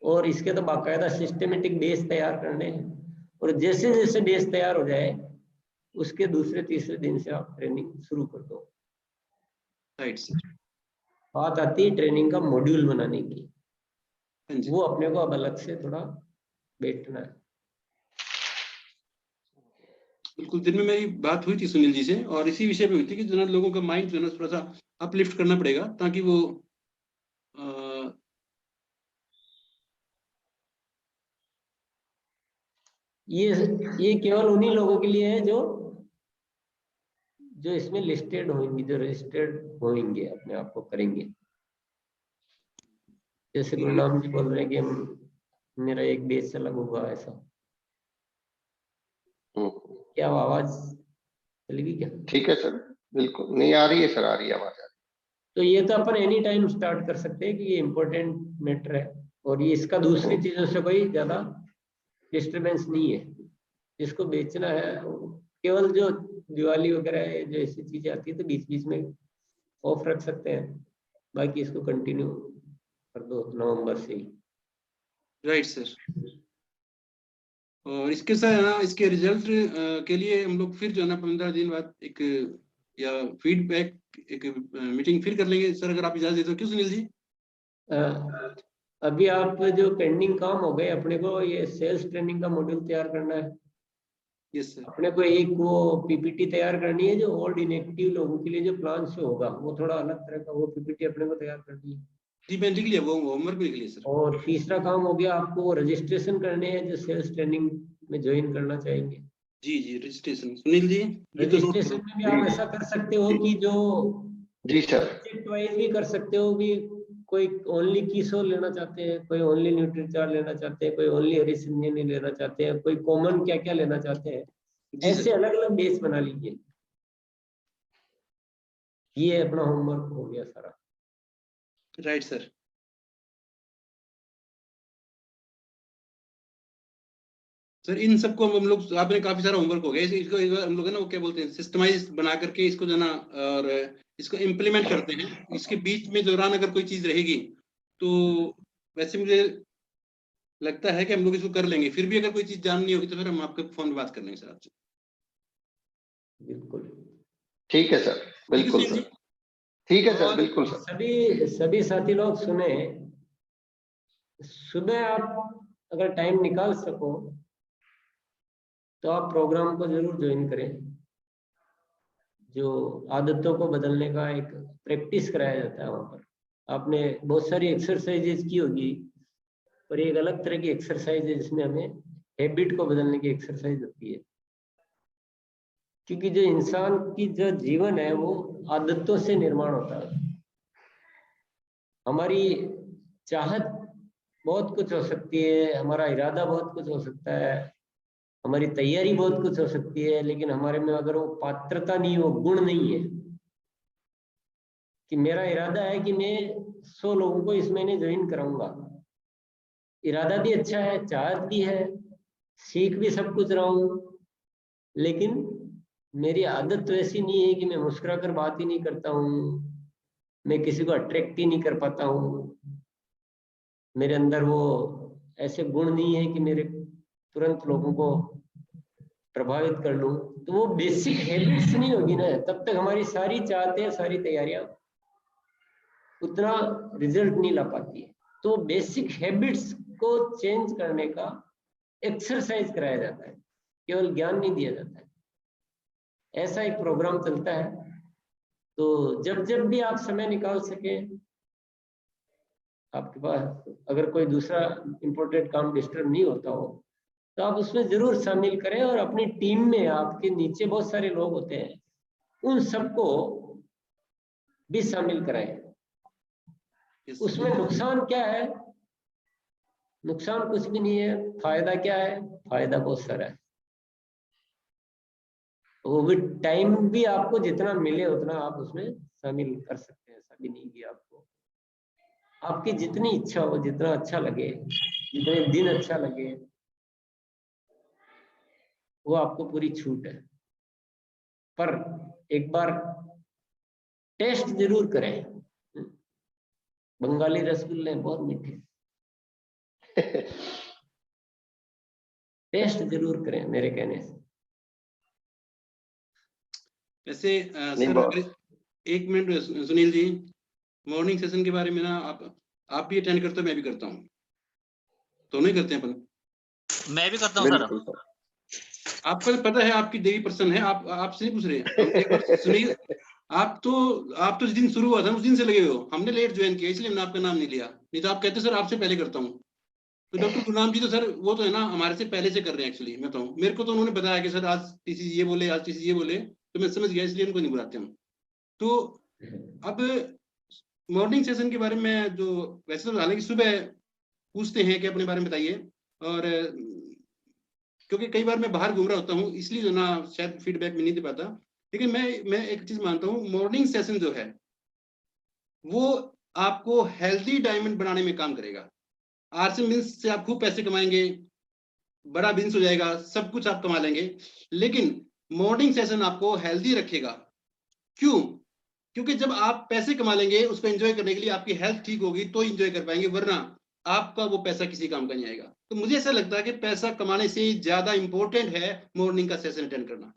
और इसके तो बाकायदा सिस्टमेटिक बेस तैयार करने हैं। और जैसे जैसे बेस तैयार हो जाए उसके दूसरे तीसरे दिन से आप ट्रेनिंग शुरू कर दो। राइट। बात आती है ट्रेनिंग का मॉड्यूल बनाने की, वो अपने को अब अलग से थोड़ा बैठना है। बिल्कुल, दिन में मेरी बात हुई थी सुनील जी से, और इसी विषय पे हुई थी कि जो ना लोगों का माइंड जो है ना थोड़ा सा अपलिफ्ट करना पड़ेगा, ताकि वो ये केवल उन्हीं लोगों के लिए है जो इसमें लिस्टेड होंगे, जो रजिस्टर्ड होंगे, अपने आप को करेंगे। जैसे गुरुनाम जी बोल रहे हैं कि मेरा एक बेस अलग होगा, ऐसा क्या आवाज चलेगी क्या? ठीक है सर, बिल्कुल नहीं आ रही है सर, आ रही है आवाज। तो ये तो अपन एनी टाइम स्टार्ट कर सकते हैं कि ये इम्पोर्टेंट मैटर है, और ये इसका दूसरी चीजों से कोई ज्यादा डिस्टरबेंस नहीं है। जिसको बेचना है केवल जो दिवाली वगैरह जो ऐसी चीजें आती है तो बीच बीच में ऑफ रख सकते हैं, बाकी इसको कंटिन्यू कर दो नवंबर से ही। Right sir. और इसके साथ इसके रिजल्ट के लिए हम लोग फिर जो है ना 15 दिन बाद एक या फीडबैक एक मीटिंग फिर कर लेंगे सर, अगर आप इजाजत देते हो। क्यों सुनील जी? अभी आप जो पेंडिंग काम हो गए, अपने को ये सेल्स ट्रेनिंग का मॉड्यूल तैयार करना है। Yes sir. अपने को एक वो पीपीटी तैयार करनी है जो ओल्ड इनएक्टिव लोगों के लिए जो प्लान से होगा, वो थोड़ा अलग तरह का वो पीपीटी अपने को तैयार करनी है। जी मैंने लिख लिया, वो होमवर्क भी लिख लिया सर। और तीसरा काम हो गया, आपको वो रजिस्ट्रेशन करने हैं जो सेल्स ट्रेनिंग में ज्वाइन करना चाहेंगे। जी रजिस्ट्रेशन। सुनील जी रजिस्ट्रेशन में भी आप ऐसा कर सकते हो कि जो जी सर सब्जेक्ट वाइज भी कर सकते हो कि कोई ओनली कीसो लेना चाहते हैं, कोई ओनली न्यूट्रीचार्ट लेना चाहते हैं, कोई ओनली हरिसिंजनी लेना चाहते हैं, कोई कॉमन क्या क्या लेना चाहते हैं, ऐसे अलग अलग बेस बना लीजिए। ये अपना होमवर्क हो गया सारा। Right sir. सर इन सबको हम लोग, आपने काफी सारा होमवर्क हो गया, इसको हम लोग है ना वो क्या बोलते हैं सिस्टमाइज बना करके इसको जो ना और इसको इम्प्लीमेंट करते हैं। इसके बीच में दौरान अगर कोई चीज रहेगी तो वैसे मुझे लगता है कि हम लोग इसको कर लेंगे। फिर भी अगर कोई चीज जाननी होगी तो फिर हम आपके फोन पे बात कर लेंगे सर आपसे। बिल्कुल ठीक है सर, बिल्कुल सर, ठीक है सर, बिल्कुल सर। सभी साथी लोग सुने, सुबह आप अगर टाइम निकाल सको तो आप प्रोग्राम को जरूर ज्वाइन करें। जो आदतों को बदलने का एक प्रैक्टिस कराया जाता है वहां पर। आपने बहुत सारी एक्सरसाइजेज की होगी, पर एक अलग तरह की एक्सरसाइज है जिसमें हमें हैबिट को बदलने की एक्सरसाइज होती है। क्योंकि जो इंसान की जो जीवन है वो आदतों से निर्माण होता है। हमारी चाहत बहुत कुछ हो सकती है, हमारा इरादा बहुत कुछ हो सकता है, हमारी तैयारी बहुत कुछ हो सकती है, लेकिन हमारे में अगर वो पात्रता नहीं, वो गुण नहीं है कि मेरा इरादा है कि मैं 100 लोगों को इस महीने ज्वाइन कराऊंगा, इरादा भी अच्छा है, चाहत भी है, सीख भी सब कुछ रहा हूं, लेकिन मेरी आदत वैसी नहीं है कि मैं मुस्कुरा कर बात ही नहीं करता हूँ, मैं किसी को अट्रैक्ट ही नहीं कर पाता हूँ, मेरे अंदर वो ऐसे गुण नहीं है कि मेरे तुरंत लोगों को प्रभावित कर लूं। तो वो बेसिक हैबिट्स नहीं होगी ना, तब तक हमारी सारी चाहतें, सारी तैयारियां उतना रिजल्ट नहीं ला पाती है। तो बेसिक हैबिट्स को चेंज करने का एक्सरसाइज कराया जाता है, केवल ज्ञान नहीं दिया जाता है। ऐसा एक प्रोग्राम चलता है। तो जब जब भी आप समय निकाल सके, आपके पास अगर कोई दूसरा इम्पोर्टेंट काम डिस्टर्ब नहीं होता हो तो आप उसमें जरूर शामिल करें। और अपनी टीम में आपके नीचे बहुत सारे लोग होते हैं, उन सबको भी शामिल कराएं। उसमें नुकसान क्या है? नुकसान कुछ भी नहीं है, फायदा क्या है? फायदा बहुत सारा है। वो भी टाइम भी आपको जितना मिले उतना आप उसमें शामिल कर सकते हैं। ऐसा भी नहीं कि आपकी जितनी इच्छा हो, जितना अच्छा लगे, जितने दिन अच्छा लगे, वो आपको पूरी छूट है। पर एक बार टेस्ट जरूर करें। बंगाली रसगुल्ले बहुत मीठे, टेस्ट जरूर करें मेरे कहने से। वैसे सर एक minute Sunil ji, morning session के बारे में ना आप भी अटेंड करते हो, मैं भी करता हूँ, दोनों ही करते हैं अपन। मैं भी करता हूँ सर। आपको पता है आपकी देवी पर्सन है, आपसे नहीं पूछ रहे। सुनील आप तो जिस दिन शुरू हुआ था उस दिन से लगे हो। हमने लेट ज्वाइन किया इसलिए हमने आपका नाम नहीं लिया, नहीं तो आप कहते सर आपसे पहले करता हूँ। तो डॉक्टर गुरनाम जी तो सर वो तो है ना हमारे से पहले से कर रहे हैं एक्चुअली। मैं तो मेरे को तो उन्होंने बताया कि सर आज टीसी ये बोले, आज टीसी ये बोले, तो मैं समझ गया, इसलिए उनको नहीं बुलाते हम। तो अब मॉर्निंग सेशन के बारे में जो वैसे तो हालांकि सुबह पूछते हैं कि अपने बारे में बताइए, और क्योंकि कई बार मैं बाहर घूम रहा होता हूँ इसलिए जो ना शायद फीडबैक में नहीं दे पाता। लेकिन मैं एक चीज मानता हूँ, मॉर्निंग सेशन जो है वो आपको हेल्दी डायमंड बनाने में काम करेगा। आरसी बिजनेस से आप खूब पैसे कमाएंगे, बड़ा बिजनेस हो जाएगा, सब कुछ आप कमा लेंगे, लेकिन मॉर्निंग सेशन आपको हेल्दी रखेगा। क्यों? क्योंकि जब आप पैसे कमा लेंगे उसको एंजॉय करने के लिए आपकी हेल्थ ठीक होगी तो एंजॉय कर पाएंगे, वरना आपका वो पैसा किसी काम का नहीं आएगा। तो मुझे ऐसा लगता है कि पैसा कमाने से ज्यादा इंपॉर्टेंट है मॉर्निंग का सेशन अटेंड करना।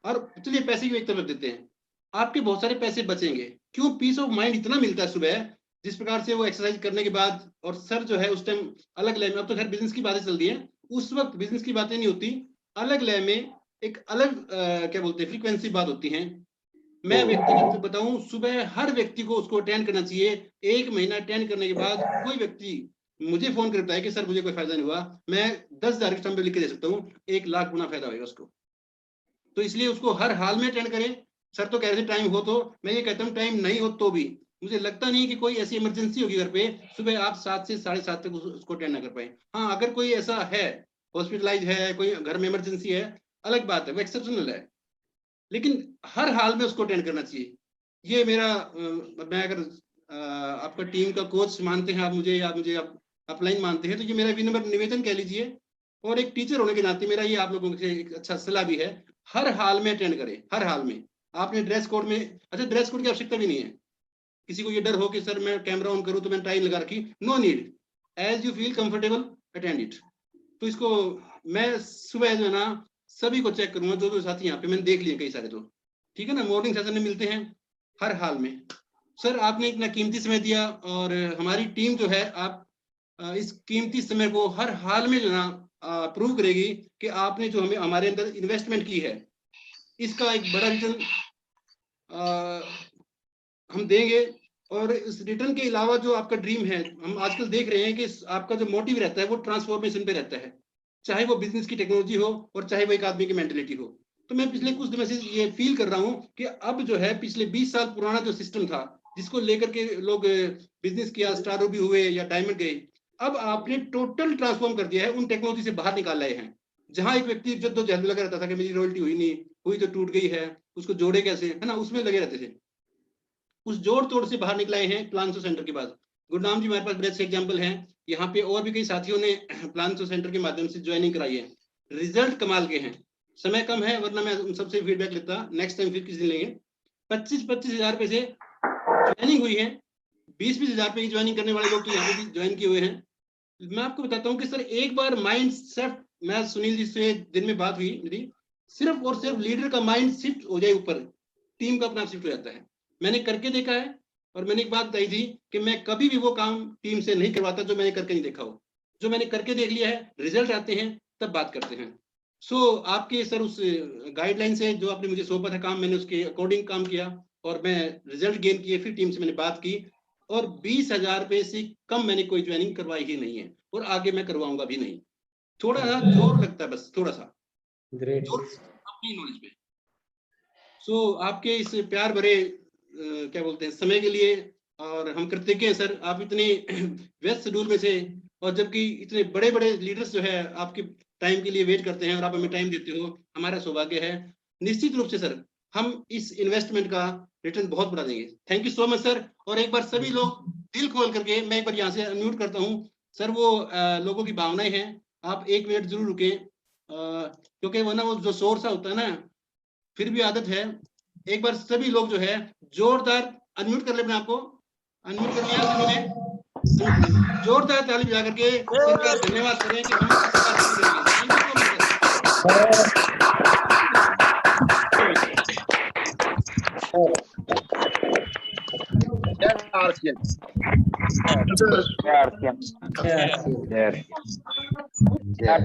और चलिए पैसे की एक तरफ देते हैं, आपके बहुत सारे पैसे बचेंगे। क्यों? पीस ऑफ माइंड इतना मिलता है सुबह, जिस प्रकार से वो एक्सरसाइज करने के बाद। और सर जो है उस टाइम अलग लय में, अब तो खैर बिजनेस की बातें चल रही है, उस वक्त बिजनेस की बातें नहीं होती, अलग लय में एक अलग क्या बोलते हैं फ्रीक्वेंसी बात होती है। मैं व्यक्तिगत बताऊं, सुबह हर व्यक्ति को उसको अटेंड करना चाहिए। 1 महीना अटेंड करने के बाद कोई व्यक्ति मुझे फोन करता है कि सर मुझे कोई फायदा नहीं हुआ, मैं 10,000 के स्टैम्प पे लिख के दे सकता हूँ, 1 लाख गुना फायदा होगा उसको। तो इसलिए उसको हर हाल में अटेंड करें। सर तो कह रहे थे टाइम हो, तो मैं ये कहता हूँ टाइम नहीं हो तो भी मुझे लगता नहीं कि कोई ऐसी इमरजेंसी होगी घर पे सुबह आप 7 से 7:30 तक उसको अटेंड ना कर पाए। हाँ, अगर कोई ऐसा है, हॉस्पिटलाइज है, कोई घर में इमरजेंसी है, अलग बात है, वो एक्सेप्शनल है, लेकिन हर हाल में उसको अटेंड करना चाहिए। ये मेरा मैं अगर आपका टीम का कोच मानते हैं आप मुझे, या मुझे आप अपलाइन मानते हैं, तो ये मेरा विनम्र निवेदन कह लीजिए। और एक टीचर होने के नाते मेरा ये आप लोगों से एक अच्छा सलाह भी है, हर हाल में अटेंड करें, हर हाल में। आपने ड्रेस कोड में, अच्छा ड्रेस कोड की आवश्यकता भी नहीं है, किसी को ये डर हो कि सर मैं कैमरा ऑन करूं तो मैंने टाई लगा रखी, no need, as you feel comfortable attend it. तो इसको मैं सुबह जो है ना सभी को चेक करूंगा, जो साथी यहाँ पे मैंने देख लिए कई सारे, तो ठीक है ना, मॉर्निंग सेशन में मिलते हैं हर हाल में। सर आपने इतना कीमती समय दिया, और हमारी टीम जो है आप इस कीमती समय को हर हाल में जो है ना प्रूव करेगी कि आपने जो हमें हमारे अंदर इन्वेस्टमेंट की है, इसका एक बड़ा रिटर्न हम देंगे। और इस रिटर्न के अलावा जो आपका ड्रीम है, हम आजकल देख रहे हैं कि आपका जो मोटिव रहता है वो ट्रांसफॉर्मेशन पे रहता है, चाहे वो बिजनेस की टेक्नोलॉजी हो और चाहे वो एक आदमी की मेंटेलिटी हो। तो मैं पिछले कुछ दिनों से ये फील कर रहा हूँ कि अब जो है पिछले 20 साल पुराना जो सिस्टम था, जिसको लेकर के लोग बिजनेस किया, स्टार रूबी हुए या डायमंड गए, अब आपने टोटल ट्रांसफॉर्म कर दिया है, उन टेक्नोलॉजी से बाहर निकाल लाए हैं। जहां एक व्यक्ति जद्दोजहद लगा रहता था कि मेरी रॉयल्टी हुई नहीं, हुई तो टूट गई है, उसको जोड़े कैसे, है ना, उसमें लगे रहते थे। उस जोड़ तोड़ से बाहर निकलाए हैं प्लान्सो सेंटर के बाद। गुरनाम जी हमारे पास बेस्ट एग्जाम्पल हैं, यहाँ पे और भी कई साथियों ने प्लान्सो सेंटर के माध्यम से ज्वाइनिंग कराई है, रिजल्ट कमाल के हैं। समय कम है, वरना मैं उन सबसे फीडबैक लेता, नेक्स्ट टाइम फिर किसी दिन लेंगे। 25-25 हजार रुपए से ज्वाइनिंग हुई है, 20-20 हजार रुपए की ज्वाइनिंग करने वाले लोग तो यहाँ पे भी ज्वाइन किए हुए हैं। मैं आपको बताता हूँ कि सर एक बार माइंड सेट, मैं सुनील जी से दिन में बात हुई मेरी, सिर्फ और सिर्फ लीडर का माइंड शिफ्ट हो जाए ऊपर, टीम का अपना शिफ्ट हो जाता है। मैंने करके देखा है, और मैंने एक बात बताई थी कि मैं कभी भी वो काम टीम से नहीं करवाता जो मैंने करके नहीं देखा हो। जो मैंने करके देख लिया है, रिजल्ट आते हैं तब बात करते हैं। सो आपके सर उस गाइडलाइन से जो आपने मुझे सौंपा था काम, मैंने उसके अकॉर्डिंग काम किया और मैं रिजल्ट गेन किए। फिर टीम से मैंने बात की और 20,000 रुपए से कम मैंने कोई ज्वाइनिंग करवाई ही नहीं है, और आगे मैं करवाऊंगा भी नहीं। थोड़ा सा जोर लगता है, बस थोड़ा सा जोर अपनी नॉलेज पे। सो आपके इस प्यार भरे क्या बोलते हैं समय के लिए और हम कृतज्ञ हैं सर। आप इतने व्यस्त शेड्यूल में से, और जबकि इतने बड़े बड़े लीडर्स जो है आपके टाइम के लिए वेट करते हैं और आप हमें टाइम देते हो, हमारा सौभाग्य है। निश्चित रूप से सर हम इस इन्वेस्टमेंट का रिटर्न बहुत बड़ा देंगे। Thank you so much sir. और एक बार सभी लोग दिल खोल करके, मैं एक बार यहाँ से अनम्यूट करता हूँ सर, वो लोगों की भावनाएं हैं, आप 1 मिनट जरूर रुके, क्योंकि वो ना वो जो शोर सा होता है ना, फिर भी आदत है। एक बार सभी लोग जो है जोरदार अनम्यूट कर ले अपने आपको, अनम्यूट कर लिया सभी ने, जोरदार ताली बजा करके सर का धन्यवाद करें कि हम जय